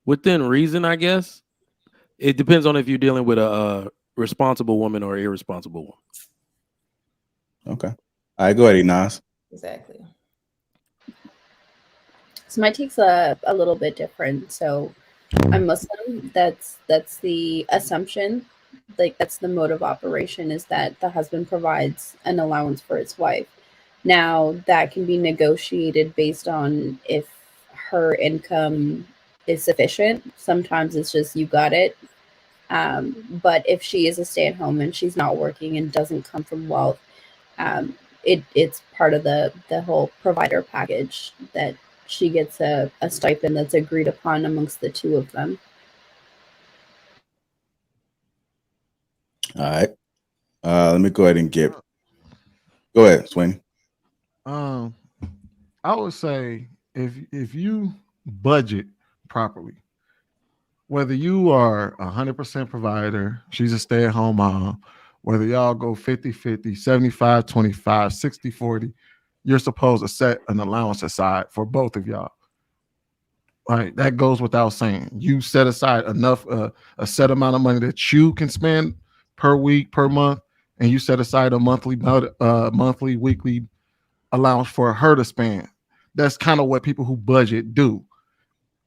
Within reason, I guess. It depends on if you're dealing with a responsible woman or irresponsible woman. Okay. All right, go ahead, Nas. Exactly. So my take's a little bit different. So I'm Muslim. That's the assumption. Like that's the mode of operation is that the husband provides an allowance for his wife. Now that can be negotiated based on if her income is sufficient. Sometimes it's just you got it. But if she is a stay-at-home and she's not working and doesn't come from wealth, it's part of the whole provider package that she gets a stipend that's agreed upon amongst the two of them. All right. Let me go ahead and go ahead, Sweeney. I would say if you budget properly, whether you are 100% provider, she's a stay-at-home mom, whether y'all go 50-50, 75-25, 60-40, you're supposed to set an allowance aside for both of y'all. Right, that goes without saying. You set aside enough, a set amount of money that you can spend per week, per month, and you set aside a monthly, weekly allowance for her to spend. That's kind of what people who budget do.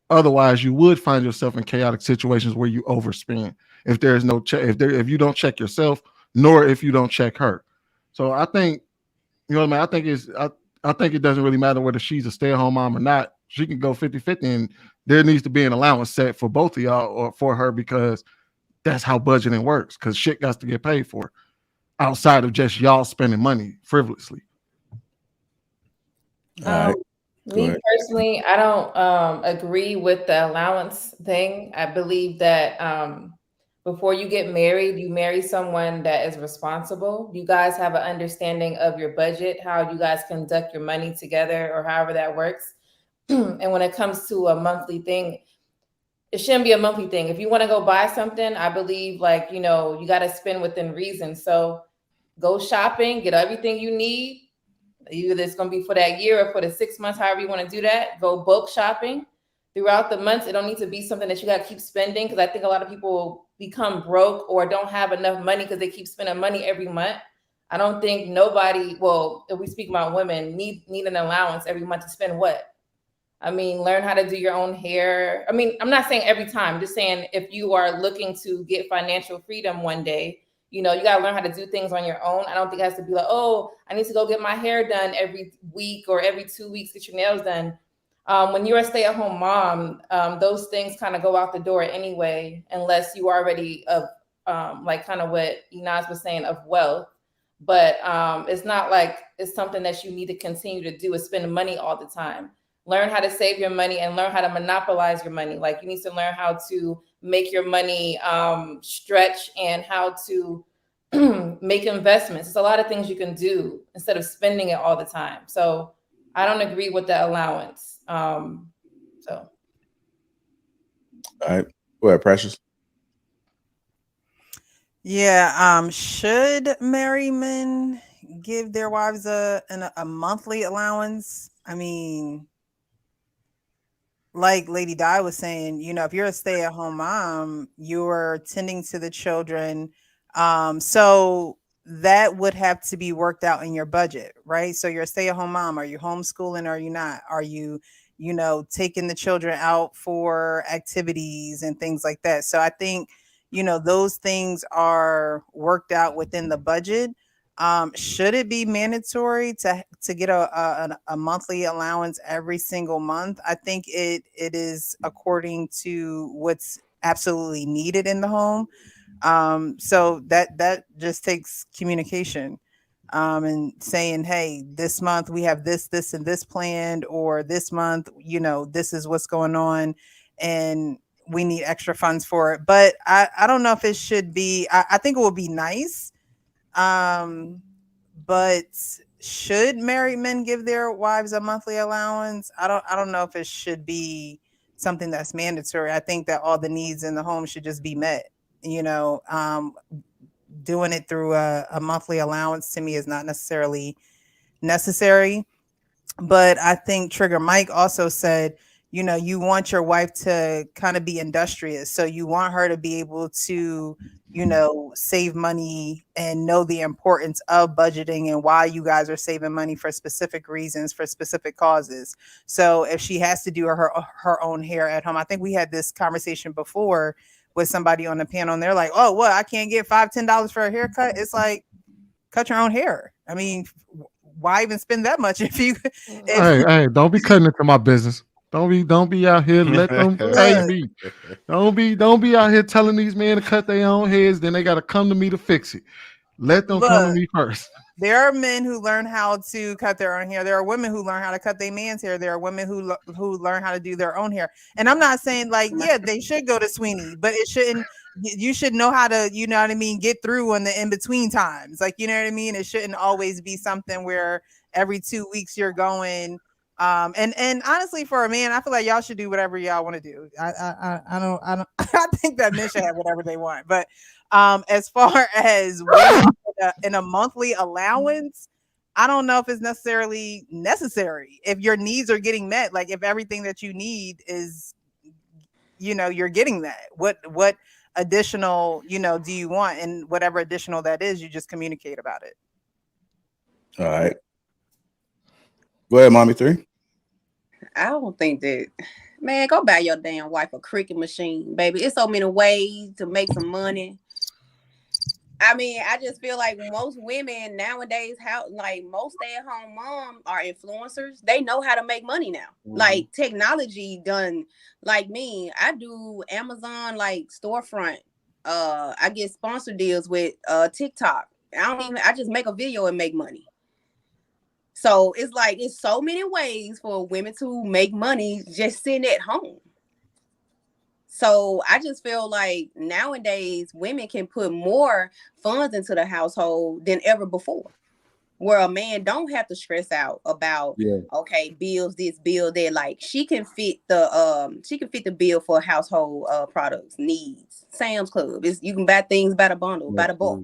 Otherwise, you would find yourself in chaotic situations where you overspend if there's no check, if you don't check yourself, nor if you don't check her. So I think, you know what I mean? I think it doesn't really matter whether she's a stay-at-home mom or not. She can go 50-50, and there needs to be an allowance set for both of y'all or for her because that's how budgeting works. Because shit got to get paid for outside of just y'all spending money frivolously. Me personally, I don't agree with the allowance thing. I believe that before you get married, you marry someone that is responsible. You guys have an understanding of your budget, how you guys conduct your money together or however that works. And when it comes to a monthly thing, it shouldn't be a monthly thing. If you want to go buy something, I believe you got to spend within reason. So go shopping, get everything you need. Either it's going to be for that year or for the 6 months, however you want to do that. Go bulk shopping throughout the months. It don't need to be something that you got to keep spending because I think a lot of people become broke or don't have enough money because they keep spending money every month. I don't think nobody, well, if we speak about women, need an allowance every month to spend what? I mean, learn how to do your own hair. I mean, I'm not saying every time, I'm just saying if you are looking to get financial freedom one day, You know, you got to learn how to do things on your own. I don't think it has to be like, oh, I need to go get my hair done every week or every 2 weeks, get your nails done. When you're a stay-at-home mom, those things kind of go out the door anyway, unless you are already of like kind of what Inaz was saying, of wealth. But it's not like it's something that you need to continue to do, is spend money all the time. Learn how to save your money and learn how to monopolize your money. Like, you need to learn how to make your money stretch and how to make investments. There's a lot of things you can do instead of spending it all the time. So I don't agree with the allowance. All right. Go ahead, Precious. Yeah. Should married men give their wives a monthly allowance? I mean, like Lady Di was saying, you know, if you're a stay-at-home mom, you're tending to the children. So that would have to be worked out in your budget, right? So you're a stay-at-home mom. Are you homeschooling or are you not? Are you, you know, taking the children out for activities and things like that? So I think, you know, those things are worked out within the budget. Should it be mandatory to get a monthly allowance every single month? I think it is according to what's absolutely needed in the home. So that just takes communication, and saying, hey, this month we have this and this planned, or this month, you know, this is what's going on and we need extra funds for it. But I don't know if it should be, I think it would be nice. But should married men give their wives a monthly allowance? I don't know if it should be something that's mandatory. I think that all the needs in the home should just be met. You know, doing it through a monthly allowance to me is not necessarily necessary. But I think Trigger Mike also said, you know, you want your wife to kind of be industrious. So you want her to be able to, you know, save money and know the importance of budgeting and why you guys are saving money for specific reasons, for specific causes. So if she has to do her own hair at home, I think we had this conversation before with somebody on the panel and they're like, oh, what? I can't get $5-10 for a haircut. It's like, cut your own hair. I mean, why even spend that much if you? Hey, don't be cutting into my business. Don't be out here. Let them pay me. Don't be out here telling these men to cut their own heads. Then they got to come to me to fix it. Let them come to me first. There are men who learn how to cut their own hair. There are women who learn how to cut their man's hair. There are women who learn how to do their own hair. And I'm not saying like, yeah, they should go to Sweeney, but it shouldn't. You should know how to, you know what I mean, get through in the in between times. Like, you know what I mean. It shouldn't always be something where every 2 weeks you're going. And honestly, for a man, I feel like y'all should do whatever y'all want to do. I don't I think that men should have whatever they want. But as far as in a monthly allowance, I don't know if it's necessarily necessary if your needs are getting met. Like if everything that you need is, you know, you're getting that. What additional, you know, do you want? And whatever additional that is, you just communicate about it. All right. Go ahead, Mommy 3. I don't think that, man, go buy your damn wife a cricket machine, baby. It's so many ways to make some money. I mean, I just feel like most women nowadays, most stay-at-home moms are influencers. They know how to make money now. Mm-hmm. Like technology done, like me, I do Amazon like storefront. I get sponsor deals with TikTok. I just make a video and make money. So it's like, it's so many ways for women to make money just sitting at home. So I just feel like nowadays women can put more funds into the household than ever before, where a man don't have to stress out about, okay, bills, this bill, that. Like she can fit the bill for household products, needs. Sam's Club, you can buy things by the bundle, by the bulk.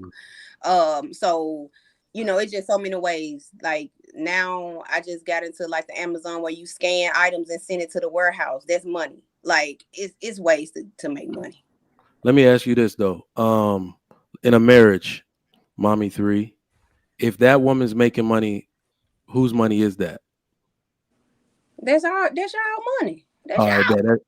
So, you know, it's just so many ways. Like now I just got into like the Amazon where you scan items and send it to the warehouse. That's money. Like it's ways to make money. Let me ask you this though. In a marriage, Mommy 3, if that woman's making money, whose money is that? That's our money. That's All right,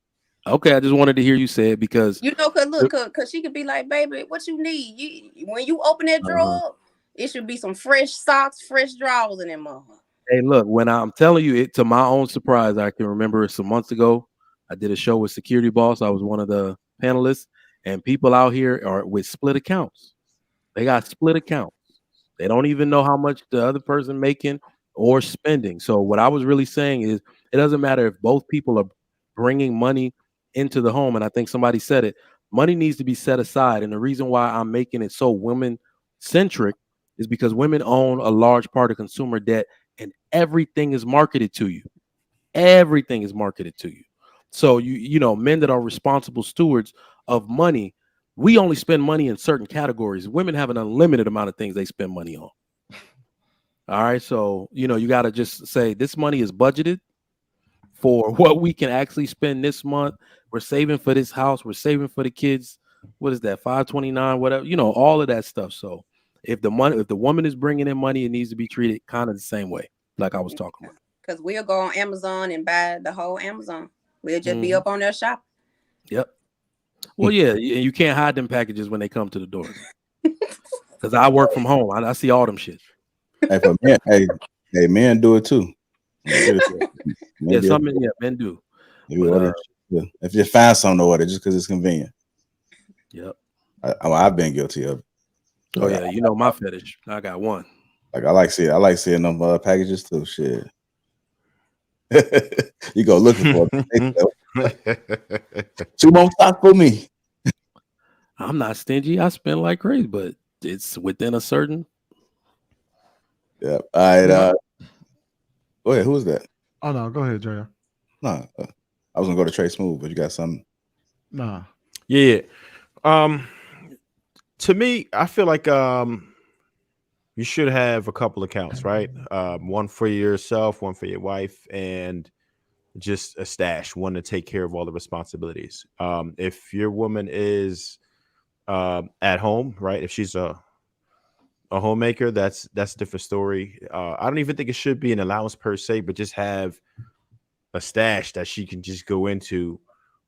Okay, I just wanted to hear you say it because You know, cause she could be like, baby, what you need? When you open that drawer up, it should be some fresh socks, fresh drawers in that motherfucker. hey, look, when I'm telling you it to my own surprise, I can remember some months ago, I did a show with Security Boss. I was one of the panelists, and people out here are with split accounts. They got split accounts. They don't even know how much the other person making or spending. So what I was really saying is it doesn't matter if both people are bringing money into the home. And I think somebody said it, money needs to be set aside. And the reason why I'm making it so women centric is because women own a large part of consumer debt and everything is marketed to you. Everything is marketed to you. So you know, men that are responsible stewards of money, we only spend money in certain categories. Women have an unlimited amount of things they spend money on. All right. So, you know, you got to just say this money is budgeted for what we can actually spend this month. We're saving for this house. We're saving for the kids. What is that? 529, whatever, you know, all of that stuff. So if the woman is bringing in money, it needs to be treated kind of the same way, like I was talking about. Because we'll go on Amazon and buy the whole Amazon. We'll just be up on their shop. Yep. Well, yeah, you can't hide them packages when they come to the door. Because I work from home. I see all them shit. Hey, for men, hey, men do it too. Men do. If you find something to order just because it's convenient. Yep. I've been guilty of it. Oh yeah, you know my fetish. I got one. Like I like seeing them packages too. Shit. You go looking for it. 2 more stock for me. I'm not stingy. I spend like crazy, but it's within a certain. Yeah. All right. Go ahead. Who was that? Oh no, go ahead, Jaya. No, I was gonna go to Trey Smooth, but you got something. Nah. Yeah. To me, I feel like you should have a couple accounts, right? One for yourself, one for your wife, and just a stash, one to take care of all the responsibilities. If your woman is at home, right? If she's a homemaker, that's a different story. I don't even think it should be an allowance per se, but just have a stash that she can just go into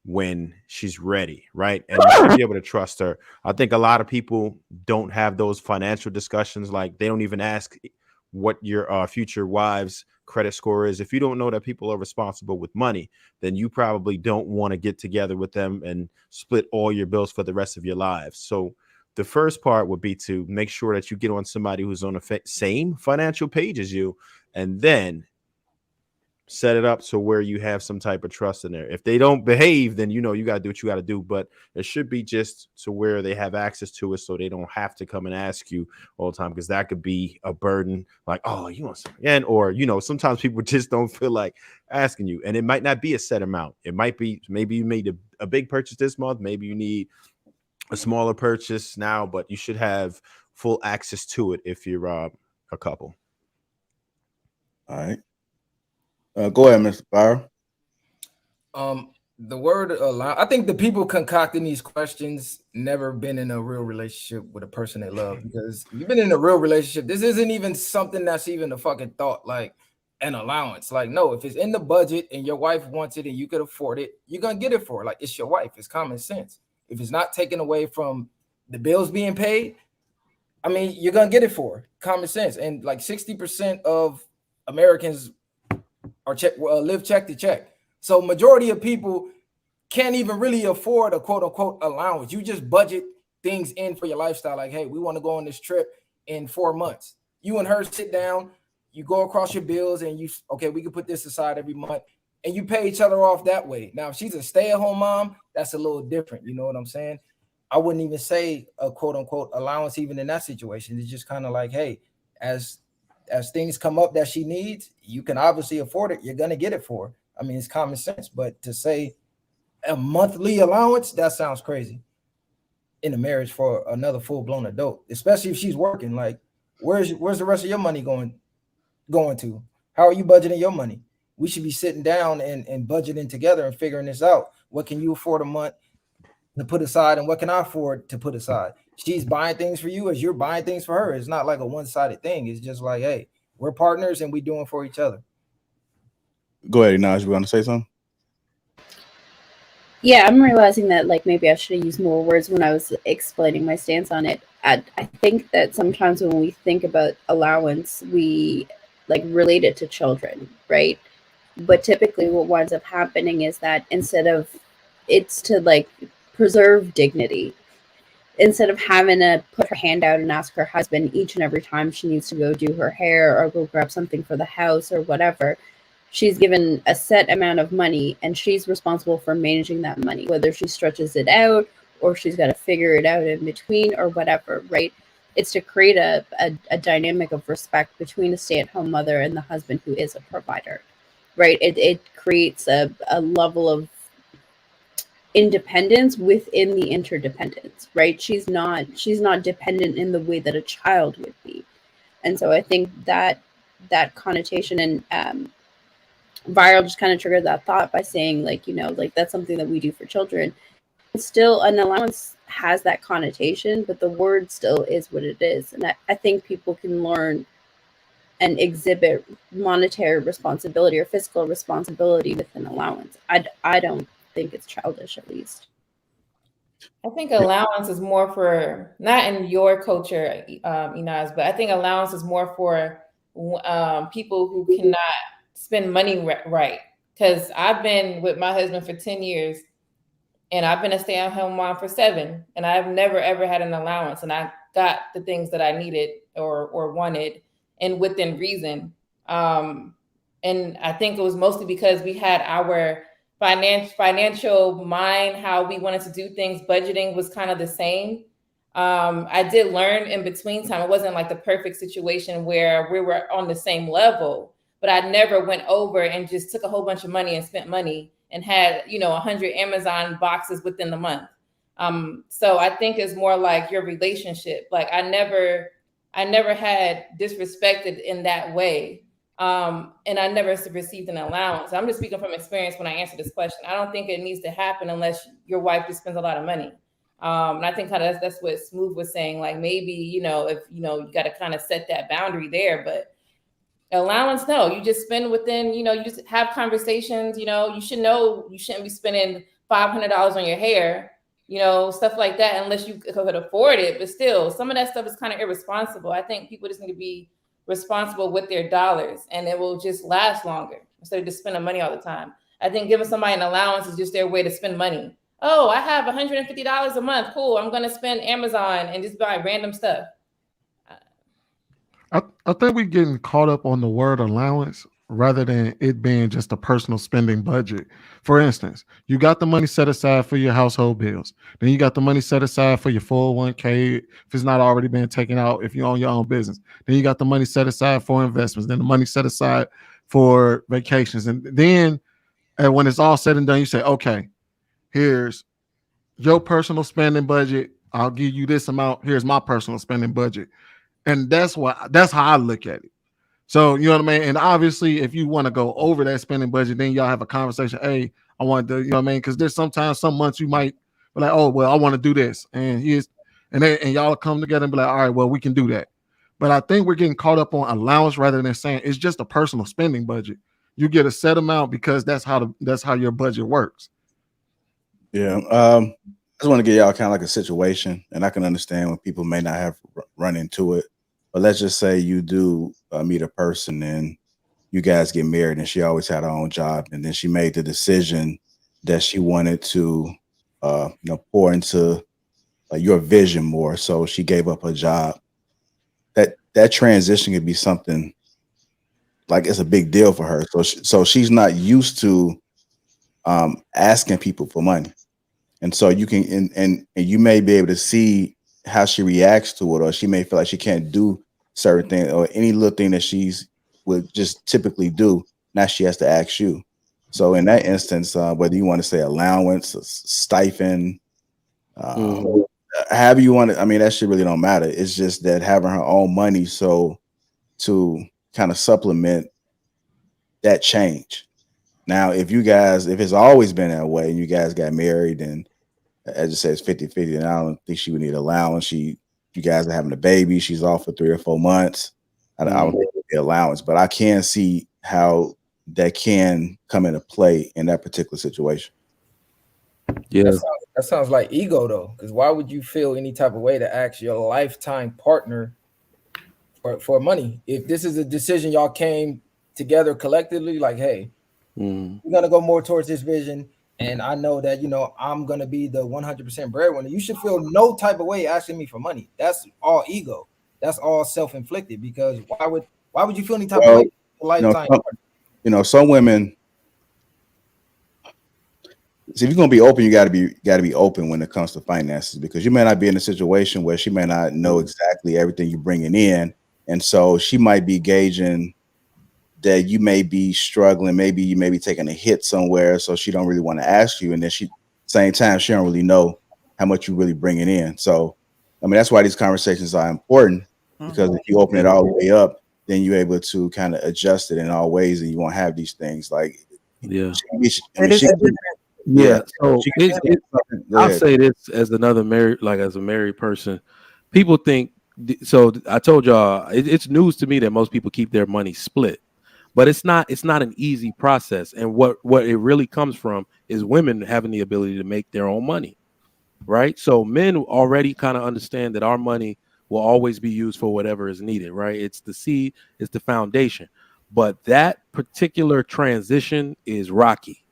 when she's ready, right? And you should be able to trust her. I think a lot of people don't have those financial discussions. Like they don't even ask what your future wife's credit score is. If you don't know that people are responsible with money, then you probably don't want to get together with them and split all your bills for the rest of your lives. So the first part would be to make sure that you get on somebody who's on the same financial page as you, and then set it up so where you have some type of trust in there. If they don't behave, then you know you got to do what you got to do, but it should be just to where they have access to it so they don't have to come and ask you all the time, because that could be a burden. Like, oh, you want something again? Or, you know, sometimes people just don't feel like asking you, and it might not be a set amount. It might be, maybe you made a big purchase this month, maybe you need a smaller purchase now, but you should have full access to it if you're a couple. All right. Go ahead, Mr. Fire. The word allow, I think the people concocting these questions never been in a real relationship with a person they love, because you've been in a real relationship. This isn't even something that's even a fucking thought, like an allowance. Like, no, if it's in the budget and your wife wants it and you could afford it, you're gonna get it for her. Like, it's your wife. It's common sense. If it's not taken away from the bills being paid, I mean, you're gonna get it for her. Common sense. And like 60% of Americans are live check to check. So majority of people can't even really afford a quote unquote allowance. You just budget things in for your lifestyle. Like, hey, we want to go on this trip in 4 months. You and her sit down, you go across your bills, and you, okay, we can put this aside every month, and you pay each other off that way. Now, if she's a stay-at-home mom, that's a little different. You know what I'm saying? I wouldn't even say a quote unquote allowance even in that situation. It's just kind of like, hey, as things come up that she needs, you can obviously afford it. You're going to get it for her. I mean, it's common sense, but to say a monthly allowance, that sounds crazy in a marriage for another full-blown adult, especially if she's working. Like, where's the rest of your money going to? How are you budgeting your money? We should be sitting down and budgeting together and figuring this out. What can you afford a month to put aside, and what can I afford to put aside? She's buying things for you as you're buying things for her. It's not like a one-sided thing. It's just like, hey, we're partners and we doing for each other. Go ahead, Naj. You want to say something? Yeah, I'm realizing that like maybe I should have used more words when I was explaining my stance on it. I think that sometimes when we think about allowance, we like relate it to children, right? But typically what winds up happening is that instead of it's to like preserve dignity, instead of having to put her hand out and ask her husband each and every time she needs to go do her hair or go grab something for the house or whatever, she's given a set amount of money and she's responsible for managing that money, whether she stretches it out or she's got to figure it out in between or whatever, right? It's to create a dynamic of respect between a stay-at-home mother and the husband who is a provider, right? It creates a level of independence within the interdependence, right? She's not dependent in the way that a child would be. And so I think that connotation and Viral just kind of triggered that thought by saying like, you know, like that's something that we do for children. Still an allowance has that connotation, but the word still is what it is. And I think people can learn and exhibit monetary responsibility or fiscal responsibility with an allowance. I don't think it's childish, at least. I think allowance is more for, not in your culture, Inaz, but I think allowance is more for people who cannot spend money right. Because I've been with my husband for 10 years and I've been a stay-at-home mom for 7, and I've never ever had an allowance, and I got the things that I needed or wanted and within reason. And I think it was mostly because we had our financial mind, how we wanted to do things. Budgeting was kind of the same. I did learn in between time. It wasn't like the perfect situation where we were on the same level, but I never went over and just took a whole bunch of money and spent money and had, 100 Amazon boxes within the month. So I think it's more like your relationship. Like I never had disrespected in that way. And I never received an allowance. I'm just speaking from experience when I answer this question. I don't think it needs to happen unless your wife just spends a lot of money. And I think kind of that's what Smooth was saying. Like maybe, if you got to kind of set that boundary there, but allowance, no, you just spend within, you just have conversations, you should know you shouldn't be spending $500 on your hair, stuff like that, unless you could afford it. But still, some of that stuff is kind of irresponsible. I think people just need to be responsible with their dollars, and it will just last longer instead of just spending money all the time. I think giving somebody an allowance is just their way to spend money. Oh, I have $150 a month. Cool. I'm going to spend Amazon and just buy random stuff. I think we're getting caught up on the word allowance rather than it being just a personal spending budget. For instance, you got the money set aside for your household bills. Then you got the money set aside for your 401k if it's not already been taken out, if you own your own business. Then you got the money set aside for investments. Then the money set aside for vacations. And then when it's all said and done, you say, okay, here's your personal spending budget. I'll give you this amount. Here's my personal spending budget. And that's how I look at it. So, you know what I mean? And obviously, if you want to go over that spending budget, then y'all have a conversation. Hey, I want to, you know what I mean? Because there's sometimes some months you might be like, oh, well, I want to do this. And y'all come together and be like, all right, well, we can do that. But I think we're getting caught up on allowance rather than saying it's just a personal spending budget. You get a set amount because that's how your budget works. Yeah. I just want to give y'all kind of like a situation, and I can understand when people may not have run into it. But let's just say you do meet a person and you guys get married, and she always had her own job, and then she made the decision that she wanted to, pour into your vision more. So she gave up her job. That transition could be something like it's a big deal for her. So she's not used to asking people for money, and so you can and you may be able to see how she reacts to it, or she may feel like she can't do certain things, or any little thing that she's would just typically do. Now she has to ask you. So in that instance, whether you want to say allowance, stipend, however you want it, I mean, that shit really don't matter. It's just that having her own money, so to kind of supplement that change. Now, if it's always been that way and you guys got married and as it says 50-50, and I don't think she would need allowance. You guys are having a baby. She's off for 3 or 4 months. I don't think it would be allowance, but I can see how that can come into play in that particular situation. Yeah. That sounds like ego though, because why would you feel any type of way to ask your lifetime partner for money? If this is a decision y'all came together collectively, like, hey, we're gonna go more towards this vision, and I know that I'm gonna be the 100% breadwinner. You should feel no type of way asking me for money. That's all ego. That's all self-inflicted. Because why would you feel any type of way for lifetime? Some women. See, if you're gonna be open, you gotta be open when it comes to finances, because you may not be in a situation where she may not know exactly everything you're bringing in, and so she might be gauging that you may be struggling, maybe you may be taking a hit somewhere, so she don't really want to ask you, and then same time she don't really know how much you're really bringing in. So, I mean, that's why these conversations are important, because if you open it all the way up, then you're able to kind of adjust it in all ways, and you won't have these things like Yeah, so I'll say this as a married person. People think so. I told y'all it's news to me that most people keep their money split, but it's not an easy process. And what it really comes from is women having the ability to make their own money, right? So men already kind of understand that our money will always be used for whatever is needed, right? It's the seed, it's the foundation, but that particular transition is rocky.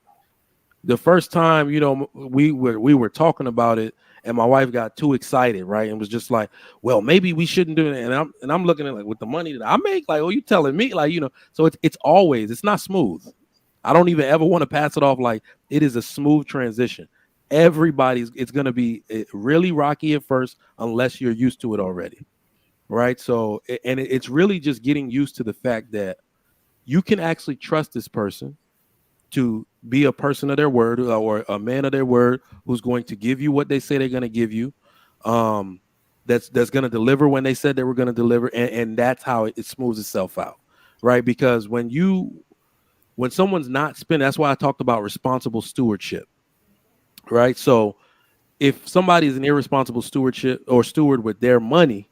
The first time, we were talking about it, and my wife got too excited, right? And was just like, well, maybe we shouldn't do it. And I'm looking at like, with the money that I make, like, oh, you telling me, like, so it's not smooth. I don't even ever want to pass it off like it is a smooth transition. It's going to be really rocky at first unless you're used to it already, right? So, it's really just getting used to the fact that you can actually trust this person to be a person of their word, or a man of their word, who's going to give you what they say they're going to give you, that's going to deliver when they said they were going to deliver, and that's how it smooths itself out, right? Because when someone's not spending, that's why I talked about responsible stewardship, right? So if somebody is an irresponsible steward with their money,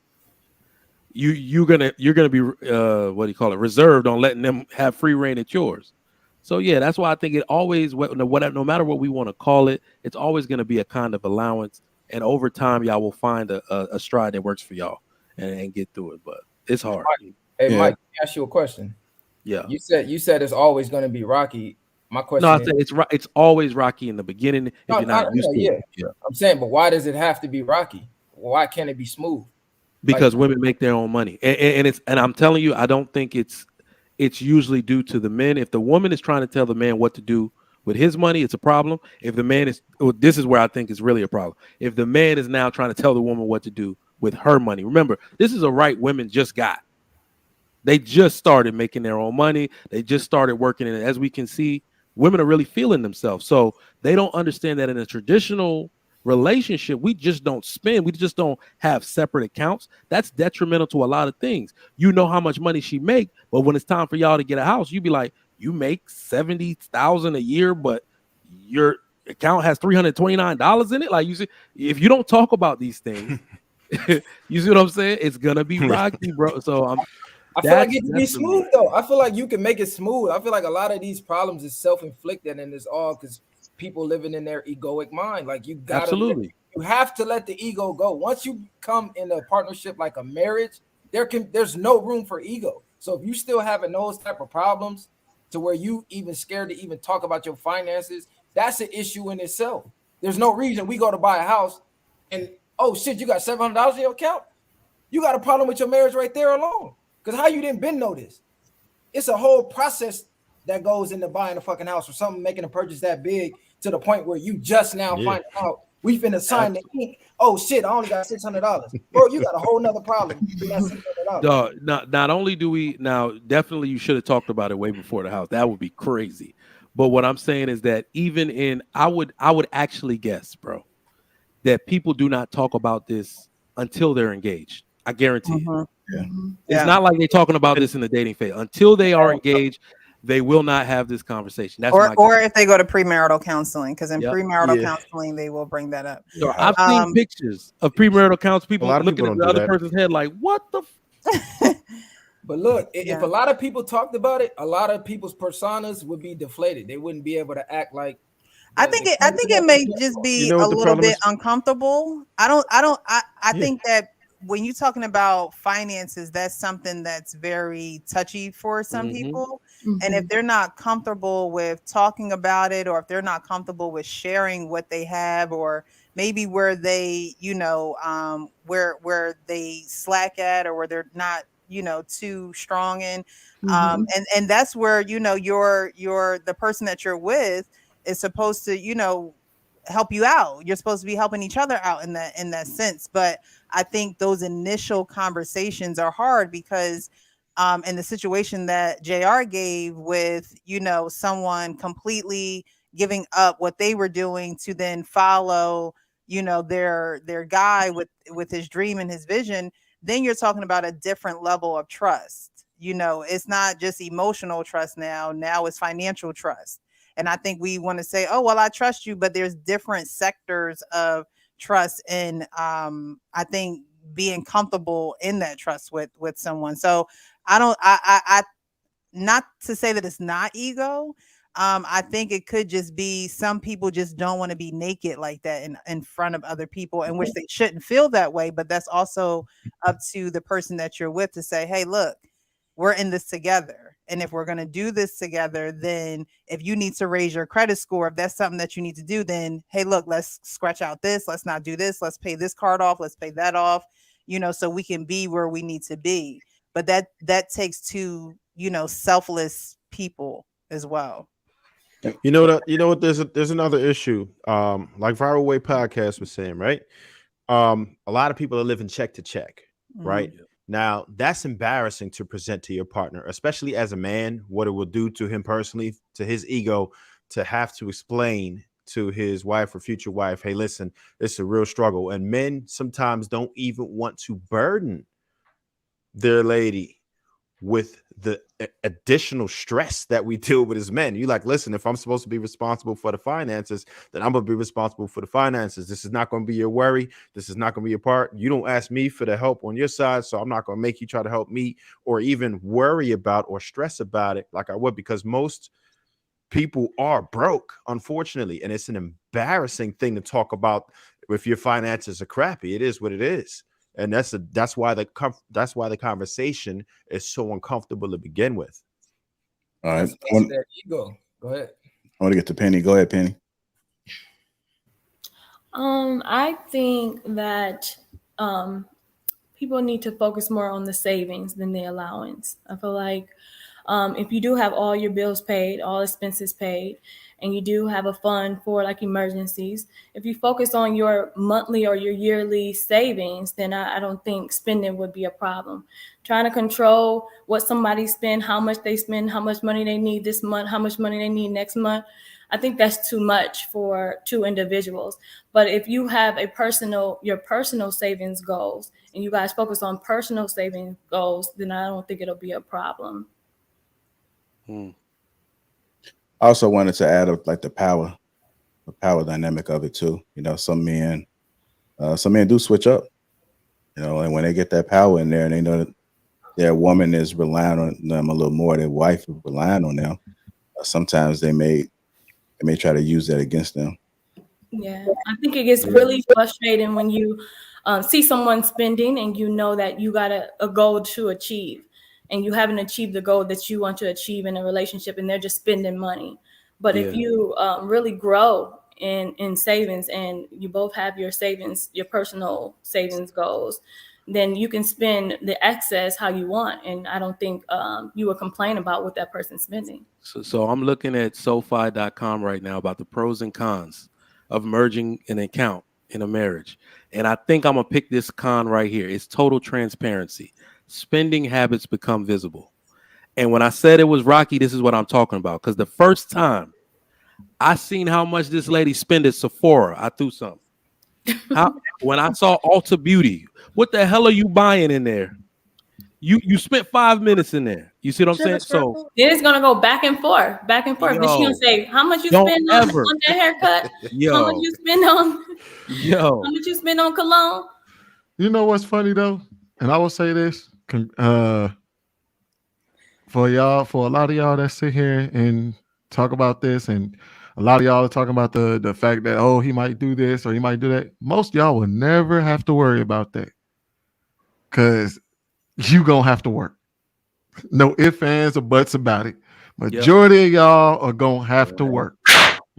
you're gonna be reserved on letting them have free reign at yours. So yeah, that's why I think it always, no matter what we want to call it, it's always going to be a kind of allowance. And over time, y'all will find a stride that works for y'all and get through it. But it's hard. Mike, let me ask you a question. Yeah. You said it's always going to be rocky. My question I said it's always rocky in the beginning if you're not used to it. Yeah. I'm saying, but why does it have to be rocky? Why can't it be smooth? Because women make their own money. And I'm telling you, I don't think it's usually due to the men. If the woman is trying to tell the man what to do with his money, it's a problem. If the man this is where I think it's really a problem. If the man is now trying to tell the woman what to do with her money, remember, this is a right women just got. They just started making their own money. They just started working. And as we can see, women are really feeling themselves. So they don't understand that in a traditional relationship, we just don't spend. We just don't have separate accounts. That's detrimental to a lot of things. You know how much money she make, but when it's time for y'all to get a house, you be like, you make $70,000 a year, but your account has $329 in it. Like, you see, if you don't talk about these things, you see what I'm saying? It's gonna be rocky, bro. So I feel like it can be smooth though. I feel like you can make it smooth. I feel like a lot of these problems is self-inflicted, and it's all because people living in their egoic mind. Like, you gotta you have to let the ego go. Once you come in a partnership like a marriage, there's no room for ego. So if you still having those type of problems to where you even scared to even talk about your finances, that's an issue in itself. There's no reason we go to buy a house and, oh shit, you got $700 in your account. You got a problem with your marriage right there alone. Because how you didn't been noticed? It's a whole process that goes into buying a fucking house or something, making a purchase that big to the point where you just now find out we finna sign the ink. Oh shit, I only got $600. Bro, you got a whole nother problem. Not only do we now, definitely you should have talked about it way before the house. That would be crazy. But what I'm saying is that even I would actually guess, bro, that people do not talk about this until they're engaged. I guarantee you. Yeah. It's not like they're talking about this in the dating phase. Until they are engaged, they will not have this conversation. That's or if they go to premarital counseling, because in premarital counseling they will bring that up. I've seen pictures of premarital counseling, people looking at the other person's head like, what the But look, if a lot of people talked about it, a lot of people's personas would be deflated. They wouldn't be able to act like I think it may just be know a what the little problem bit is? uncomfortable. I Yeah. think that when you're talking about finances, that's something that's very touchy for some people. And if they're not comfortable with talking about it, or if they're not comfortable with sharing what they have, or maybe where they, where they slack at, or where they're not, too strong in, and that's where, you're the person that you're with is supposed to, help you out. You're supposed to be helping each other out in that sense. But I think those initial conversations are hard because in the situation that JR gave with, someone completely giving up what they were doing to then follow, their guy with his dream and his vision, then you're talking about a different level of trust. It's not just emotional trust now it's financial trust. And I think we want to say, oh, well, I trust you, but there's different sectors of trust. And I think being comfortable in that trust with someone. So I not to say that it's not ego. I think it could just be some people just don't want to be naked like that in front of other people, and which they shouldn't feel that way. But that's also up to the person that you're with to say, hey, look, we're in this together. And if we're going to do this together, then if you need to raise your credit score, if that's something that you need to do, then, hey, look, let's scratch out this. Let's not do this. Let's pay this card off. Let's pay that off, so we can be where we need to be. But that takes two, selfless people as well. You know what? There's another issue. Like Viral Way Podcast was saying, right? A lot of people are living check to check, right? Now, that's embarrassing to present to your partner, especially as a man, what it will do to him personally, to his ego, to have to explain to his wife or future wife, hey, listen, it's a real struggle. And men sometimes don't even want to burden their lady with the additional stress that we deal with as men. You like, listen, if I'm supposed to be responsible for the finances, then I'm going to be responsible for the finances. This is not going to be your worry. This is not going to be your part. You don't ask me for the help on your side, so I'm not going to make you try to help me or even worry about or stress about it like I would, because most people are broke, unfortunately, and it's an embarrassing thing to talk about if your finances are crappy. It is what it is. And that's why the conversation is so uncomfortable to begin with. All right. That ego. Go ahead. I want to get to Penny. Go ahead, Penny. I think that people need to focus more on the savings than the allowance. I feel like if you do have all your bills paid, all expenses paid, and you do have a fund for like emergencies, if you focus on your monthly or your yearly savings, then I don't think spending would be a problem. Trying to control what somebody spend, how much they spend, how much money they need this month, how much money they need next month, I think that's too much for two individuals. But if you have your personal savings goals and you guys focus on personal savings goals, then I don't think it'll be a problem. I also wanted to add up like the power dynamic of it too. Some men do switch up, and when they get that power in there and they know that their woman is relying on them a little more, their wife is relying on them, sometimes they may try to use that against them. Yeah, I think it gets really frustrating when you see someone spending and you know that you got a goal to achieve and you haven't achieved the goal that you want to achieve in a relationship and they're just spending money. But if you really grow in savings and you both have your savings, your personal savings goals, then you can spend the excess how you want. And I don't think you will complain about what that person's spending. So I'm looking at SoFi.com right now about the pros and cons of merging an account in a marriage. And I think I'm going to pick this con right here. It's total transparency. Spending habits become visible. And when I said it was rocky, this is what I'm talking about. Because the first time I seen how much this lady spent at Sephora, I threw something. When I saw Ulta Beauty, what the hell are you buying in there? You spent 5 minutes in there. You see what I'm saying? So then it's gonna go back and forth. Then she gonna say, "How much you spend on that haircut? How much you spend on? How much you spend on cologne?" You know what's funny though, and I will say this for a lot of y'all that sit here and talk about this, and A lot of y'all are talking about the fact that, oh, he might do this or he might do that. Most of y'all will never have to worry about that because you gonna have to work. No ifs, ands, or buts about it. Majority of y'all are gonna have to work.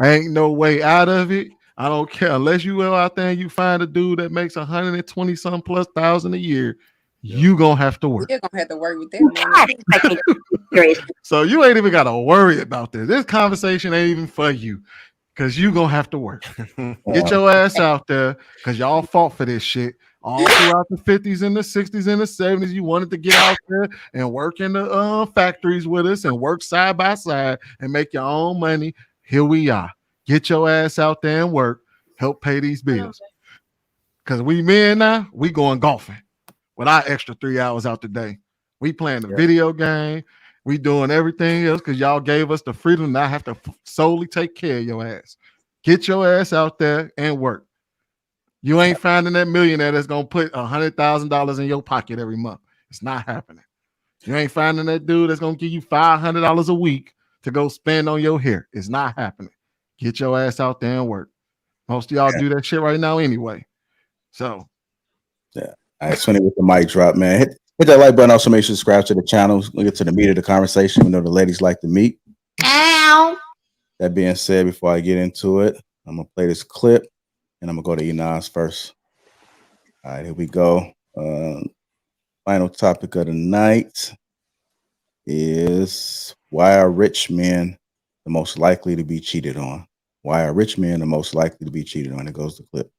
Ain't no way out of it. I don't care unless you go out there and you find a dude that makes 120 some plus thousand a year. You gonna have to work. You're gonna have to work with that. So you ain't even gotta worry about this. This conversation ain't even for you because you gonna have to work. Get your ass out there because y'all fought for this shit all throughout the 50s and the 60s and the 70s. You wanted to get out there and work in the factories with us and work side by side and make your own money. Here we are. Get your ass out there and work. Help pay these bills. Because we men now, we going golfing with our extra 3 hours out the day. We playing the video game. We doing everything else because y'all gave us the freedom to not have to solely take care of your ass. Get your ass out there and work. You ain't finding that millionaire that's going to put $100,000 in your pocket every month. It's not happening. You ain't finding that dude that's going to give you $500 a week to go spend on your hair. It's not happening. Get your ass out there and work. Most of y'all do that shit right now anyway. So, yeah. All right, Swinny with the mic drop, man. Hit that like button. Also, make sure to subscribe to the channel. We'll get to the meat of the conversation. We know the ladies like the meat. Ow. That being said, before I get into it, I'm going to play this clip, and I'm going to go to Enos first. All right, here we go. Final topic of the night is why are rich men the most likely to be cheated on? Why are rich men the most likely to be cheated on? It goes to clip.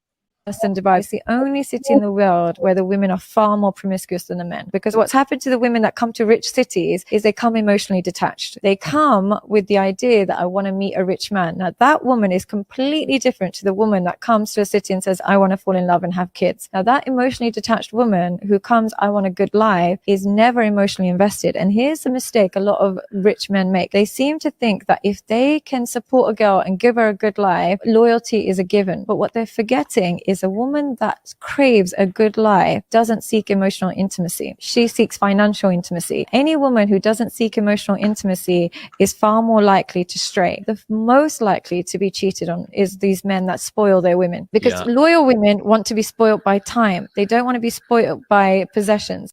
And Dubai is the only city in the world where the women are far more promiscuous than the men. Because what's happened to the women that come to rich cities is they come emotionally detached. They come with the idea that I want to meet a rich man. Now that woman is completely different to the woman that comes to a city and says, I want to fall in love and have kids. Now that emotionally detached woman who comes, I want a good life, is never emotionally invested. And here's the mistake a lot of rich men make. They seem to think that if they can support a girl and give her a good life, loyalty is a given. But what they're forgetting is a woman that craves a good life doesn't seek emotional intimacy. She seeks financial intimacy. Any woman who doesn't seek emotional intimacy is far more likely to stray. The most likely to be cheated on is these men that spoil their women, because loyal women want to be spoiled by time. They don't want to be spoiled by possessions.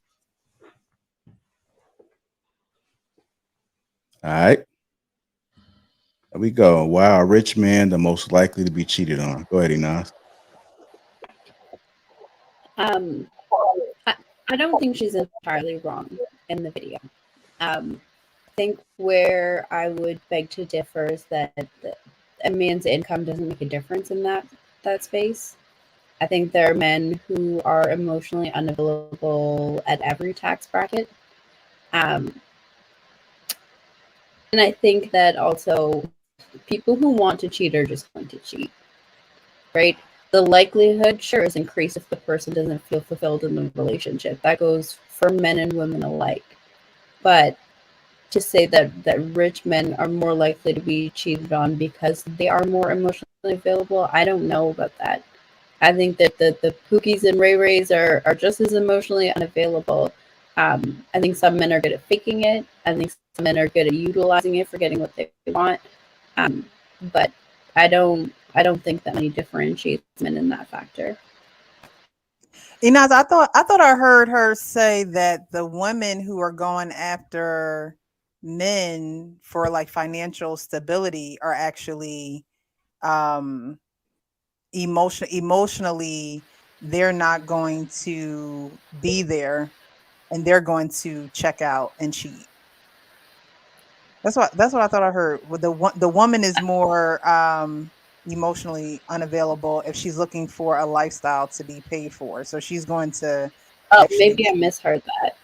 All right. There we go. Why are rich men the most likely to be cheated on? Go ahead, Enos. I don't think she's entirely wrong in the video. I think where I would beg to differ is that a man's income doesn't make a difference in that space. I think there are men who are emotionally unavailable at every tax bracket. And I think that also people who want to cheat are just going to cheat, right? The likelihood, sure, is increased if the person doesn't feel fulfilled in the relationship. That goes for men and women alike. But to say that rich men are more likely to be cheated on because they are more emotionally available, I don't know about that. I think that the Pookies and Ray Rays are just as emotionally unavailable. I think some men are good at faking it. I think some men are good at utilizing it for getting what they want. But I don't think that many differentiates men in that factor. Inaz, I thought I heard her say that the women who are going after men for like financial stability are actually emotionally they're not going to be there and they're going to check out and cheat. That's what I thought I heard. The woman is more emotionally unavailable if she's looking for a lifestyle to be paid for. So she's going to. Oh, maybe I misheard that.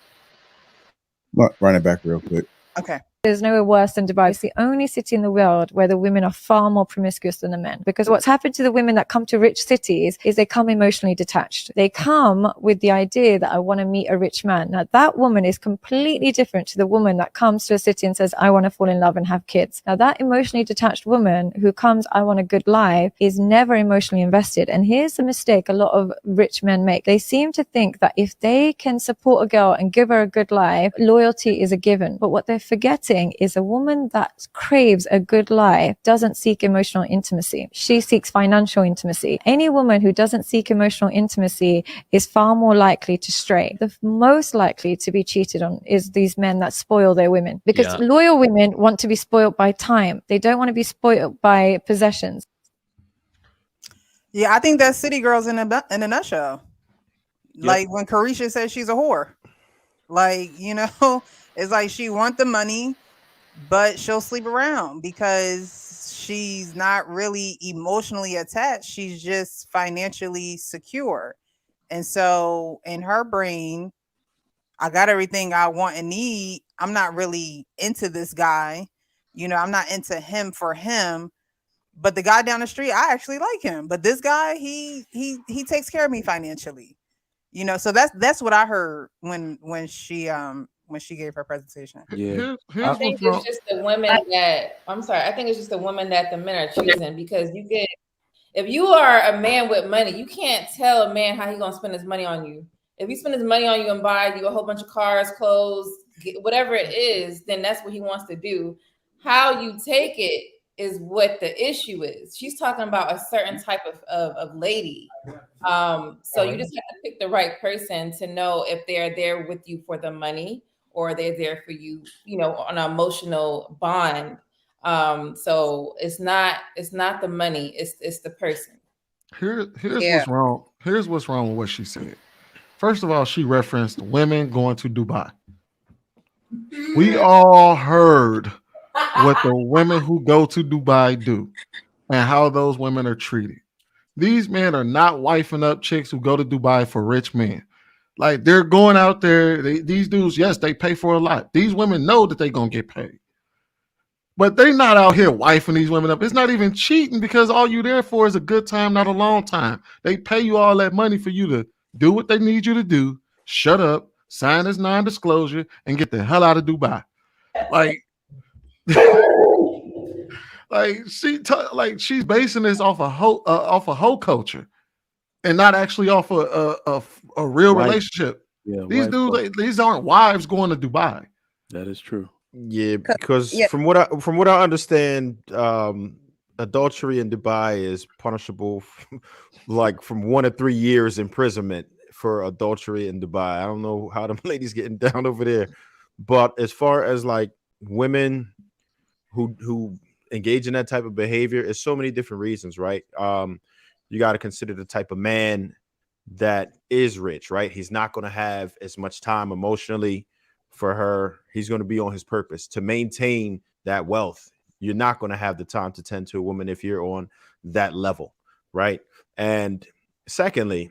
Run it back real quick. Okay. There's nowhere worse than Dubai. It's the only city in the world where the women are far more promiscuous than the men. Because what's happened to the women that come to rich cities is they come emotionally detached. They come with the idea that I want to meet a rich man. Now that woman is completely different to the woman that comes to a city and says, I want to fall in love and have kids. Now that emotionally detached woman who comes, I want a good life, is never emotionally invested. And here's the mistake a lot of rich men make. They seem to think that if they can support a girl and give her a good life, loyalty is a given. But what they're forgetting cheating is a woman that craves a good life, doesn't seek emotional intimacy. She seeks financial intimacy. Any woman who doesn't seek emotional intimacy is far more likely to stray. The most likely to be cheated on is these men that spoil their women, because loyal women want to be spoiled by time. They don't want to be spoiled by possessions. Yeah, I think that's City Girls in a nutshell. Like when Carisha says she's a whore. Like, you know, it's like she wants the money, but she'll sleep around because she's not really emotionally attached. She's just financially secure. And so in her brain, I got everything I want and need. I'm not really into this guy. You know, I'm not into him for him. But the guy down the street, I actually like him. But this guy, he takes care of me financially. You know, so that's what I heard when she gave her presentation. Yeah. I think it's just the women that I think it's just the women that the men are choosing, because if you are a man with money, you can't tell a man how he's gonna spend his money on you. If he spend his money on you and buy you a whole bunch of cars, clothes, whatever it is, then that's what he wants to do. How you take it is what the issue is. She's talking about a certain type of lady. So you just have to pick the right person to know if they're there with you for the money or they're there for you, you know, on an emotional bond. So it's not the money, it's the person. Here's what's wrong. Here's what's wrong with what she said. First of all, she referenced women going to Dubai. We all heard what the women who go to Dubai do and how those women are treated. These men are not wifing up chicks who go to Dubai for rich men. Like, they're going out there. These dudes, yes, they pay for a lot. These women know that they're going to get paid. But they're not out here wifing these women up. It's not even cheating, because all you there for is a good time, not a long time. They pay you all that money for you to do what they need you to do, shut up, sign this non-disclosure, and get the hell out of Dubai. Like, she's basing this off a hoe culture, and not actually off a real relationship. Yeah, these dudes, these aren't wives going to Dubai. That is true. Yeah, because from what I understand, adultery in Dubai is punishable like from 1 to 3 years imprisonment for adultery in Dubai. I don't know how them ladies getting down over there, but as far as like women who engage in that type of behavior, it's so many different reasons, right? You got to consider the type of man that is rich, right? He's not going to have as much time emotionally for her. He's going to be on his purpose to maintain that wealth. You're not going to have the time to tend to a woman if you're on that level, right? And secondly,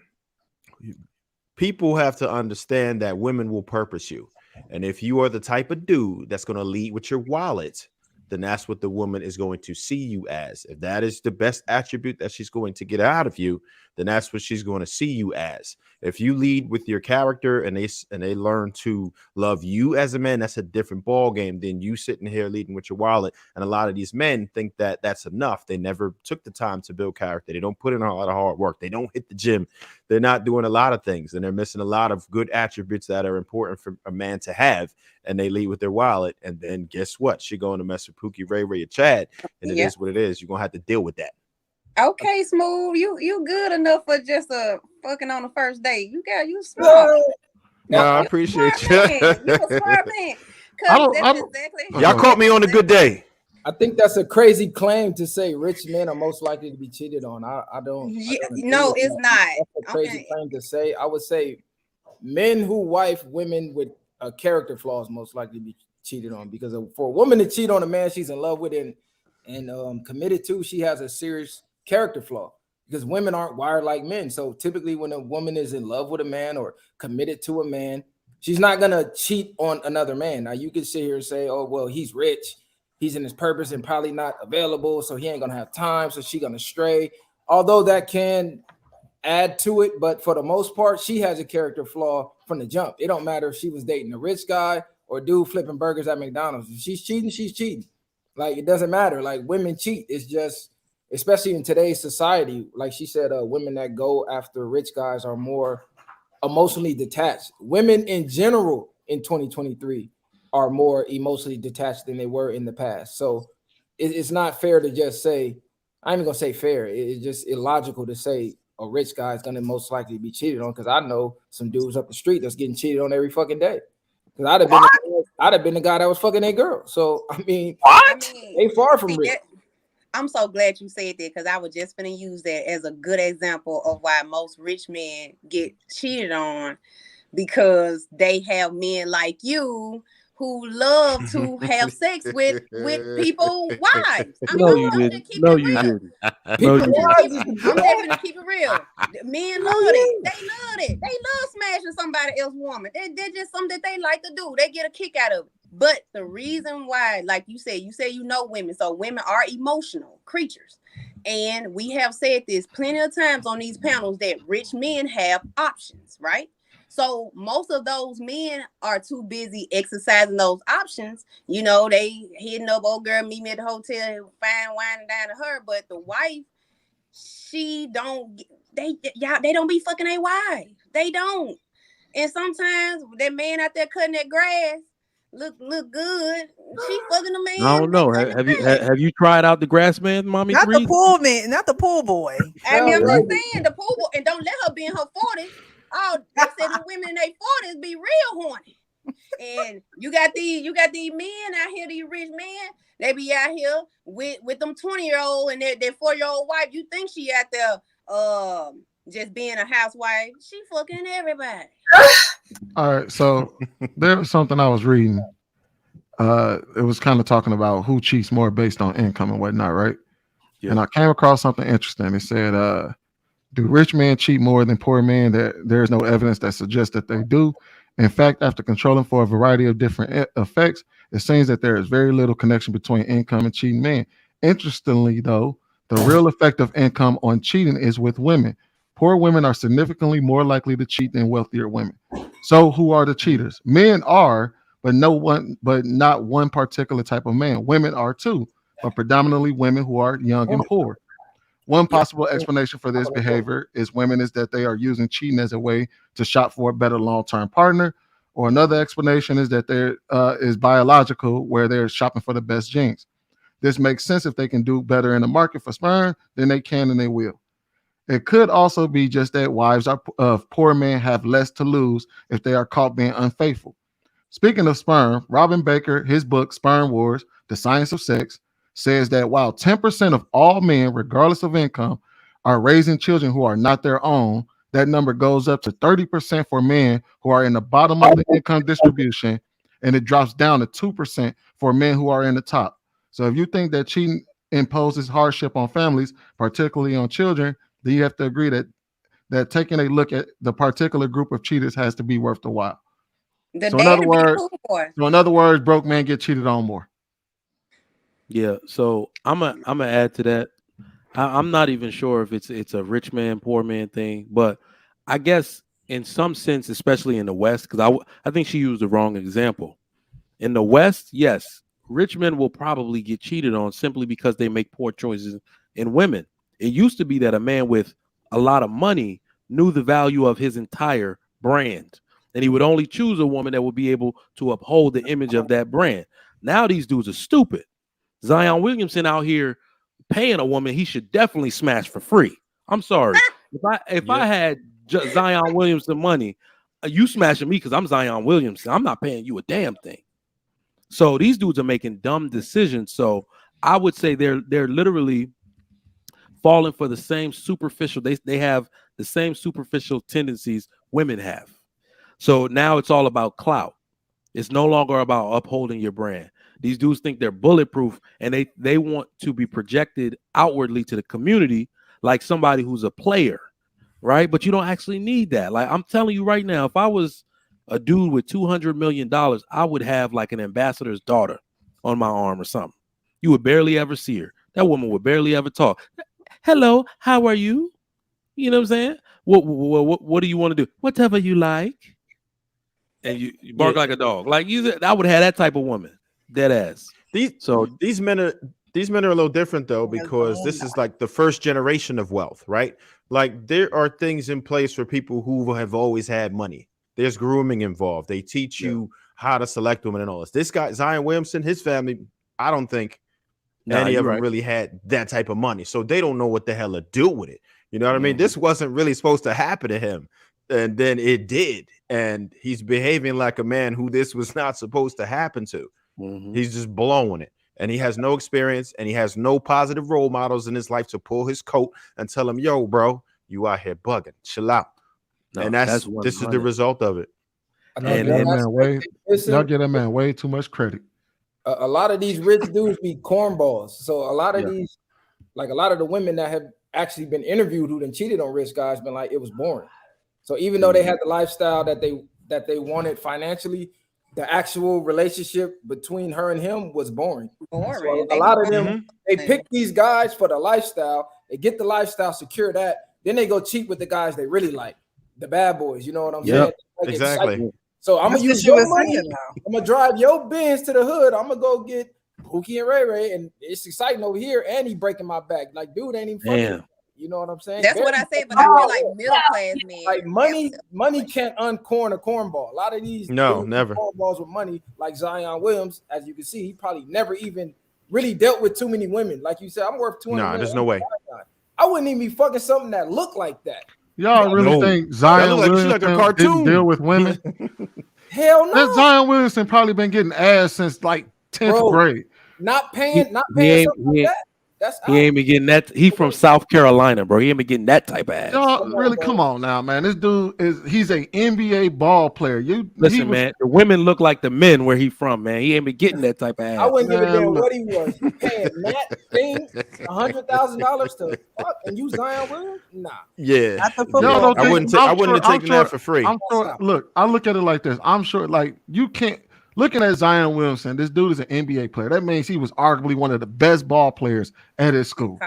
people have to understand that women will purpose you. And if you are the type of dude that's going to lead with your wallet, then that's what the woman is going to see you as. If that is the best attribute that she's going to get out of you, then that's what she's going to see you as. If you lead with your character and they learn to love you as a man, that's a different ball game than you sitting here leading with your wallet. And a lot of these men think that that's enough. They never took the time to build character. They don't put in a lot of hard work. They don't hit the gym. They're not doing a lot of things, and they're missing a lot of good attributes that are important for a man to have. And they lead with their wallet, and then guess what? She going to mess with Pookie, Ray Ray, or Chad, and it is what it is. You're gonna have to deal with that. Okay, Smooth. You good enough for just a fucking on the first date. You smart. No, I appreciate you. You're a smart man. Y'all caught me on a good day. I think that's a crazy claim to say rich men are most likely to be cheated on. I don't. No, it's not. That's a crazy claim to say. I would say men who wife women with character flaws most likely to be cheated on, because for a woman to cheat on a man she's in love with and committed to, she has a serious character flaw, because women aren't wired like men. So typically when a woman is in love with a man or committed to a man, she's not gonna cheat on another man. Now you can sit here and say, oh well, he's rich, he's in his purpose and probably not available, so he ain't gonna have time, so she gonna stray. Although that can add to it, but for the most part, she has a character flaw from the jump. It don't matter if she was dating a rich guy or a dude flipping burgers at McDonald's. If she's cheating, she's cheating. Like, it doesn't matter. Like, women cheat. It's just, especially in today's society, like she said, women that go after rich guys are more emotionally detached. Women in general in 2023 are more emotionally detached than they were in the past. So it's not fair to just say, I ain't even gonna say fair. It's just illogical to say a rich guy is gonna most likely be cheated on, because I know some dudes up the street that's getting cheated on every fucking day. Because I'd have been the guy that was fucking a girl. So I mean, they far from rich. I'm so glad you said that, because I was just gonna use that as a good example of why most rich men get cheated on, because they have men like you who love to have sex with people's wives. I mean, No, you didn't. No, you didn't. No, you didn't. I'm just gonna keep it real. Men love it. They love it. They love smashing somebody else's woman. They're just something that they like to do. They get a kick out of it. But the reason why, like you say you know women. So women are emotional creatures. And we have said this plenty of times on these panels that rich men have options, right? So most of those men are too busy exercising those options. You know, they hitting up, old girl, meet me at the hotel, fine wine down to her. But the wife, they don't be fucking their wife. They don't. And sometimes that man out there cutting that grass look good. She fucking the man. I don't know. Have you tried out the grass man, mommy? Not the pool man, not the pool boy. I mean, I'm just saying the pool boy, and don't let her be in her 40s. Oh, they said the women in their 40s be real horny. And you got these men out here, these rich men, they be out here with them 20-year-old and their 4-year-old wife. You think she out there just being a housewife? She fucking everybody. All right, so there was something I was reading. It was kind of talking about who cheats more based on income and whatnot, right? Yeah. And I came across something interesting. It said, do rich men cheat more than poor men? There is no evidence that suggests that they do. In fact, after controlling for a variety of different effects, it seems that there is very little connection between income and cheating men. Interestingly, though, the real effect of income on cheating is with women. Poor women are significantly more likely to cheat than wealthier women. So who are the cheaters? Men are, but not one particular type of man. Women are too, but predominantly women who are young and poor. One possible explanation for this behavior is that they are using cheating as a way to shop for a better long-term partner, or another explanation is that there is biological, where they're shopping for the best genes. This makes sense. If they can do better in the market for sperm, then they can and they will. It could also be just that wives of poor men have less to lose if they are caught being unfaithful. Speaking of sperm, Robin Baker, his book, Sperm Wars, The Science of Sex, says that while 10% of all men, regardless of income, are raising children who are not their own, that number goes up to 30% for men who are in the bottom of the income distribution, and it drops down to 2% for men who are in the top. So if you think that cheating imposes hardship on families, particularly on children, then you have to agree that taking a look at the particular group of cheaters has to be worth the while. So in other words, broke men get cheated on more. Yeah, so I'm gonna add to that. I'm not even sure if it's a rich man, poor man thing, but I guess in some sense, especially in the West, because I think she used the wrong example. In the West, yes, rich men will probably get cheated on simply because they make poor choices in women. It used to be that a man with a lot of money knew the value of his entire brand, and he would only choose a woman that would be able to uphold the image of that brand. Now these dudes are stupid. Zion Williamson out here paying a woman he should definitely smash for free. I'm sorry. If I had Zion Williamson money, you smashing me because I'm Zion Williamson. I'm not paying you a damn thing. So these dudes are making dumb decisions. So I would say they're literally falling for the same superficial. They have the same superficial tendencies women have. So now it's all about clout. It's no longer about upholding your brand. These dudes think they're bulletproof, and they want to be projected outwardly to the community like somebody who's a player, right? But you don't actually need that. Like I'm telling you right now, if I was a dude with $200 million, I would have like an ambassador's daughter on my arm or something. You would barely ever see her. That woman would barely ever talk. Hello, how are you? You know what I'm saying? What do you want to do? Whatever you like. And you bark like a dog. Like I would have that type of woman. Dead ass. These men are a little different though, because this is like the first generation of wealth, right? Like there are things in place for people who have always had money. There's grooming involved. They teach you how to select women and all this. This guy, Zion Williamson, his family, I don't think Nah, any you're of them right. really had that type of money. So they don't know what the hell to do with it. You know what I mean? This wasn't really supposed to happen to him. And then it did. And he's behaving like a man who this was not supposed to happen to. He's just blowing it. And he has no experience and he has no positive role models in his life to pull his coat and tell him, yo, bro, you out here bugging. Chill out. No, and that's this is 100. the result of it. Y'all get that man way too much credit. A lot of these rich dudes be cornballs. So a lot of these, like a lot of the women that have actually been interviewed who then cheated on rich guys, been like, it was boring. So even though they had the lifestyle that they wanted financially, the actual relationship between her and him was boring. So a lot of them, they pick these guys for the lifestyle. They get the lifestyle, secure that. Then they go cheat with the guys they really like, the bad boys. You know what I'm saying? Like, exactly. So I'm That's gonna what use you your were money. saying I'm gonna drive your Benz to the hood. I'm gonna go get Pookie and Ray Ray, and it's exciting over here. And he breaking my back. Like, dude, ain't even fucking. You know what I'm saying? That's what I said, but I feel like middle class men. Like money can't uncorn a cornball. A lot of these No, dudes never. cornballs with money, like Zion Williams, as you can see, he probably never even really dealt with too many women. Like you said, I'm worth 200 Nah, million. there's no way. I wouldn't even be fucking something that looked like that. Y'all really think Zion Williamson didn't deal with women? Hell no. That Zion Williamson probably been getting ass since like 10th grade. Not paying something like that. That's He ain't been getting that. He from South Carolina, bro. He ain't been getting that type of ass. Y'all really come on now, man. This dude he's an NBA ball player. Listen, man, the women look like the men where he from, man. He ain't been getting that type of ass. I wouldn't give a damn what he was. You paying that thing $100,000 to fuck and you Zion Williams? Nah. Yeah. Not the football. I wouldn't have taken that for free. I'm sure, look, I look at it like this. I'm sure, like, you can't. Looking at Zion Williamson, this dude is an NBA player. That means he was arguably one of the best ball players at his school.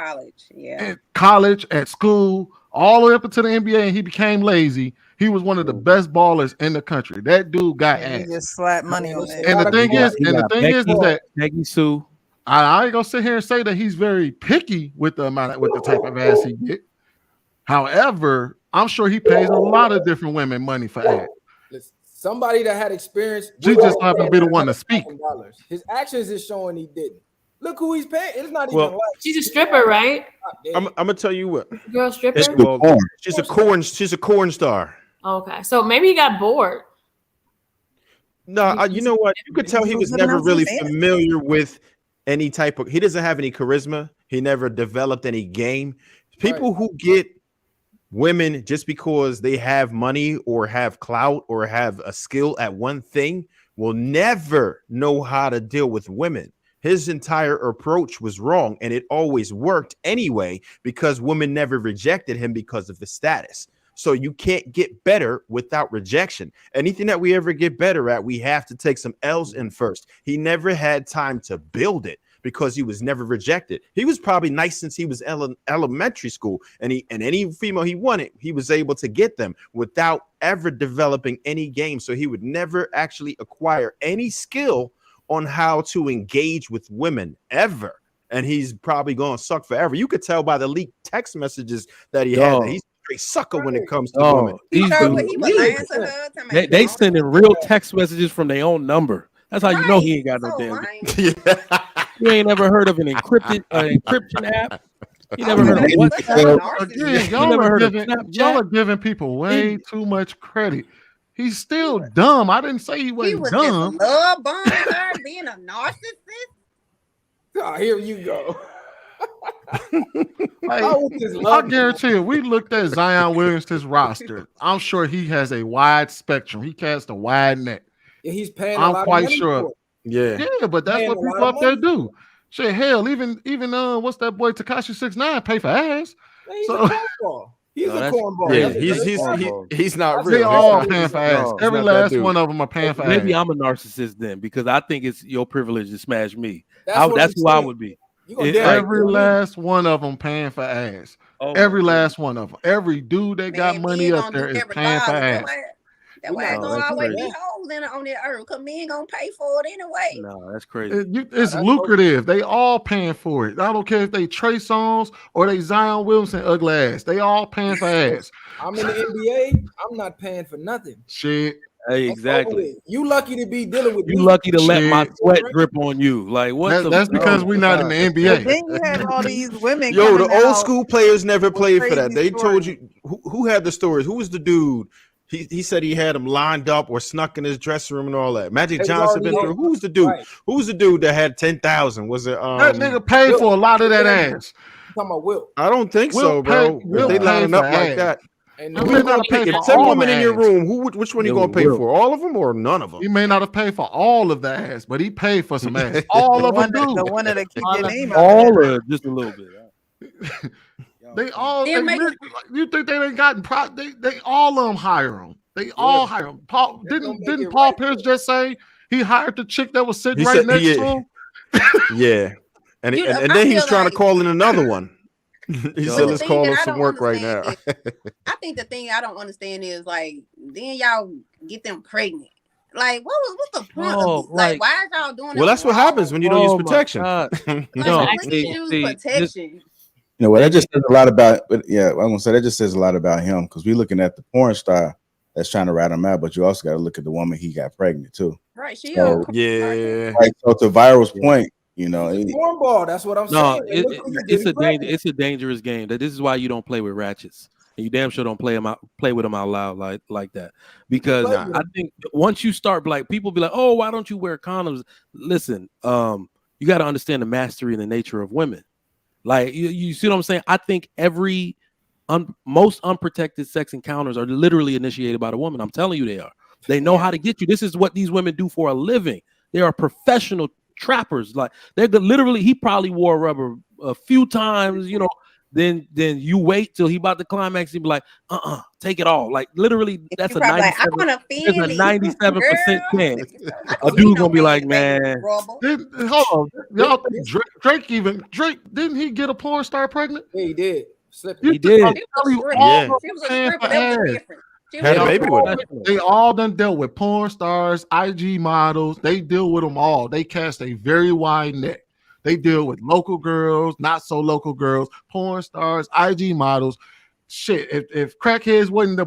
College, At school, all the way up into the NBA, and he became lazy. He was one of the best ballers in the country. That dude got ass. He just slapped money on it. And the thing is that Peggy Sue. I ain't gonna sit here and say that he's very picky with the type of ass he get. However, I'm sure he pays a lot of different women money for ass. Somebody that had experience. She just happened to be the one to speak. His actions is showing he didn't. Look who he's paying. It's not Well, even like She's a stripper, right? I'm gonna tell you what. Girl stripper. She's a corn star. Okay, so maybe he got bored. No, you know what? You could tell he was never really familiar with any type of. He doesn't have any charisma. He never developed any game. People who get women just because they have money or have clout or have a skill at one thing will never know how to deal with women. His entire approach was wrong, and it always worked anyway because women never rejected him because of the status. So you can't get better without rejection. Anything that we ever get better at, we have to take some L's in first. He never had time to build it because he was never rejected. He was probably nice since he was elementary school, and any female he wanted, he was able to get them without ever developing any game. So he would never actually acquire any skill on how to engage with women ever. And he's probably going to suck forever. You could tell by the leaked text messages that he had that he's a straight sucker when it comes to women. They sending real text messages from their own number. That's how you know he ain't got no damn. You ain't never heard of an encryption app? You never heard of WhatsApp? Again, y'all are giving people way too much credit. He's still dumb. I didn't say he wasn't dumb. Just a love bomb, her being a narcissist. Oh, here you go. I guarantee you, we looked at Zion Williamson's roster. I'm sure he has a wide spectrum. He casts a wide net. Yeah, he's paying. I'm quite sure. Yeah, but that's what people up there do. Shit, hell, even what's that boy Tekashi 6ix9ine pay for ass? He's So a cornball. He's a cornball. Yeah, he's not real. They all paying for ass. Every last one of them are paying for ass. Maybe I'm a narcissist then because I think it's your privilege to smash me. That's That's who I would be. Every last one of them paying for ass. Every last one of them. Every dude that got money up there is paying for ass. That's why it's gonna always be hoes on that earth because men gonna pay for it anyway. No, that's crazy. It's lucrative. They all paying for it. I don't care if they Trey Songz or they Zion Williamson ugly ass. They all paying for ass. I'm in the NBA. I'm not paying for nothing. Shit. Hey, exactly. You lucky to be dealing with You me. lucky to let my Shit. sweat drip on you. Like what? That's because we're not in the But NBA. then you have all these women Yo, the coming old out school players never with played for that. crazy They told stories. you who had the stories. Who was the dude? He said he had him lined up or snuck in his dressing room and all that. Magic It was Johnson been already through. Who was the dude? right. Who was the dude that had 10,000? Was it That nigga paid for a lot of that ass. You talking about Will? I don't think Will so, bro. pay- Will if they pay lining for up like ass. that. And He Who may you not gonna have paid pay? for If 10 all women the in your ass. room, which one you gonna pay for? All of them or none of them? He may not have paid for all of the ass, but he paid for some ass. All of them do. The one that keep your name out. All of just a little bit. They all. Then make you think they ain't gotten They all of them hire them. They all hire them. Paul didn't Paul Pierce just say he hired the chick that was sitting He right said- next yeah. to him? Yeah, and You know, and I then he's feel trying like- to call in another one. He But said, the "Let's thing call that him I some don't work right now." understand I think the thing I don't understand is like, then y'all get them pregnant. Like, what's the point Oh, of this? Like, like- why is y'all doing Well, it that's what wrong? happens when you don't use Oh my protection. God. Like, No, please use this- protection. You know what? That just says a lot about. But yeah, I'm gonna say that just says a lot about him because we're looking at the porn star that's trying to rat him out, but you also got to look at the woman he got pregnant too. Right, she So, yeah. right, so to Viral's point, you know, Cornball. That's what I'm No, saying. And look who you it's getting pregnant. it's a dangerous game. That this is why you don't play with ratchets. And you damn sure don't play with them out loud like that. Because I think once you start like people be like, oh, why don't you wear condoms? Listen, you got to understand the mastery and the nature of women. Like you see what I'm saying? I think every most unprotected sex encounters are literally initiated by the woman. I'm telling you, they are. They know how to get you. This is what these women do for a living. They are professional trappers. Like they're literally. He probably wore rubber a few times. You know. Then you wait till he about to climax. He be like, take it all. Like literally, that's a 97% chance. A dude gonna be like, man. Hold on, y'all think Drake didn't he get a porn star pregnant? Yeah, he did. He did. She was a stripper. That was different. Had a baby with him. They all done dealt with porn stars, IG models. They deal with them all. They cast a very wide net. They deal with local girls, not so local girls, porn stars, IG models. Shit, if crackheads wasn't the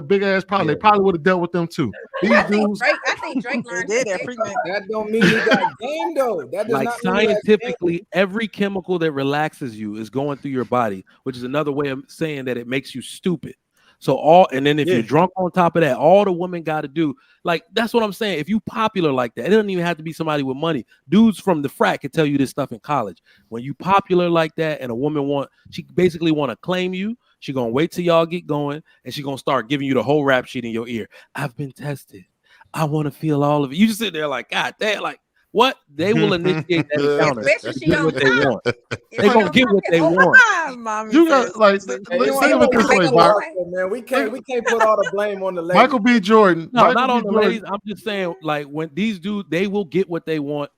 big ass problem, they probably would have dealt with them too. These dudes, I think Drake learned that don't mean he got game though. That does Like not mean he got scientifically, every chemical that relaxes you is going through your body, which is another way of saying that it makes you stupid. So and then if you're drunk on top of that, all the women got to do, like, that's what I'm saying. If you popular like that, it doesn't even have to be somebody with money. Dudes from the frat can tell you this stuff in college. When you popular like that and a woman she basically want to claim you, she gonna wait till y'all get going and she gonna start giving you the whole rap sheet in your ear. I've been tested. I want to feel all of it. You just sit there like, God damn, like, what? They will initiate that encounter. Especially she Get what they on want. They gonna get what they want. you got like think of it this way, Mark. Man, we can't put all the blame on the ladies. Michael B. Jordan. No, Michael not B. on the Jordan. ladies. I'm just saying, like, when these dudes, they will get what they want.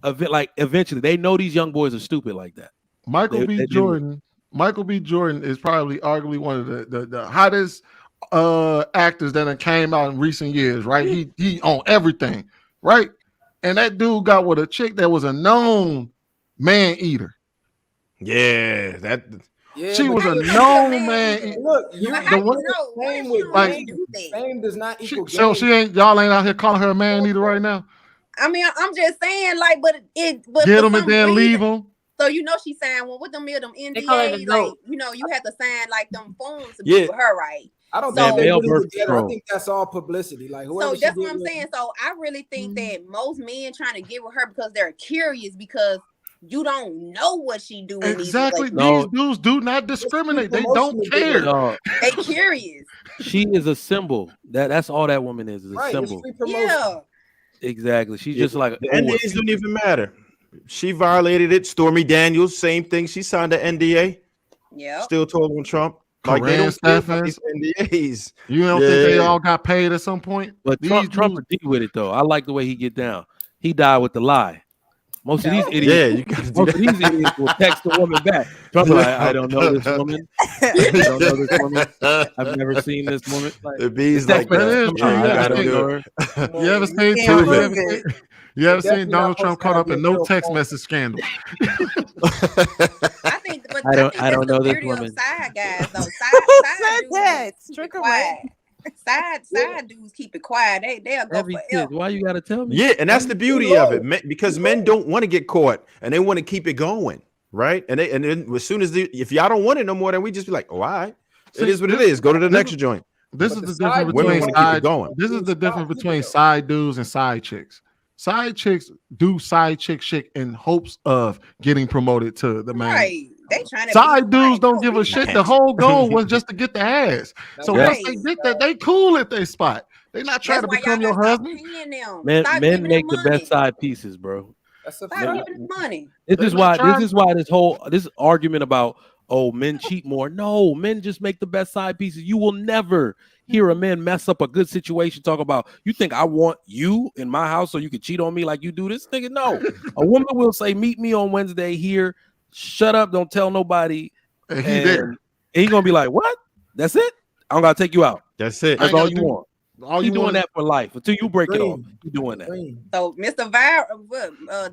Like, eventually, they know these young boys are stupid like that. Michael B. Jordan. Michael B. Jordan is probably arguably one of the hottest actors that came out in recent years. Right, he on everything. Right, and that dude got with a chick that was a known man eater. Yeah, that. Yeah, she but was a you- known man. Look, fame with Like, fame does not equal so game. y'all ain't out here calling her a man eater right now. I mean, I'm just saying, like, but Get for him and some then reason- leave him. So you know she signed one with them They call it NDAs, the like goat. you have to sign like them forms to be Yeah. with her, right? I don't So- think they Male really birth together. I control. think that's all publicity. Like So whoever she that's get what I'm with- saying. So I really think that most men trying to get with her because they're curious because you don't know what she do in Exactly. these relationships. These dudes do not discriminate. They don't care. No, They curious. she is a symbol. That's all that woman is a Right, it's symbol. free promotion. Yeah. Exactly. She's just like The NDAs don't even matter. She violated it. Stormy Daniels, same thing. She signed an NDA. Yeah. Still told on Trump. Like they Corinne don't care about Stephens. these NDAs. You don't think they all got paid at some point? But Trump a D with it though. I like the way he get down. He died with the lie. Most of these idiots, Yeah, you gotta do most of these idiots will text the woman back. Trump like, I don't know this woman. I don't know this woman. I've never seen this woman. Like, The bees text like her, that. come Yeah, on, you I gotta don't do know it. her. You ever seen can't Trump? prove it. You ever Definitely seen not Donald supposed Trump to caught have up in your no real text phone. message scandal? I think, but I don't that's know the this beauty of woman. side guys though. Who Side said dudes that? be Trigger quiet. Side dudes keep it quiet. They'll go forever. Why you gotta tell me? Yeah, and that's the beauty of it, because men don't want to get caught and they want to keep it going, right? And then as soon as if y'all don't want it no more, then we just be like, oh, all right, it is what it is. Go to the next joint. This is the difference between This is the difference between side dudes and side chicks. Side chicks do side chick shit in hopes of getting promoted to the man. Right. They trying to side dudes don't give a shit. The whole goal was just to get the ass. So once they get that, they cool at their spot. They not trying to become your husband. Men make the best side pieces, bro. Stop giving them money. This is why this argument about men cheat more. No, men just make the best side pieces. You will never hear a man mess up a good situation. Talk about, you think I want you in my house so you can cheat on me like you do this, nigga? No. A woman will say, meet me on Wednesday here. Shut up, don't tell nobody. And he gonna be like, what? That's it? I don't gotta take you out. That's it. That's all you want. You doing that for life until you break it off. You doing that. So Mr.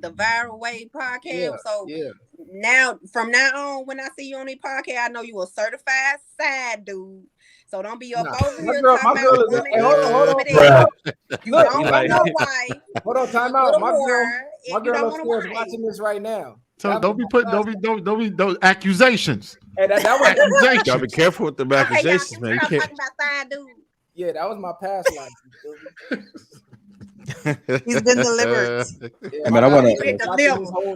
The Viral Way podcast. Now from now on, when I see you on the podcast, I know you a certified side dude. So don't be up over here talking about women. Hold on. You don't want no wife. Hold on, time out. My girl upstairs watching this right now. So don't be accusations. Hey, that was accusations. Gotta be careful with the accusations, man. You can't. Talking about side dude. Yeah, that was my past life. He's been delivered. I mean, I want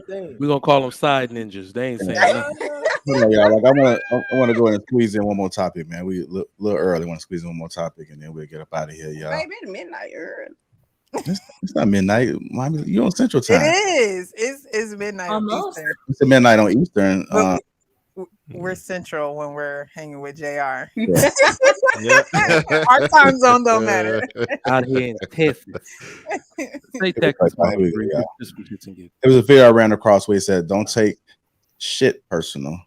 to. We're gonna call them side ninjas. They ain't saying nothing. Y'all, like I want to go ahead and squeeze in one more topic, man. We a little early. Want to squeeze in one more topic, and then we'll get up out of here, y'all. Baby, it's midnight early. It's not midnight. You on Central Time. It is. It's midnight on Eastern. It's midnight on Eastern. We're Central when we're hanging with JR. Yeah. Our time zone don't matter. Out here in Texas. Say Texas. There was a video I ran across where he said, "Don't take shit personal.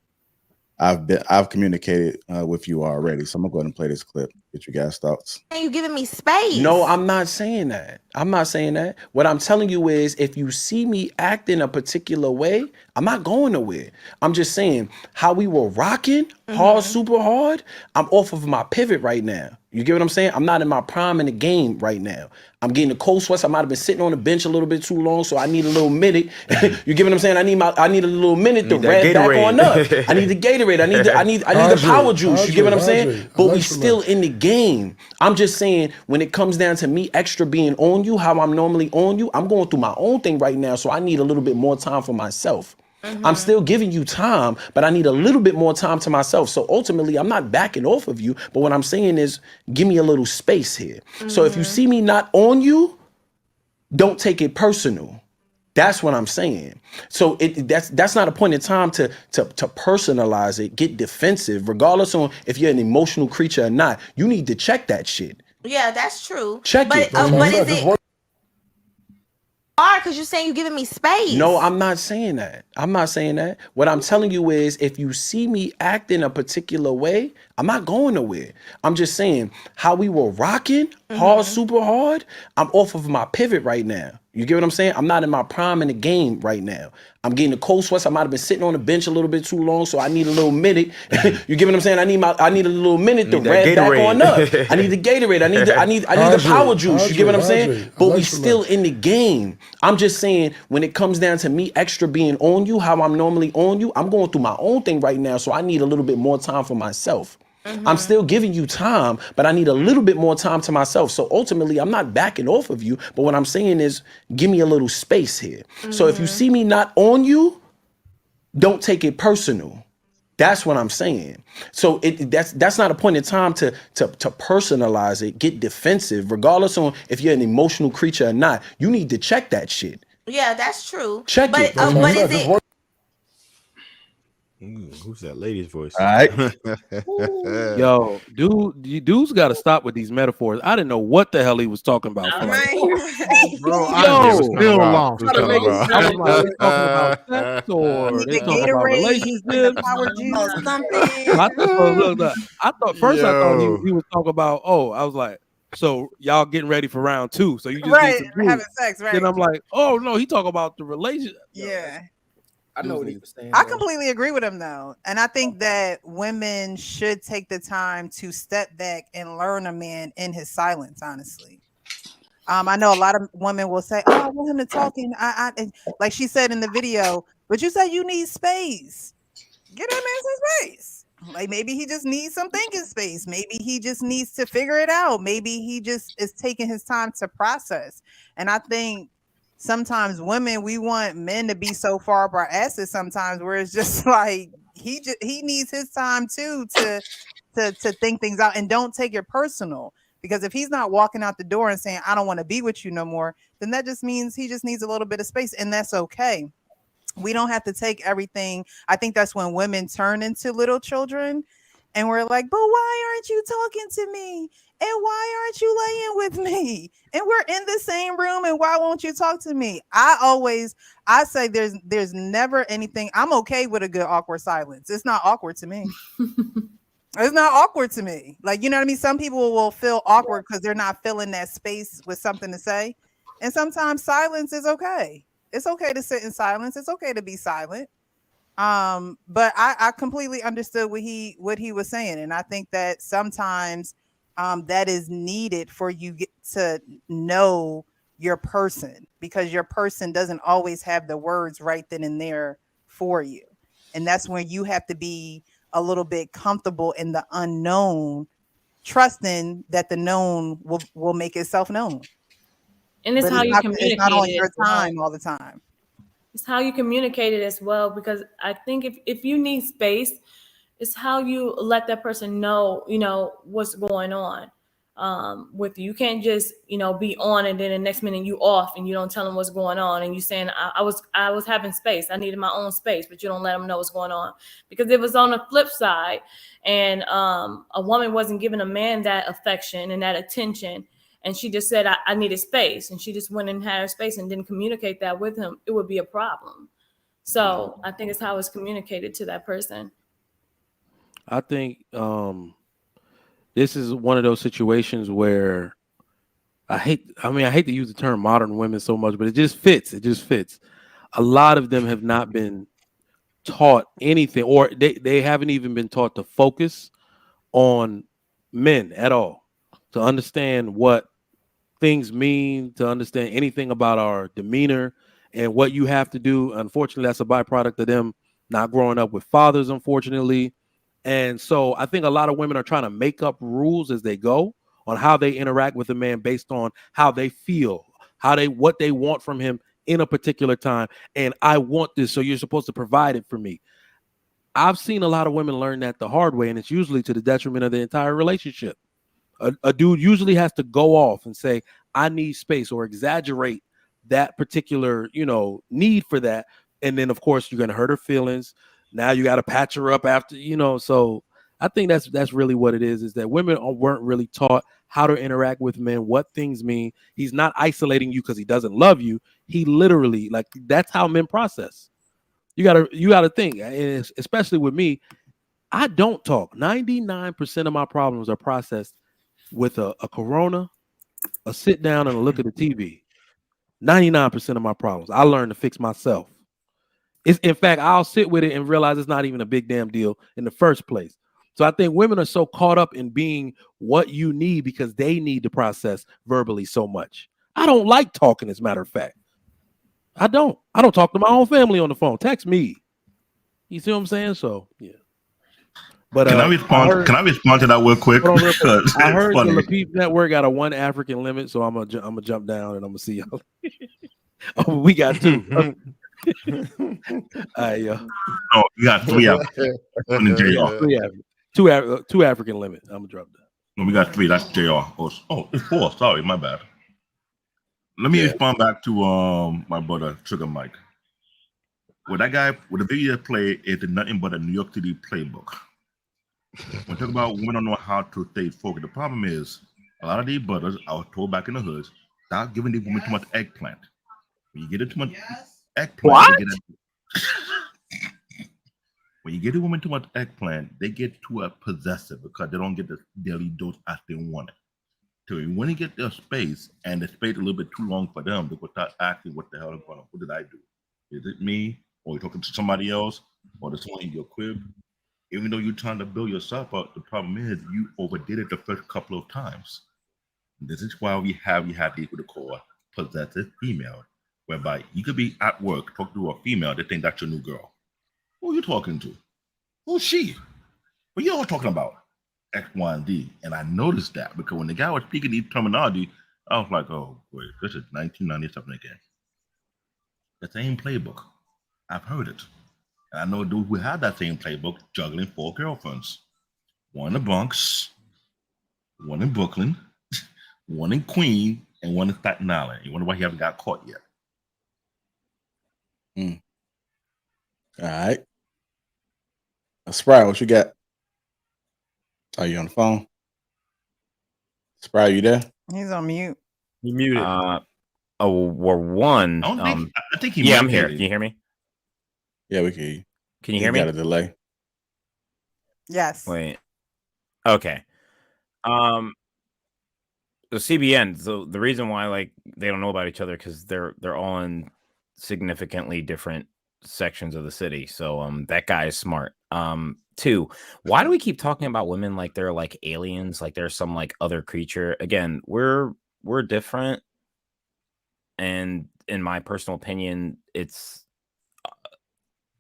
I've communicated with you already." So I'm gonna go ahead and play this clip. Get you guys' thoughts. You giving me space? No, I'm not saying that. What I'm telling you is, if you see me acting a particular way, I'm not going nowhere. I'm just saying how we were rocking hard, super hard. I'm off of my pivot right now. You get what I'm saying? I'm not in my prime in the game right now. I'm getting the cold sweats. I might have been sitting on the bench a little bit too long, so I need a little minute. You get what I'm saying? I need a little minute to rev back on up. I need the Gatorade. I need the power juice. You get what I'm saying? But we still in the game. I'm just saying, when it comes down to me extra being on you, how I'm normally on you, I'm going through my own thing right now, so I need a little bit more time for myself. I'm still giving you time, but I need a little bit more time to myself. So ultimately, I'm not backing off of you, but what I'm saying is, give me a little space here. So if you see me not on you, don't take it personal. That's what I'm saying. So that's not a point in time to personalize it, get defensive, regardless on if you're an emotional creature or not. You need to check that shit. Yeah, that's true. Check it. But is it hard because you're saying you're giving me space? No, I'm not saying that. What I'm telling you is, if you see me acting a particular way, I'm not going nowhere. I'm just saying how we were rocking hard, super hard. I'm off of my pivot right now. You get what I'm saying? I'm not in my prime in the game right now. I'm getting the cold sweats. I might have been sitting on the bench a little bit too long, so I need a little minute. You get what I'm saying? I need a little minute to rev back on up. I need the Gatorade. I need the power juice. You get what I'm saying? But we still in the game. I'm just saying, when it comes down to me extra being on you, how I'm normally on you, I'm going through my own thing right now, so I need a little bit more time for myself. I'm still giving you time, but I need a little bit more time to myself. So ultimately, I'm not backing off of you, but what I'm saying is, give me a little space here. So if you see me not on you, don't take it personal. That's what I'm saying. So that's not a point in time to personalize it, get defensive, regardless on if you're an emotional creature or not. You need to check that shit. Yeah, that's true. Check it. But is it? Who's that lady's voice? All right. Yo, dudes got to stop with these metaphors. I didn't know what the hell he was talking about. Bro, I was still lost. I was like, they talking about sex, or they talking about relationships. I thought he was talking about. I was like, so y'all getting ready for round 2. So you just having sex, right? Then I'm like, oh no, he talking about the relationship. Yeah. I know what he was saying. I though. completely agree with him though. And I think that women should take the time to step back and learn a man in his silence, honestly. I know a lot of women will say, "Oh, I want him to talk," and and like she said in the video, but you said you need space. Get that man some space. Like maybe he just needs some thinking space. Maybe he just needs to figure it out. Maybe he just is taking his time to process. And I think sometimes women, we want men to be so far up our asses sometimes where it's just like he needs his time too to think things out, and don't take it personal. Because if he's not walking out the door and saying, I don't want to be with you no more, then that just means he just needs a little bit of space, and that's okay. We don't have to take everything. I think that's when women turn into little children and we're like, but why aren't you talking to me? And why aren't you laying with me? And we're in the same room, and why won't you talk to me? I say there's never anything. I'm okay with a good awkward silence. It's not awkward to me. It's not awkward to me. Like, you know what I mean? Some people will feel awkward because they're not filling that space with something to say. And sometimes silence is okay. It's okay to sit in silence. It's okay to be silent. But I completely understood what he was saying. And I think that sometimes that is needed for you to know your person, because your person doesn't always have the words right then and there for you. And that's when you have to be a little bit comfortable in the unknown, trusting that the known will make itself known. And it's But how you communicate it's not on it your as well. time all the time. It's how you communicate it as well, because I think if you need space, it's how you let that person know, what's going on with you. You can't just, be on and then the next minute you off and you don't tell them what's going on, and you saying I was having space. I needed my own space, but you don't let them know what's going on. Because it was on the flip side, and a woman wasn't giving a man that affection and that attention, and she just said, I needed space, and she just went and had her space and didn't communicate that with him, it would be a problem. So I think it's how it's communicated to that person. I think this is one of those situations where I hate to use the term modern women so much, but it just fits. It just fits. A lot of them have not been taught anything, or they haven't even been taught to focus on men at all, to understand what things mean, to understand anything about our demeanor and what you have to do. Unfortunately, that's a byproduct of them not growing up with fathers, unfortunately. And so I think a lot of women are trying to make up rules as they go on how they interact with a man based on how they feel, what they want from him in a particular time. And I want this, so you're supposed to provide it for me. I've seen a lot of women learn that the hard way, and it's usually to the detriment of the entire relationship. A dude usually has to go off and say, I need space, or exaggerate that particular, need for that. And then, of course, you're going to hurt her feelings. Now you got to patch her up after, so I think that's really what it is that women weren't really taught how to interact with men, what things mean. He's not isolating you because he doesn't love you. He literally, that's how men process. You gotta think, and especially with me, I don't talk. 99% of my problems are processed with a Corona, a sit down, and a look at the TV. 99% of my problems I learned to fix myself. In fact, I'll sit with it and realize it's not even a big damn deal in the first place. So I think women are so caught up in being what you need because they need to process verbally so much. I don't like talking, as a matter of fact. I don't talk to my own family on the phone. Text me. You see what I'm saying? So yeah. But can I respond to that real quick? I heard the Lapeef Network got a 1 African limit, so I'm gonna jump down and I'm gonna see y'all. Oh, we got 2. All right, yo. Oh, you got 3 African. Two African limit. I'm gonna drop that. No, we got 3. That's JR. Oh, it's 4. Sorry, my bad. Let me respond back to my brother Sugar Mike. With the video play is nothing but a New York City playbook. When talk about women don't know how to stay focused, the problem is a lot of these brothers, I was told back in the hoods, stop giving these women too much eggplant. When you get it too much eggplant, when you get a woman too much eggplant, they get too possessive because they don't get the daily dose as they want it. So when you get their space, and the space a little bit too long for them, they will start asking, what the hell is going on? What did I do? Is it me? or you're talking to somebody else, or there's someone in your crib, even though you're trying to build yourself up, the problem is you overdid it the first couple of times. This is why we have these what they call possessive female, whereby you could be at work, talk to a female, they think that's your new girl. Who are you talking to? Who's she? What you all talking about? X, Y, and D. And I noticed that because when the guy was speaking these terminology, I was like, oh, wait, this is 1997 again. The same playbook. I've heard it. And I know a dude who had that same playbook juggling 4 girlfriends. One in the Bronx, one in Brooklyn, one in Queens, and one in Staten Island. You wonder why he haven't got caught yet. All right. Sprite, what you got? Are you on the phone? Sprite, you there? He's on mute. You muted. We're one. I think he Yeah, I'm might here. be. Can you hear me? Yeah, we can hear you. Can you hear me? Got a delay. Yes. Wait. Okay. The CBN. So the reason why like they don't know about each other because they're all in significantly different sections of the city. So that guy is smart. 2, why do we keep talking about women like they're like aliens, like they're some like other creature? Again, we're different, and in my personal opinion, it's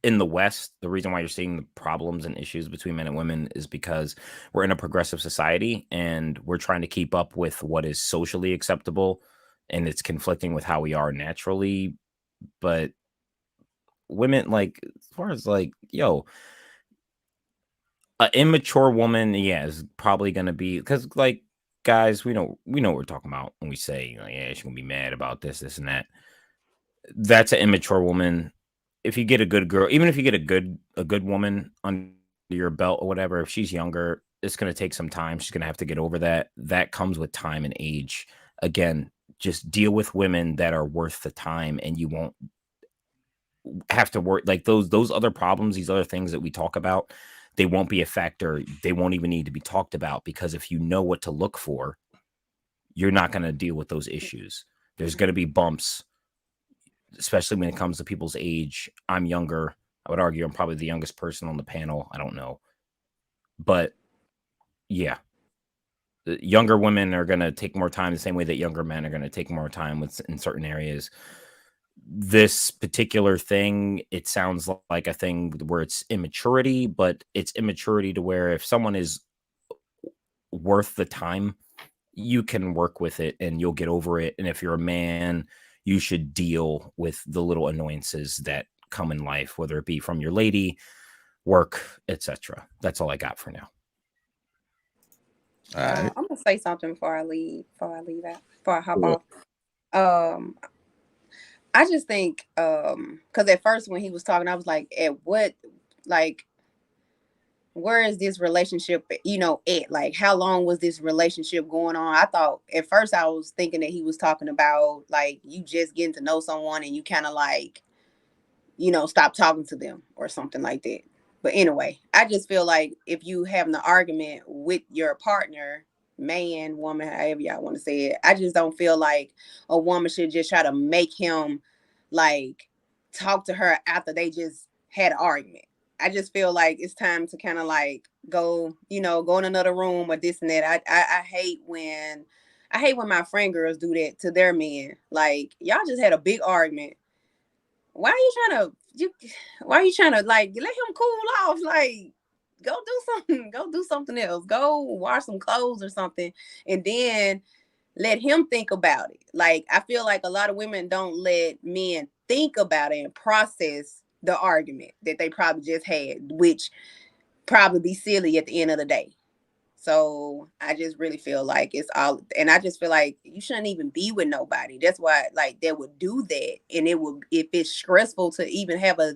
in the West, the reason why you're seeing the problems and issues between men and women is because we're in a progressive society and we're trying to keep up with what is socially acceptable, and it's conflicting with how we are naturally. But women, like, as far as like, an immature woman, yeah, is probably going to be, because like guys, we know what we're talking about when we say, yeah, she's gonna be mad about this and that. That's an immature woman. If you get a good girl, even if you get a good woman under your belt or whatever, if she's younger, it's going to take some time. She's going to have to get over that. That comes with time and age. Again, just deal with women that are worth the time, and you won't have to worry. Like those other problems, these other things that we talk about, they won't be a factor. They won't even need to be talked about, because if you know what to look for, you're not going to deal with those issues. There's going to be bumps, especially when it comes to people's age. I'm younger. I would argue I'm probably the youngest person on the panel. I don't know. But yeah, the younger women are going to take more time the same way that younger men are going to take more time in certain areas. This particular thing, it sounds like a thing where it's immaturity, but it's immaturity to where if someone is worth the time, you can work with it and you'll get over it. And if you're a man, you should deal with the little annoyances that come in life, whether it be from your lady, work, etc. That's all I got for now. All right. I'm gonna say something before I hop off. I just think, because at first when he was talking, I was like, where is this relationship, at? Like, how long was this relationship going on? I thought at first I was thinking that he was talking about like you just getting to know someone and you kind of like, stop talking to them or something like that. But anyway, I just feel like if you having an argument with your partner, man, woman, however y'all want to say it, I just don't feel like a woman should just try to make him like talk to her after they just had an argument. I just feel like it's time to kind of like go in another room or this and that. I hate when my friend girls do that to their men. Like, y'all just had a big argument. Why are you trying to like let him cool off? Like, go do something else. Go wash some clothes or something, and then let him think about it. Like, I feel like a lot of women don't let men think about it and process the argument that they probably just had, which probably be silly at the end of the day. So I just really feel like it's all, and I just feel like you shouldn't even be with nobody. That's why, like, they would do that, and it would, if it's stressful to even have a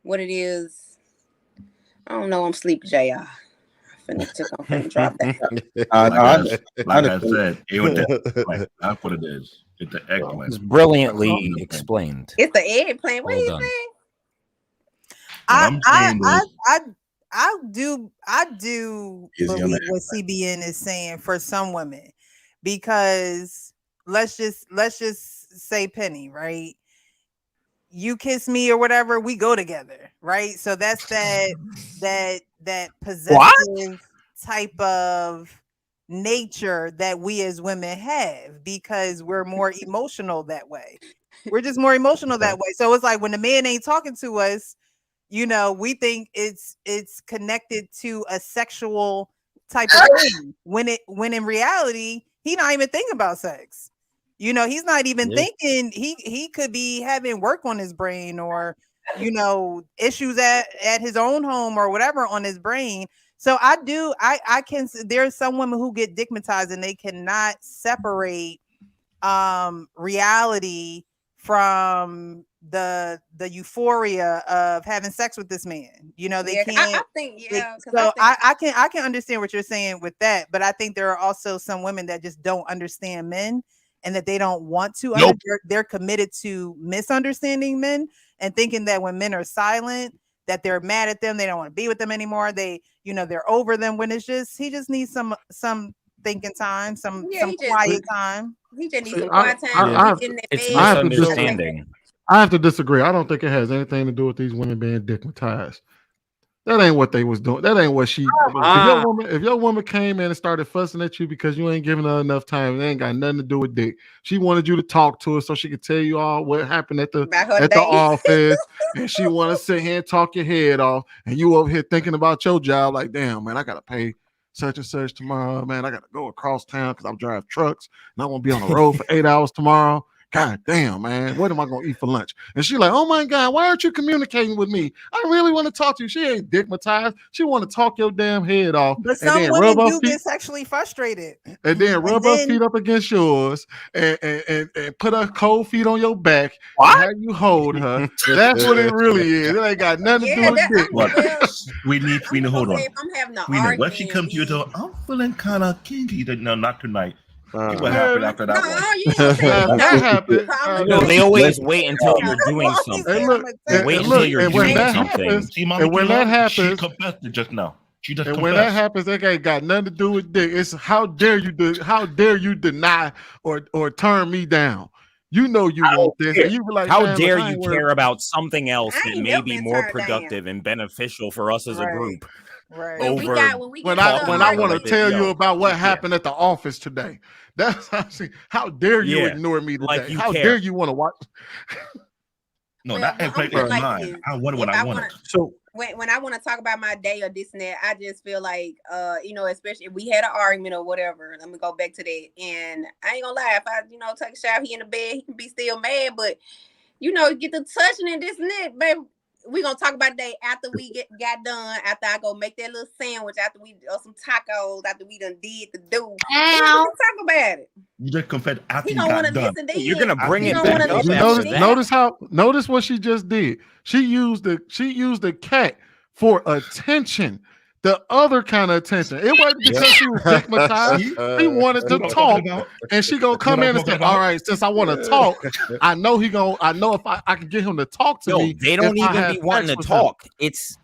what it is, I don't know. I'm sleepy, Jr. I'm finna drop that. Like I said, that's what it is. It's the eggplant. It's brilliantly explained. It's the eggplant. What Well are you done. saying? I do believe what CBN is saying for some women, because let's just say Penny, right? you kiss me or whatever, we go together, right? So that's that possessive type of nature that we as women have because we're more emotional that way. We're just more emotional that way. So it's like when the man ain't talking to us, you know, we think it's connected to a sexual type of thing when in reality he not even thinking about sex. You know, he's not even thinking. He could be having work on his brain or, you know, issues at his own home or whatever on his brain. So I can, there's some women who get stigmatized and they cannot separate reality from the euphoria of having sex with this man. You know, they can't. I think, so I can understand what you're saying with that, but I think there are also some women that just don't understand men and that they don't want to. They're committed to misunderstanding men and thinking that when men are silent, that they're mad at them, they don't want to be with them anymore. They, you know, they're over them when it's just he just needs some thinking time, some quiet time. He just needs some quiet time. It's misunderstanding. I have to disagree. I don't think it has anything to do with these women being stigmatized. That ain't what they was doing. That ain't what she. If your woman came in and started fussing at you because you ain't giving her enough time, it ain't got nothing to do with dick. She wanted you to talk to her so she could tell you all what happened at the office, and she want to sit here and talk your head off, and you over here thinking about your job like, damn man, I gotta pay such and such tomorrow, man. I gotta go across town because I'm driving trucks and I won't be on the road for 8 hours tomorrow. God damn, man, what am I gonna eat for lunch? And she like, oh my God, why aren't you communicating with me? I really want to talk to you. She ain't stigmatized. She want to talk your damn head off. But some women do get sexually frustrated. And then rub her feet up against yours and put her cold feet on your back and have you hold her. That's what it really is. It ain't got nothing to do with dick. What? We need hold on. If I'm having an When argument, she comes to you, though, I'm feeling kind of kinky. No, not tonight. What happened after that one? That happened. No, they always wait until you're doing something. Wait until you're doing something. See, Mama, and when that happens, she confessed it just now. She just and when that happens, it ain't got nothing to do with dick. It's how dare you deny or turn me down. You know you want this. And you be like, how dare you care about something else that may be more productive and beneficial for us as a group? Right. Over when I want to tell you about what happened at the office today. That's how dare you ignore me today? Like you how care. dare you want to watch? No, that ain't like mine. I wanted what I wanted. So when I want to talk about my day or this and that, I just feel like you know, especially if we had an argument or whatever. Let me go back to that. And I ain't gonna lie, if I take a shower, he in the bed, he can be still mad, but get the touching and this and that, baby. We're gonna talk about that after we got done, after I go make that little sandwich, after we some tacos, after we done did the do. We can talk about it. You just confessed after He you don't got want to done. listen to You're gonna bring it back up. Notice what she just did. She used the cat for attention. The other kind of attention. It wasn't because she was stigmatized. She wanted to talk, and she gonna come in and say, "All right, since I want to talk, I know if I can get him to talk to me." They don't even be wanting to talk. It's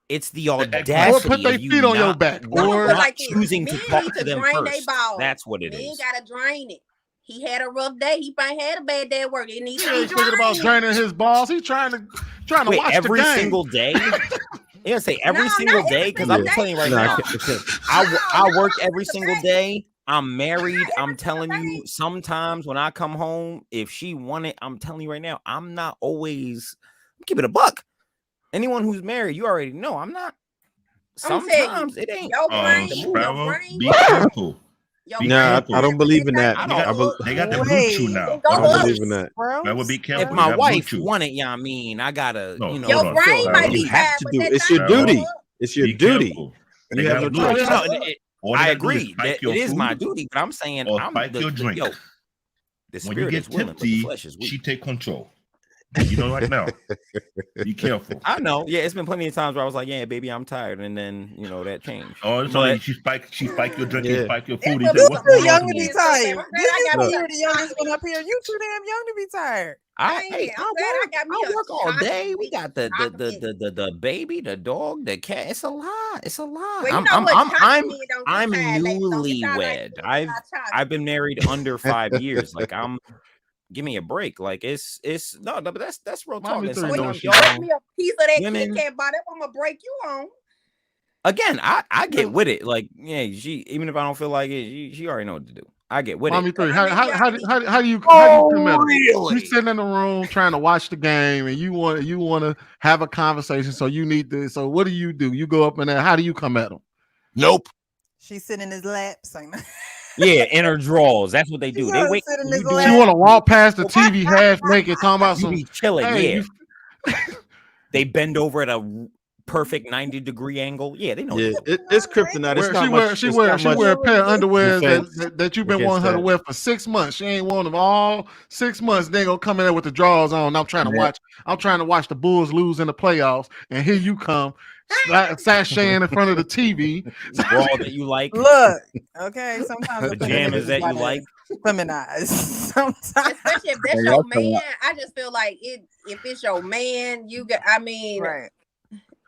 the audacity or put their feet on your back, or not like choosing to talk to them drain first. That's what it is. Men gotta drain it. He had a rough day. He probably had a bad day at work. It needs to be thinking about draining his balls. He trying to Wait, watch every the game. single day. Yeah, say every single day because I'm telling you right now, I work every single day. I'm married. I'm telling you, sometimes when I come home, if she want it, I'm telling you right now, I'm not always. Keep it a buck. Anyone who's married, you already know I'm not. Sometimes it ain't. Be careful. Nah, I don't believe in that. They got the blue chew now. I don't believe in that. That would be careful. If my wife want it, I mean, I gotta, your brain might be you have to do. It's your duty. It's your duty. You have no choice. I agree. That it is my duty, but I'm saying I'm your drink. The When you get tipsy, she take control. Right now. Be careful. I know. Yeah, it's been plenty of times where I was like, "Yeah, baby, I'm tired," and then that changed. Oh, it's like she spike your drink, you spike your food. You're too young to be tired. You're the youngest one up here. You too damn young to be tired. I work all day. We got the baby, the dog, the cat. It's a lot. It's a lot. Well, I'm newlywed. I've been married under 5 years. Like I'm give me a break. Like it's no, but that's real talk. Mommy And three know sometimes she y'all, Give me a piece of that women, Kit Kat bar. That's what I'm gonna break you on. again, I get with it. Like, yeah, she, even if I don't feel like it, she already know what to do. I get with Mommy it. three, how do you come at them? Really? You sitting in the room trying to watch the game, and you want to have a conversation. So you need to. So what do? You go up in there. How do you come at them? Nope. She's sitting in his lap saying, Yeah, in her drawers. That's what they do. They wait. sit in You his do She lap. want to walk past the TV half naked, talking about You some. be chilling. Hey, Yeah. They bend over at a perfect 90-degree angle. Yeah, they know. Yeah, it's kryptonite. It's not much. She wear a pair of underwear that you've been against wanting her to that. wear for 6 months. She ain't worn them all 6 months. They gonna come in there with the drawers on. I'm trying to watch the Bulls lose in the playoffs, and here you come sashaying in front of the TV. Bra that you like. Look, okay. Sometimes the Pajamas that you like. feminize. Sometimes, especially if that's your man. I just feel like if it's your man, you got. I mean, right.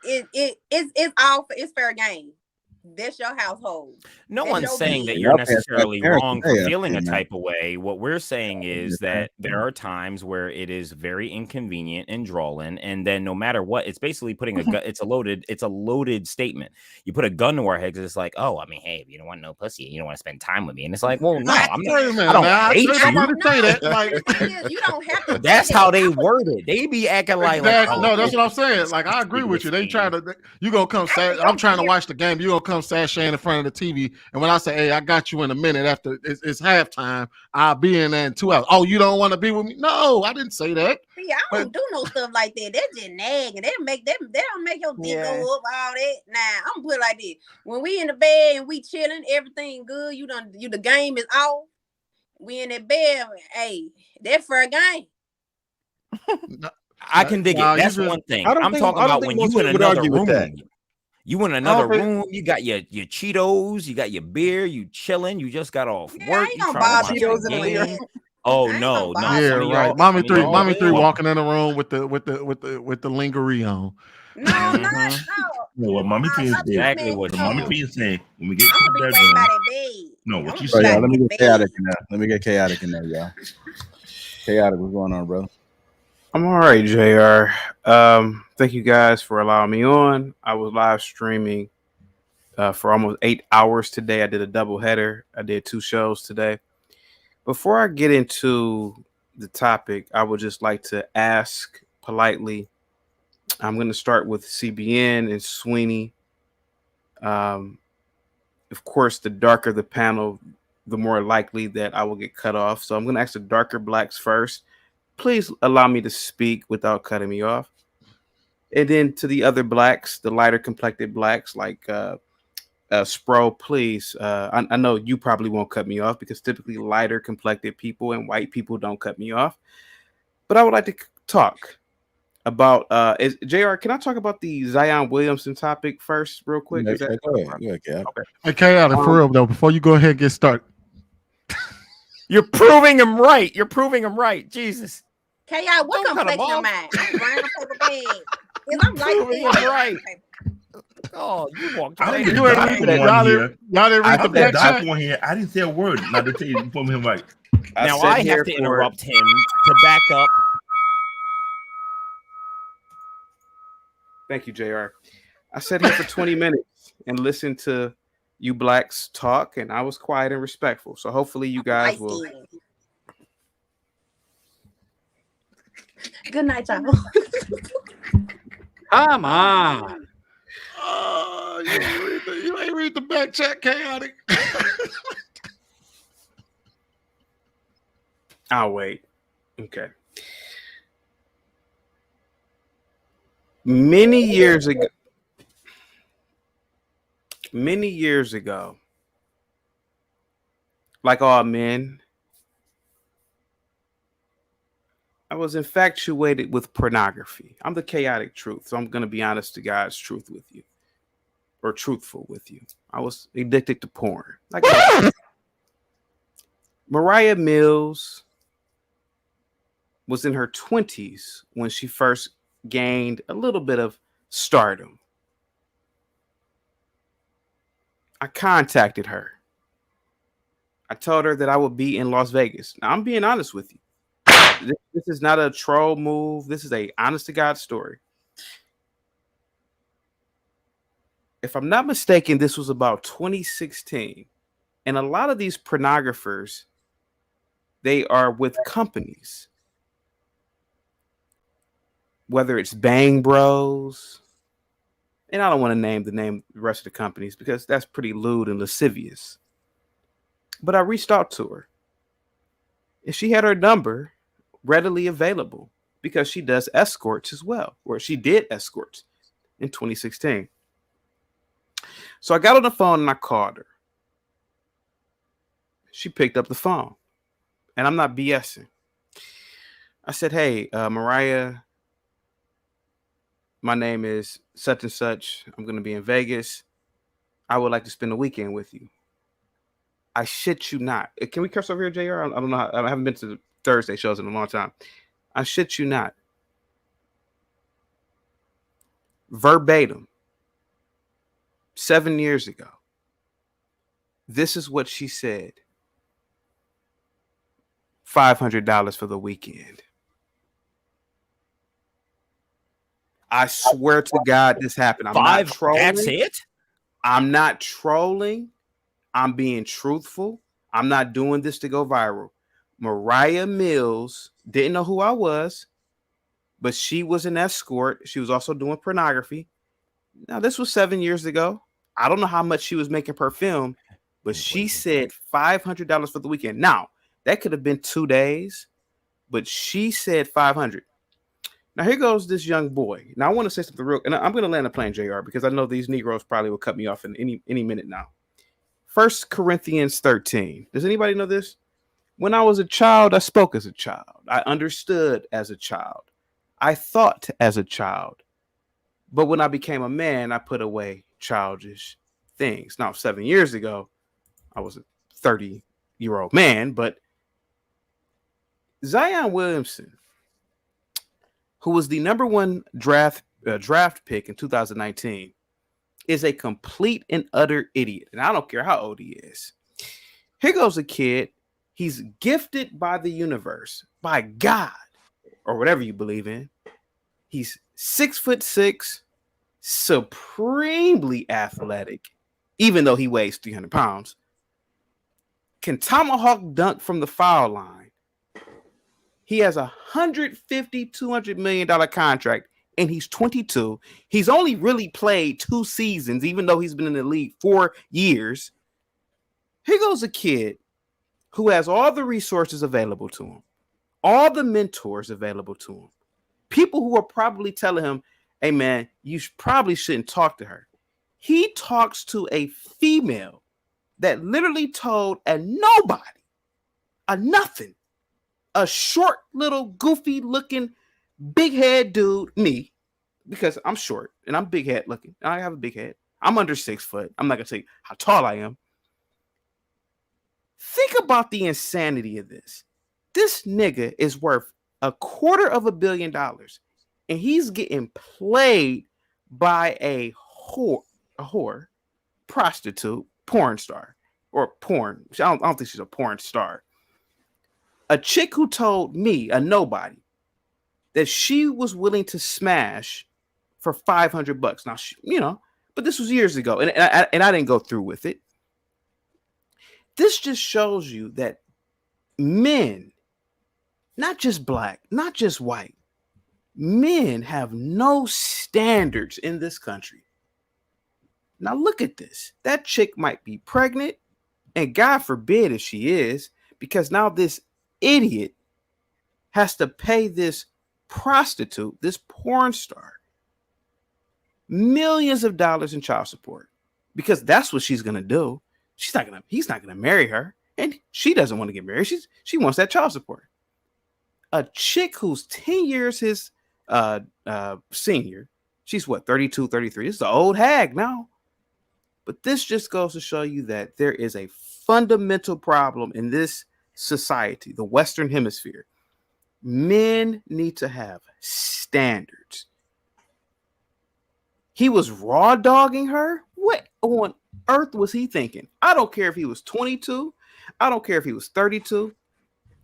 It's fair game. That's your household. No That's one's your saying that business. you're necessarily wrong for Yeah, feeling a yeah. type of way. What we're saying is that there are times where it is very inconvenient and drawling, and then no matter what, it's basically putting a gun. It's a loaded statement. You put a gun to our head because it's like, oh, I mean, hey, if you don't want no pussy, you don't want to spend time with me, and it's like, well, no, I'm not. I don't hate you. Say that. Like, you don't have to. That's how they word it. They be acting like, exactly. oh, No, that's what I'm saying. Like, I agree with you. They try to. You gonna come? I'm trying to watch the game. You gonna come sashaying in front of the TV, and when I say, "Hey, I got you in a minute," after it's halftime, I'll be in there in 2 hours. Oh, you don't want to be with me? No, I didn't say that. See, I don't do no stuff like that. That's just nagging. They don't make your dick go up, all that. Nah, I'm gonna put it like this. When we in the bed and we chilling, everything good. The game is off. We in that bed. Hey, that for a game. I can dig it. That's one thing. I'm talking about when you in another room. You in another room, you got your Cheetos, you got your beer, you chilling, you just got off work. You trying to watch the game. Oh no, Yeah, right. Mommy three walking in the room with the lingerie on. No. No, what Mommy P is saying. Exactly what Mommy P is saying. When we get to the bedroom. No, what you So, saying? y'all, let me get chaotic in there, y'all. Chaotic, what's going on, bro? I'm all right, JR. Thank you guys for allowing me on. I was live streaming for almost 8 hours today. I did a double header. I did 2 shows today. Before I get into the topic, I would just like to ask politely. I'm going to start with CBN and Sweeney. Of course, the darker the panel, the more likely that I will get cut off. So I'm going to ask the darker blacks first. Please allow me to speak without cutting me off. And then to the other blacks, the lighter complected blacks like Spro, please. I know you probably won't cut me off because typically lighter complected people and white people don't cut me off. But I would like to talk about JR. Can I talk about the Zion Williamson topic first, real quick? Go ahead. Okay. Hey, chaotic, for real though. Before you go ahead and get started, you're proving him right. Jesus. K.I., what complexion am I? I'm brown paper bag. I'm like right. Oh, you walked I away. didn't read the back chat. I didn't say a word. Not to tell you from him right. Now I have to interrupt him to back up. Thank you, JR. I sat here for 20 minutes and listened to you blacks talk, and I was quiet and respectful. So hopefully you guys will. Good night, y'all. Come on. You ain't read the back chat, chaotic. I'll wait. Okay. Many years ago, like all men, I was infatuated with pornography. I'm the chaotic truth, so I'm going to be honest to God's truth with you, or truthful with you. I was addicted to porn. Like Mariah Mills was in her 20s when she first gained a little bit of stardom. I contacted her. I told her that I would be in Las Vegas. Now, I'm being honest with you. This is not a troll move. This is a honest to God story. If I'm not mistaken, this was about 2016. And a lot of these pornographers, they are with companies. Whether it's Bang Bros, and I don't want to name the rest of the companies because that's pretty lewd and lascivious. But I reached out to her. And she had her number readily available because she does escorts as well, or she did escorts in 2016. So I got on the phone and I called her. She picked up the phone, and I'm not BSing. I said, hey, Mariah, my name is such and such. I'm going to be in Vegas. I would like to spend the weekend with you. I shit you not. Can we curse over here, JR? I don't know. I haven't been to the Thursday shows in a long time. I shit you not. Verbatim. 7 years ago. This is what she said. $500 for the weekend. I swear to God, this happened. I'm not trolling. That's it? I'm not trolling. I'm being truthful. I'm not doing this to go viral. Mariah Mills didn't know who I was, but she was an escort. She was also doing pornography. Now, this was 7 years ago. I don't know how much she was making per film, but she said $500 for the weekend. Now, that could have been 2 days, but she said $500. Now, here goes this young boy. Now, I want to say something real, and I'm going to land a plane, JR, because I know these Negroes probably will cut me off in any minute now. 1 Corinthians 13. Does anybody know this? When I was a child, I spoke as a child. I understood as a child. I thought as a child. But when I became a man, I put away childish things. Now, 7 years ago, I was a 30-year-old man, but Zion Williamson, who was the number one draft pick in 2019, is a complete and utter idiot. And I don't care how old he is. Here goes a kid. He's gifted by the universe, by God, or whatever you believe in. He's 6'6", supremely athletic, even though he weighs 300 pounds. Can tomahawk dunk from the foul line. He has $150, $200 million contract, and he's 22. He's only really played 2 seasons, even though he's been in the league 4 years. Here goes a kid who has all the resources available to him, all the mentors available to him, people who are probably telling him, hey, man, you probably shouldn't talk to her. He talks to a female that literally told a nobody, a nothing, a short little goofy looking big head dude, me, because I'm short and I'm big head looking. I have a big head. I'm under 6 foot. I'm not going to tell you how tall I am. Think about the insanity of this. This nigga is worth $250 million, and he's getting played by a whore, prostitute, porn star, or porn. I don't think she's a porn star. A chick who told me, a nobody, that she was willing to smash for $500. Now, but this was years ago, and I didn't go through with it. This just shows you that men, not just black, not just white, men have no standards in this country. Now look at this. That chick might be pregnant, and God forbid if she is, because now this idiot has to pay this prostitute, this porn star, millions of dollars in child support, because that's what she's gonna do. He's not gonna marry her, and she doesn't want to get married. She wants that child support. A chick who's 10 years his senior, she's what, 32, 33. This is an old hag now. But this just goes to show you that there is a fundamental problem in this society, the Western Hemisphere. Men need to have standards. He was raw dogging her. What on earth was he thinking? I don't care if he was 22. I don't care if he was 32.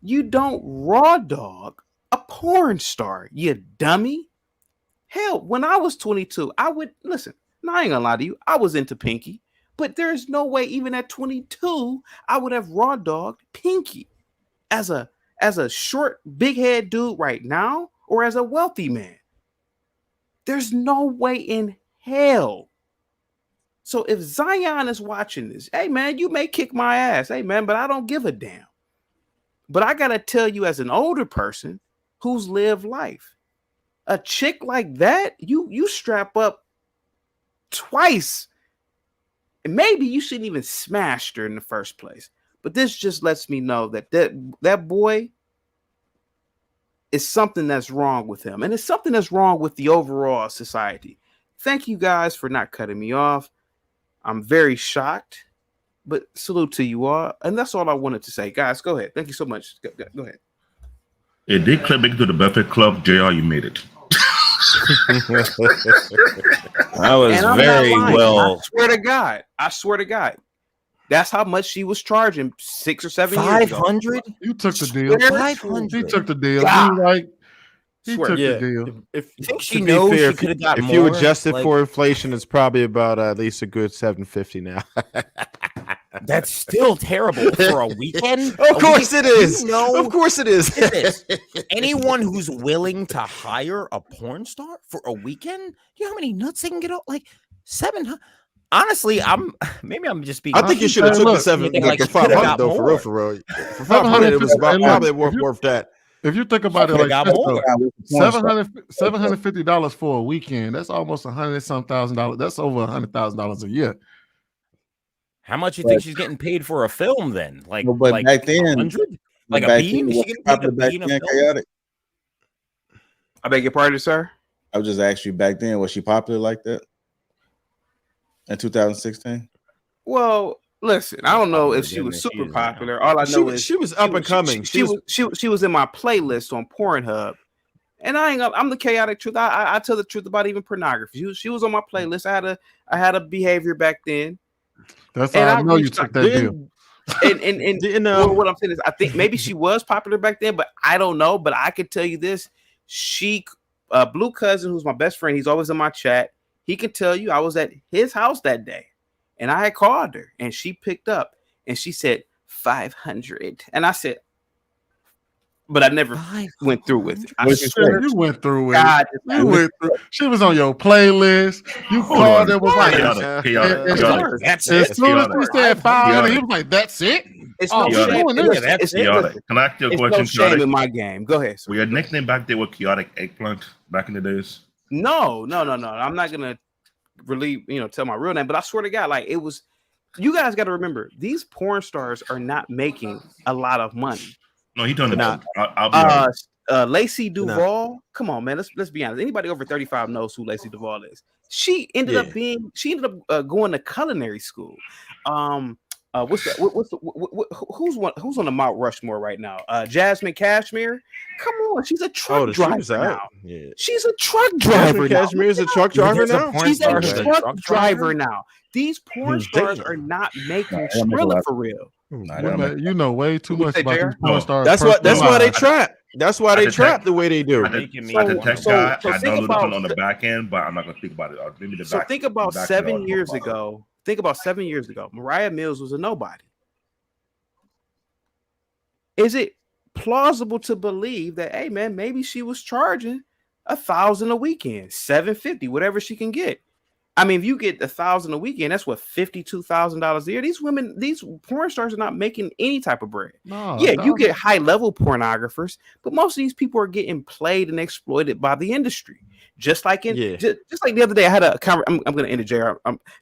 You don't raw dog a porn star, you dummy. Hell, when I was 22, I would listen. No, I ain't gonna lie to you. I was into Pinky, but there's no way even at 22 I would have raw dogged Pinky as a short, big head dude right now, or as a wealthy man. There's no way in hell. So if Zion is watching this, hey man, you may kick my ass, hey man, but I don't give a damn. But I gotta tell you, as an older person who's lived life, a chick like that, you strap up twice. And maybe you shouldn't even smash her in the first place. But this just lets me know that boy is something that's wrong with him. And it's something that's wrong with the overall society. Thank you guys for not cutting me off. I'm very shocked, but salute to you all. And that's all I wanted to say. Guys, go ahead. Thank you so much. Go ahead. It did clip into the Buffett Club. JR, you made it. That was very well. I swear to God. That's how much she was charging 6 or 7 years ago. 500? You took the deal. 500. He took the deal. God. He took the deal. If you think to she be knows fair, she could have got if more? you adjust it Like- for inflation, it's probably about at least a good $750 now. That's still terrible for a weekend. Of course it is. You know, Of course it is. Anyone who's willing to hire a porn star for a weekend, you know how many nuts they can get out? Like 700. Honestly, I'm just being. I think you should have took the 500 though. For real. For 500, it was about probably worth that. If you think about it, like $750 for a weekend, that's almost $100,000. That's over $100,000 a year. How much you think she's getting paid for a film then? Like, but like back then, 100? Like a back bean? then, Is she was getting paid a popular back bean a then, film? Chaotic? I beg your pardon, sir? I was just asking you back then, was she popular like that in 2016? Well, listen, I don't know if she was super popular. All I know is she was up and coming. She was in my playlist on Pornhub. And I'm the chaotic truth. I tell the truth about even pornography. She was on my playlist. I had a behavior back then. That's how I know you took that deal. And what I'm saying is, I think maybe she was popular back then, but I don't know. But I could tell you this: Blue Cousin, who's my best friend, he's always in my chat. He can tell you I was at his house that day, and I had called her, and she picked up, and she said 500, and I said, but I never went through with it. I swear You went through with God, it. You went through. She was on your playlist. You called her, was like, That's as soon as we said 500, he was like, "That's it." It's no shame. Can I ask you a question? No shame in my game. Go ahead. Sir. Were your nickname back there with Chaotic Eggplant back in the days? No. I'm not gonna really, tell my real name, but I swear to God, like it was. You guys got to remember, these porn stars are not making a lot of money. No, he doing it. I'll be honest. Lacey Duvall. Come on, man. Let's be honest. Anybody over 35 knows who Lacey Duvall is. She ended up going to culinary school. Who's on the Mount Rushmore right now? Jasmine Cashmere. Come on, she's a truck driver now. Yeah. She's a truck driver. Cashmere is a truck driver now. She's a truck driver now. These porn stars are not making Skrilla for real. You know way too much about these porn stars. That's why they trap. That's why they trap the way they do. I text guy. I know looking on the back end, but I'm not gonna think about it. Maybe the back. Think about 7 years ago. Think about 7 years ago. Mariah Mills was a nobody. Is it plausible to believe that, hey man, maybe she was charging $1,000 a weekend, $750, whatever she can get? I mean, if you get $1,000 a weekend, that's what $52,000 a year. These women, these porn stars are not making any type of bread. You get high level pornographers, but most of these people are getting played and exploited by the industry. Just like just like the other day, I had I'm going to end it, JR.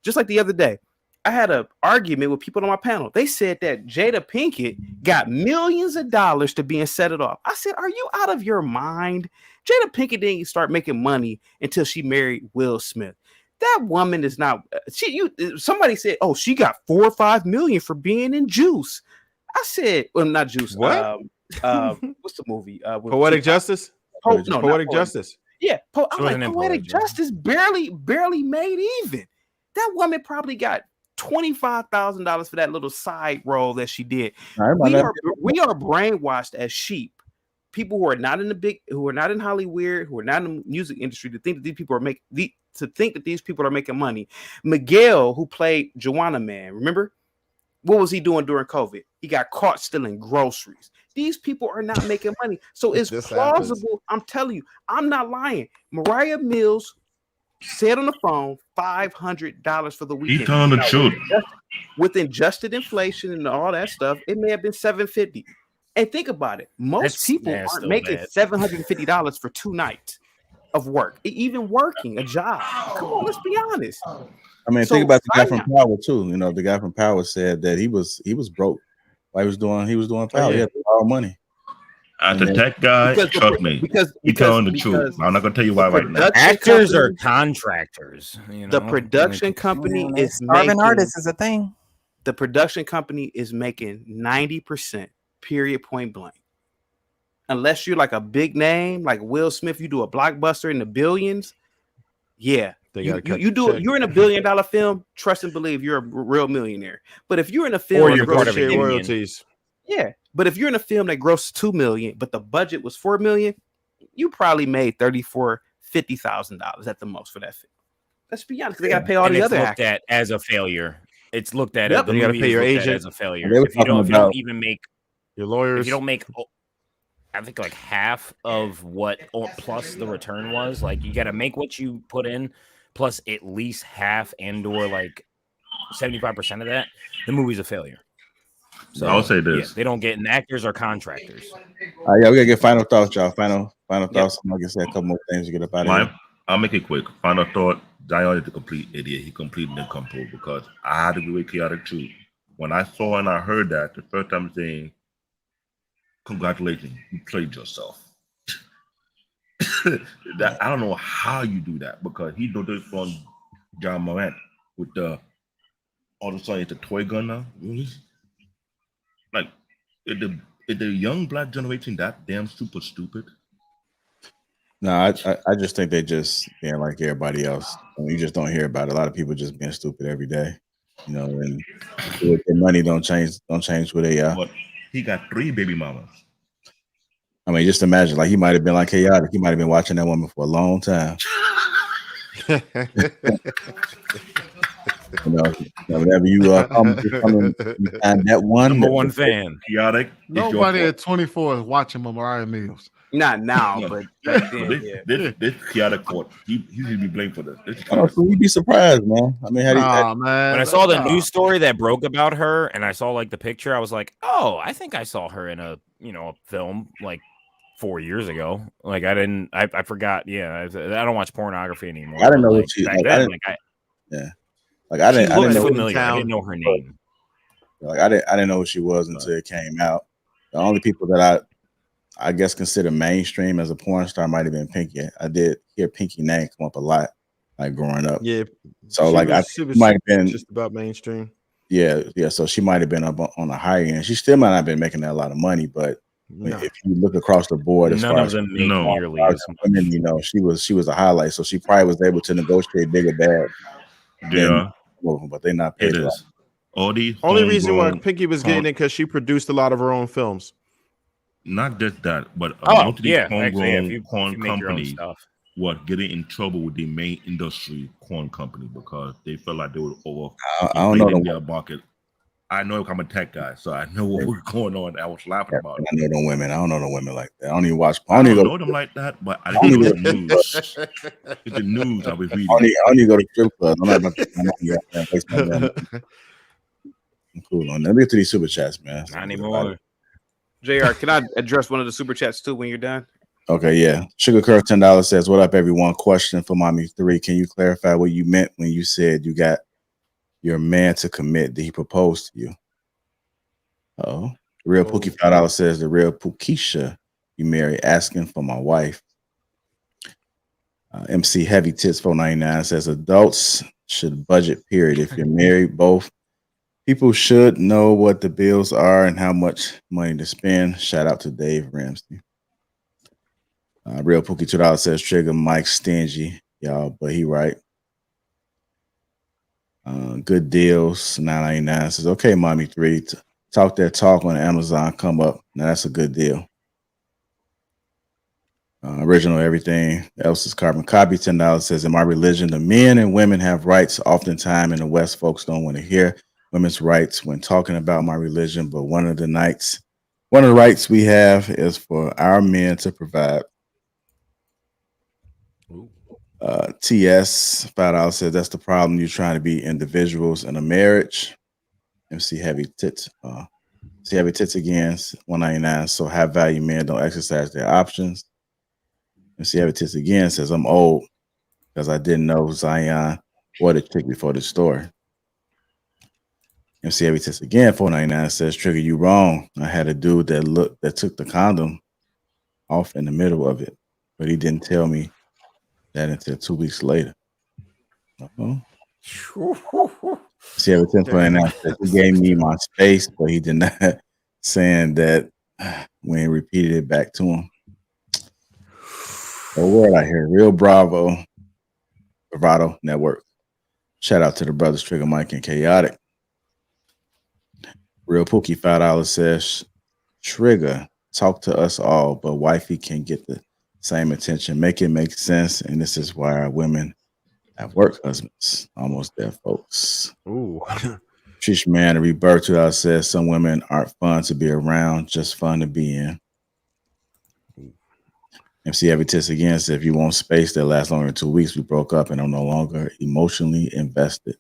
Just like the other day, I had an argument with people on my panel. They said that Jada Pinkett got millions of dollars to being set it off. I said, are you out of your mind? Jada Pinkett didn't start making money until she married Will Smith. That woman is not. Somebody said, "Oh, she got 4 or 5 million for being in Juice." I said, "Well, not Juice. What? What's the movie? Poetic Justice. Poetic Justice. Yeah, I'm like, Poetic Justice barely made even. That woman probably got $25,000 for that little side role that she did. Everybody We are brainwashed as sheep. People who are not in Hollywood, who are not in the music industry, to think that these people are making money. Miguel, who played Joanna Man, remember? What was he doing during COVID? He got caught stealing groceries. These people are not making money. So it's This plausible. I'm telling you, I'm not lying. Mariah Mills said on the phone $500 for the weekend. He telling the truth. With adjusted inflation and all that stuff, it may have been $750. And think about it. Most people aren't making $750 for 2 nights of work, even working a job. Come on, let's be honest. I mean, think about the guy from Power too. You know, the guy from Power said that he was broke while he was doing Power. yeah. He had a lot of money. As a tech guy, trust me, he's telling the truth. I'm not gonna tell you why right now. Actors are contractors. You know? The production company is Starving making, artists is a thing. The production company is making 90%. Period. Point blank. Unless you're like a big name, like Will Smith, you do a blockbuster in the billions. Yeah, you're in a $1 billion film. Trust and believe you're a real millionaire. But if you're in a film, or you're part of royalties. Yeah, but if you're in a film that grossed $2 million, but the budget was $4 million, you probably made $50,000 at the most for that film. Let's be honest, they got to pay all the other looked actors. at as a failure. It's looked at. Yep. The You got to movie pay is your looked at agent as a failure. They were If you don't talking even make your lawyers, if you don't make, I think like half of what plus the return was. Like you got to make what you put in plus at least half and/or like 75% of that. The movie's a failure. So I'll say this: yeah, they don't get, and actors are contractors. Yeah, we gotta get final thoughts, y'all. Final thoughts. I'm gonna say a couple more things to get up out of here. I'll make it quick. Final thought: Zion is a complete idiot. He completely didn't come through because I had to be with chaotic too. When I saw and I heard that the first time, saying, "Congratulations, you played yourself." That I don't know how you do that because he did this from John Morant with the all of a sudden it's a toy gun now. Really? Like, is the young black generation that damn super stupid? No, I just think they just being like everybody else. I mean, you just don't hear about it. A lot of people just being stupid every day. You know, and with their money don't change who they are. But he got 3 baby mamas. I mean, just imagine, like he might have been like chaotic. He might have been watching that woman for a long time. You know, whenever you come and that one Number one fan. Chaotic. Nobody at 24 is watching Mariah Mills. Not now, but back then, this chaotic court, he should be blamed for this. Oh, so you'd be surprised, man. I mean, man. When I saw the news story that broke about her, and I saw like the picture, I was like, "Oh, I think I saw her in a a film like 4 years ago." Like I forgot. Yeah, I don't watch pornography anymore. I didn't know like, what she. back Like, then, I didn't know. Familiar. I didn't know her name. Like I didn't know who she was until it came out. The only people that I guess consider mainstream as a porn star might have been Pinky. I did hear Pinky name come up a lot, like growing up. Yeah. So she might have been just about mainstream. Yeah. So she might have been up on a higher end. She still might not have been making that a lot of money, but if you look across the board, as None far of them make nearly as much. women, she was a highlight. So she probably was able to negotiate bigger bag. Yeah. But they're not paid. It is. Only reason why Pinky was getting it because she produced a lot of her own films. Not just that, but Oh, these yeah, actually, homegrown if you corn make your own companies stuff. were getting in trouble with the main industry corn company because they felt like they were over I don't know their market. I know I'm a tech guy, so I know what was going on. I was laughing about it. I know the women. I don't know the women like that. I don't even watch. I don't know them like that, but I didn't know the news. It's the news I was reading. I only go to strip clubs. I'm not about to waste my time. I'm cool on that. Let me get to these super chats, man. Not anymore. JR, can I address one of the super chats too when you're done? Okay, yeah. Sugar Curve $10 says, "What up, everyone? Question for Mommy 3. Can you clarify what you meant when you said you got your man to commit? Did he propose to you?" Oh, Real Pookie $5 says, "The real Pookisha you marry asking for my wife." MC Heavy Tits 499 says, "Adults should budget. Period. If you're married, both people should know what the bills are and how much money to spend." Shout out to Dave Ramsey. Real Pookie $2 says, "Trigger Mike stingy, y'all," but he right. Good deals, $9.99. Says, okay, mommy 3. Talk that talk on Amazon. Come up. Now that's a good deal. Original everything else is carbon copy. $10 says, in my religion, the men and women have rights. Oftentimes in the West, folks don't want to hear women's rights when talking about my religion. But one of the rights we have is for our men to provide. TS $5 says, that's the problem. You're trying to be individuals in a marriage. MC Heavy Tits. See Heavy Tits again. $1.99. So high value men don't exercise their options. MC Heavy Tits again says, I'm old because I didn't know Zion or the chick before the story. MC Heavy Tits again, $4.99 says, Trigger, you wrong. I had a dude that took the condom off in the middle of it, but he didn't tell me that until 2 weeks later. See, every 10.99 says, he gave me my space, but he did not, saying that when he repeated it back to him. The word I hear, Real Bravado Network. Shout out to the brothers Trigger Mike and Chaotic. Real Pookie $5 says, Trigger, talk to us all, but wifey can get the same attention. Make it make sense. And this is why our women have work husbands. Almost there, folks. Ooh. Trish Man, Rebirth 2000 says, some women aren't fun to be around, just fun to be in. MC Heavy Tits again said, if you want space that lasts longer than 2 weeks, we broke up and I'm no longer emotionally invested.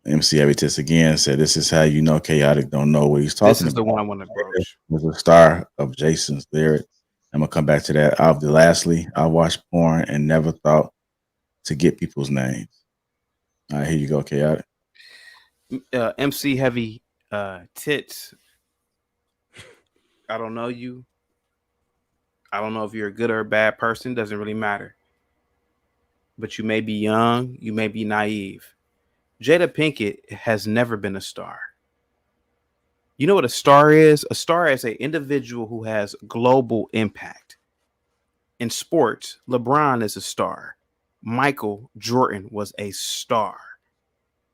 MC Heavy Tits again said, this is how you know Chaotic don't know what he's talking about. This is the one I want to broach. Was a star of Jason's lyrics. I'm going to come back to that. Lastly, I watched porn and never thought to get people's names. All right, here you go, Chaotic. MC Heavy Tits. I don't know you. I don't know if you're a good or a bad person. Doesn't really matter. But you may be young. You may be naive. Jada Pinkett has never been a star. You know what a star is? A star is an individual who has global impact. In sports, LeBron is a star. Michael Jordan was a star.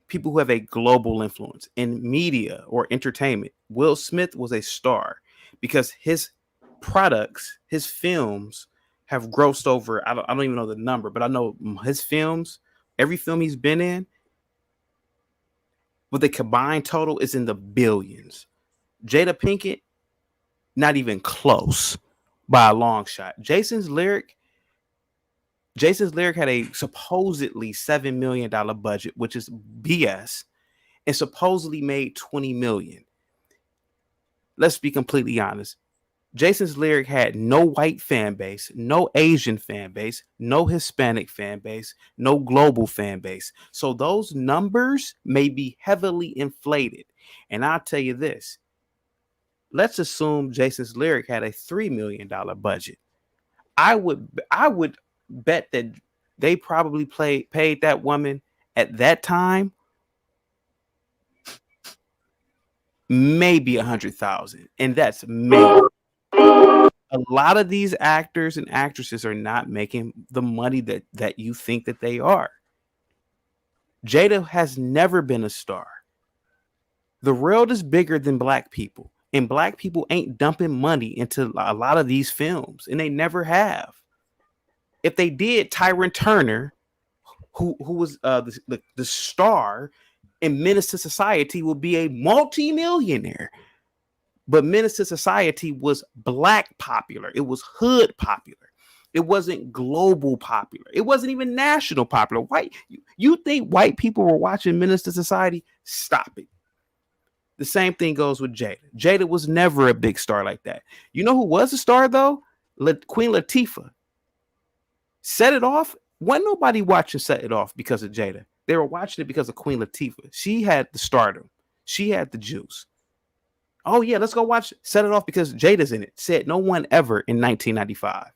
People who have a global influence. In media or entertainment, Will Smith was a star because his products, his films have grossed over, I don't even know the number, but I know his films, every film he's been in, but the combined total is in the billions. Jada Pinkett, not even close by a long shot. Jason's lyric had a supposedly $7 million budget, which is BS, and supposedly made $20 million. Let's be completely honest. Jason's lyric had no white fan base, no Asian fan base, no Hispanic fan base, no global fan base. So those numbers may be heavily inflated. And I'll tell you this. Let's assume Jason's lyric had a $3 million budget. I would bet that they probably paid that woman at that time maybe $100,000, and that's maybe. A lot of these actors and actresses are not making the money that you think that they are. Jada has never been a star. The world is bigger than black people, and black people ain't dumping money into a lot of these films, and they never have. If they did, Tyron Turner, who was the star in Menace to Society, will be a multi-millionaire. But Menace to Society was black popular. It was hood popular. It wasn't global popular. It wasn't even national popular. You think white people were watching Menace to Society? Stop it. The same thing goes with Jada. Jada was never a big star like that. You know who was a star, though? Queen Latifah. Set It Off. Wasn't nobody watching Set It Off because of Jada. They were watching it because of Queen Latifah. She had the stardom. She had the juice. Oh, yeah, let's go watch Set It Off because Jada's in it. Said no one ever in 1995.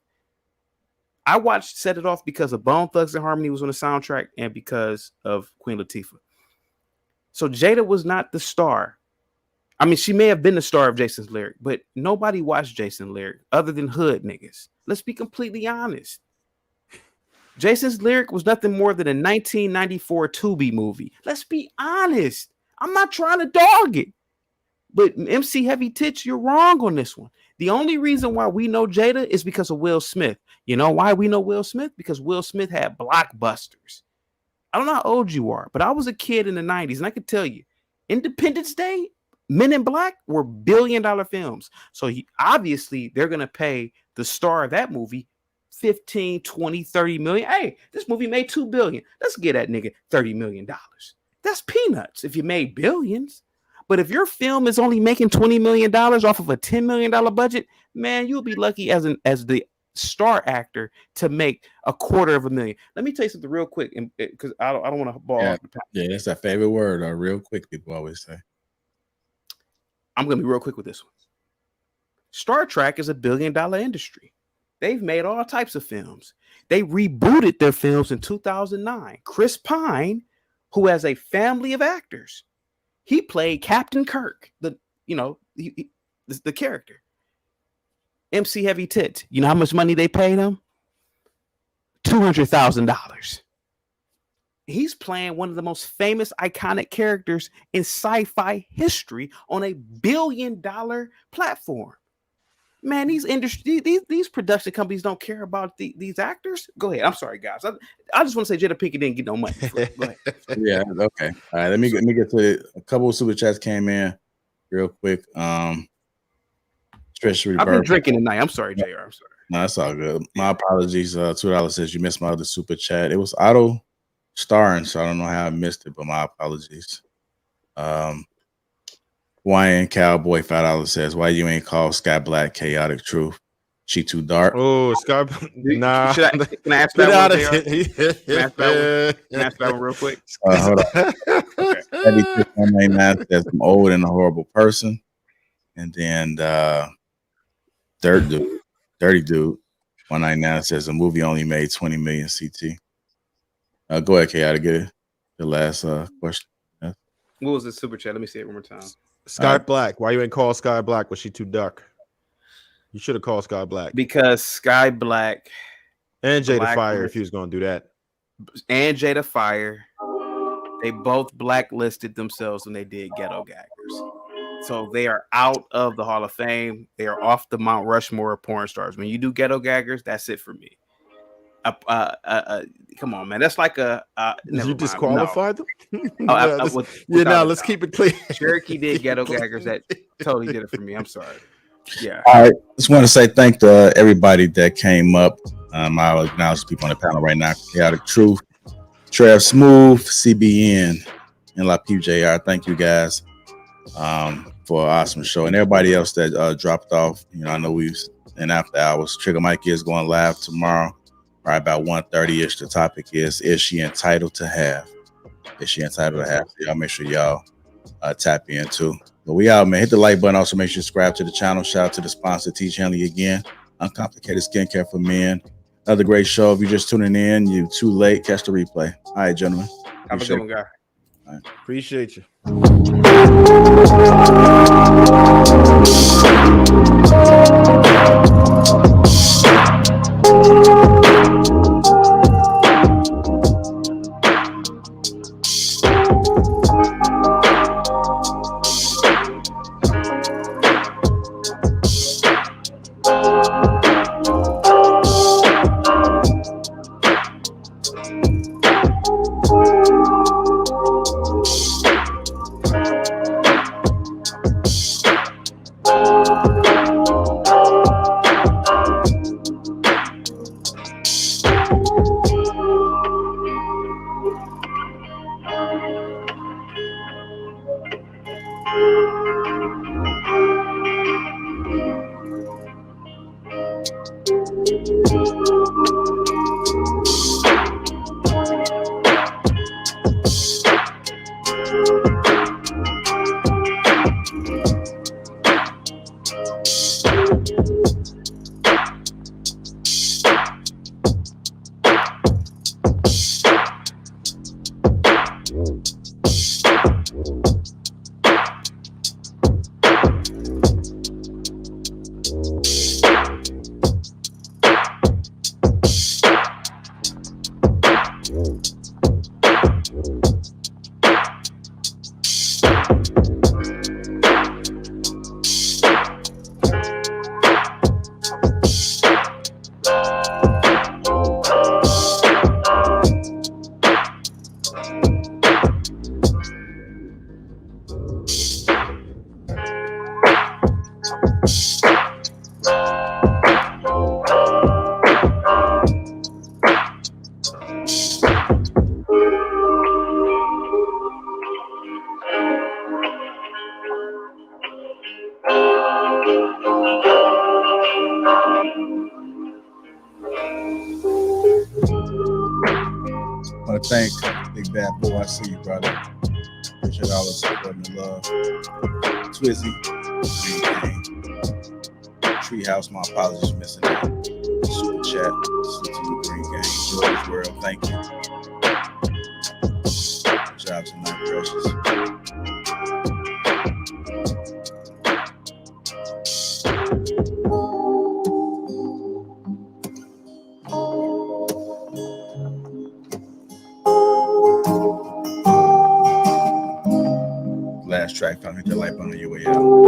I watched Set It Off because of Bone Thugs and Harmony was on the soundtrack and because of Queen Latifah. So Jada was not the star. I mean, she may have been the star of Jason's lyric, but nobody watched Jason's lyric other than hood niggas. Let's be completely honest. Jason's Lyric was nothing more than a 1994 Tubi movie. Let's be honest. I'm not trying to dog it. But MC Heavy Tits, you're wrong on this one. The only reason why we know Jada is because of Will Smith. You know why we know Will Smith? Because Will Smith had blockbusters. I don't know how old you are, but I was a kid in the 90s, and I can tell you, Independence Day, Men in Black were billion-dollar films. So obviously, they're going to pay the star of that movie 15, 20, 30 million. Hey, this movie made $2 billion. Let's get that nigga $30 million. That's peanuts if you made billions. But if your film is only making $20 million off of a $10 million budget, man, you'll be lucky as the star actor to make $250,000. Let me tell you something real quick, because I don't want to ball off the top. Yeah, that's a favorite word. Real quick, people always say. I'm going to be real quick with this one. Star Trek is a $1 billion industry. They've made all types of films. They rebooted their films in 2009. Chris Pine, who has a family of actors, he played Captain Kirk, the character. MC Heavy Tits. You know how much money they paid him? $200,000. He's playing one of the most famous, iconic characters in sci-fi history on a $1 billion platform. Man, these production companies don't care about these actors. Go ahead. I'm sorry, guys. I just want to say Jada Pinkett didn't get no money. Go ahead. Yeah. Okay. All right. Let me get to a couple of super chats came in real quick. I've been drinking tonight. I'm sorry, JR. I'm sorry. No, that's all good. My apologies. $2 says you missed my other super chat. It was auto starring, so I don't know how I missed it, but my apologies. Hawaiian Cowboy $5 says, why you ain't call Sky Black Chaotic Truth? She too dark. Oh, Sky. Nah. Can I ask that one? Can I ask that one real quick? Hold on. Eddie 199 says, I'm old and a horrible person. And then Dirty Dude 199 says, the movie only made 20 million CT. Go ahead, Chaotic. Get it. The last question. Yeah. What was the super chat? Let me see it one more time. Sky Black. Why you ain't call Sky Black? Was she too dark? You should have called Sky Black. Because Sky Black and Jada Fire, if he was going to do that. And Jada Fire, they both blacklisted themselves when they did Ghetto Gaggers. So they are out of the Hall of Fame. They are off the Mount Rushmore of porn stars. When you do Ghetto Gaggers, that's it for me. Come on, man. That's like Did you disqualify them? Let's keep it clear. Cherokee did Ghetto Gaggers. That totally did it for me. I'm sorry. Yeah. All right. Just want to say thank to everybody that came up. I'll acknowledge people on the panel right now. Chaotic Truth, Trev Smooth, CBN, and Lapeef JR. Thank you guys for an awesome show. And everybody else that dropped off. You know, I know we've in after hours. Trigger Mike is going live tomorrow. Right about 1:30-ish. The topic is she entitled to have? Is she entitled to have? So y'all make sure y'all tap in too. But we out, man. Hit the like button. Also make sure you subscribe to the channel. Shout out to the sponsor, Teach Henley again. Uncomplicated skincare for men. Another great show. If you're just tuning in, you're too late. Catch the replay. All right, gentlemen. Have a good one, guy. All right. Appreciate you. I want to thank Big Bad Boy. I see you, brother. Appreciate all the support and the love. Twizzy, Green Gang, Treehouse. My apologies for missing that. Super chat. Salute to you, Green Gang. George World, thank you. Good job tonight, Precious. Last track, finally hit the light button on your way out.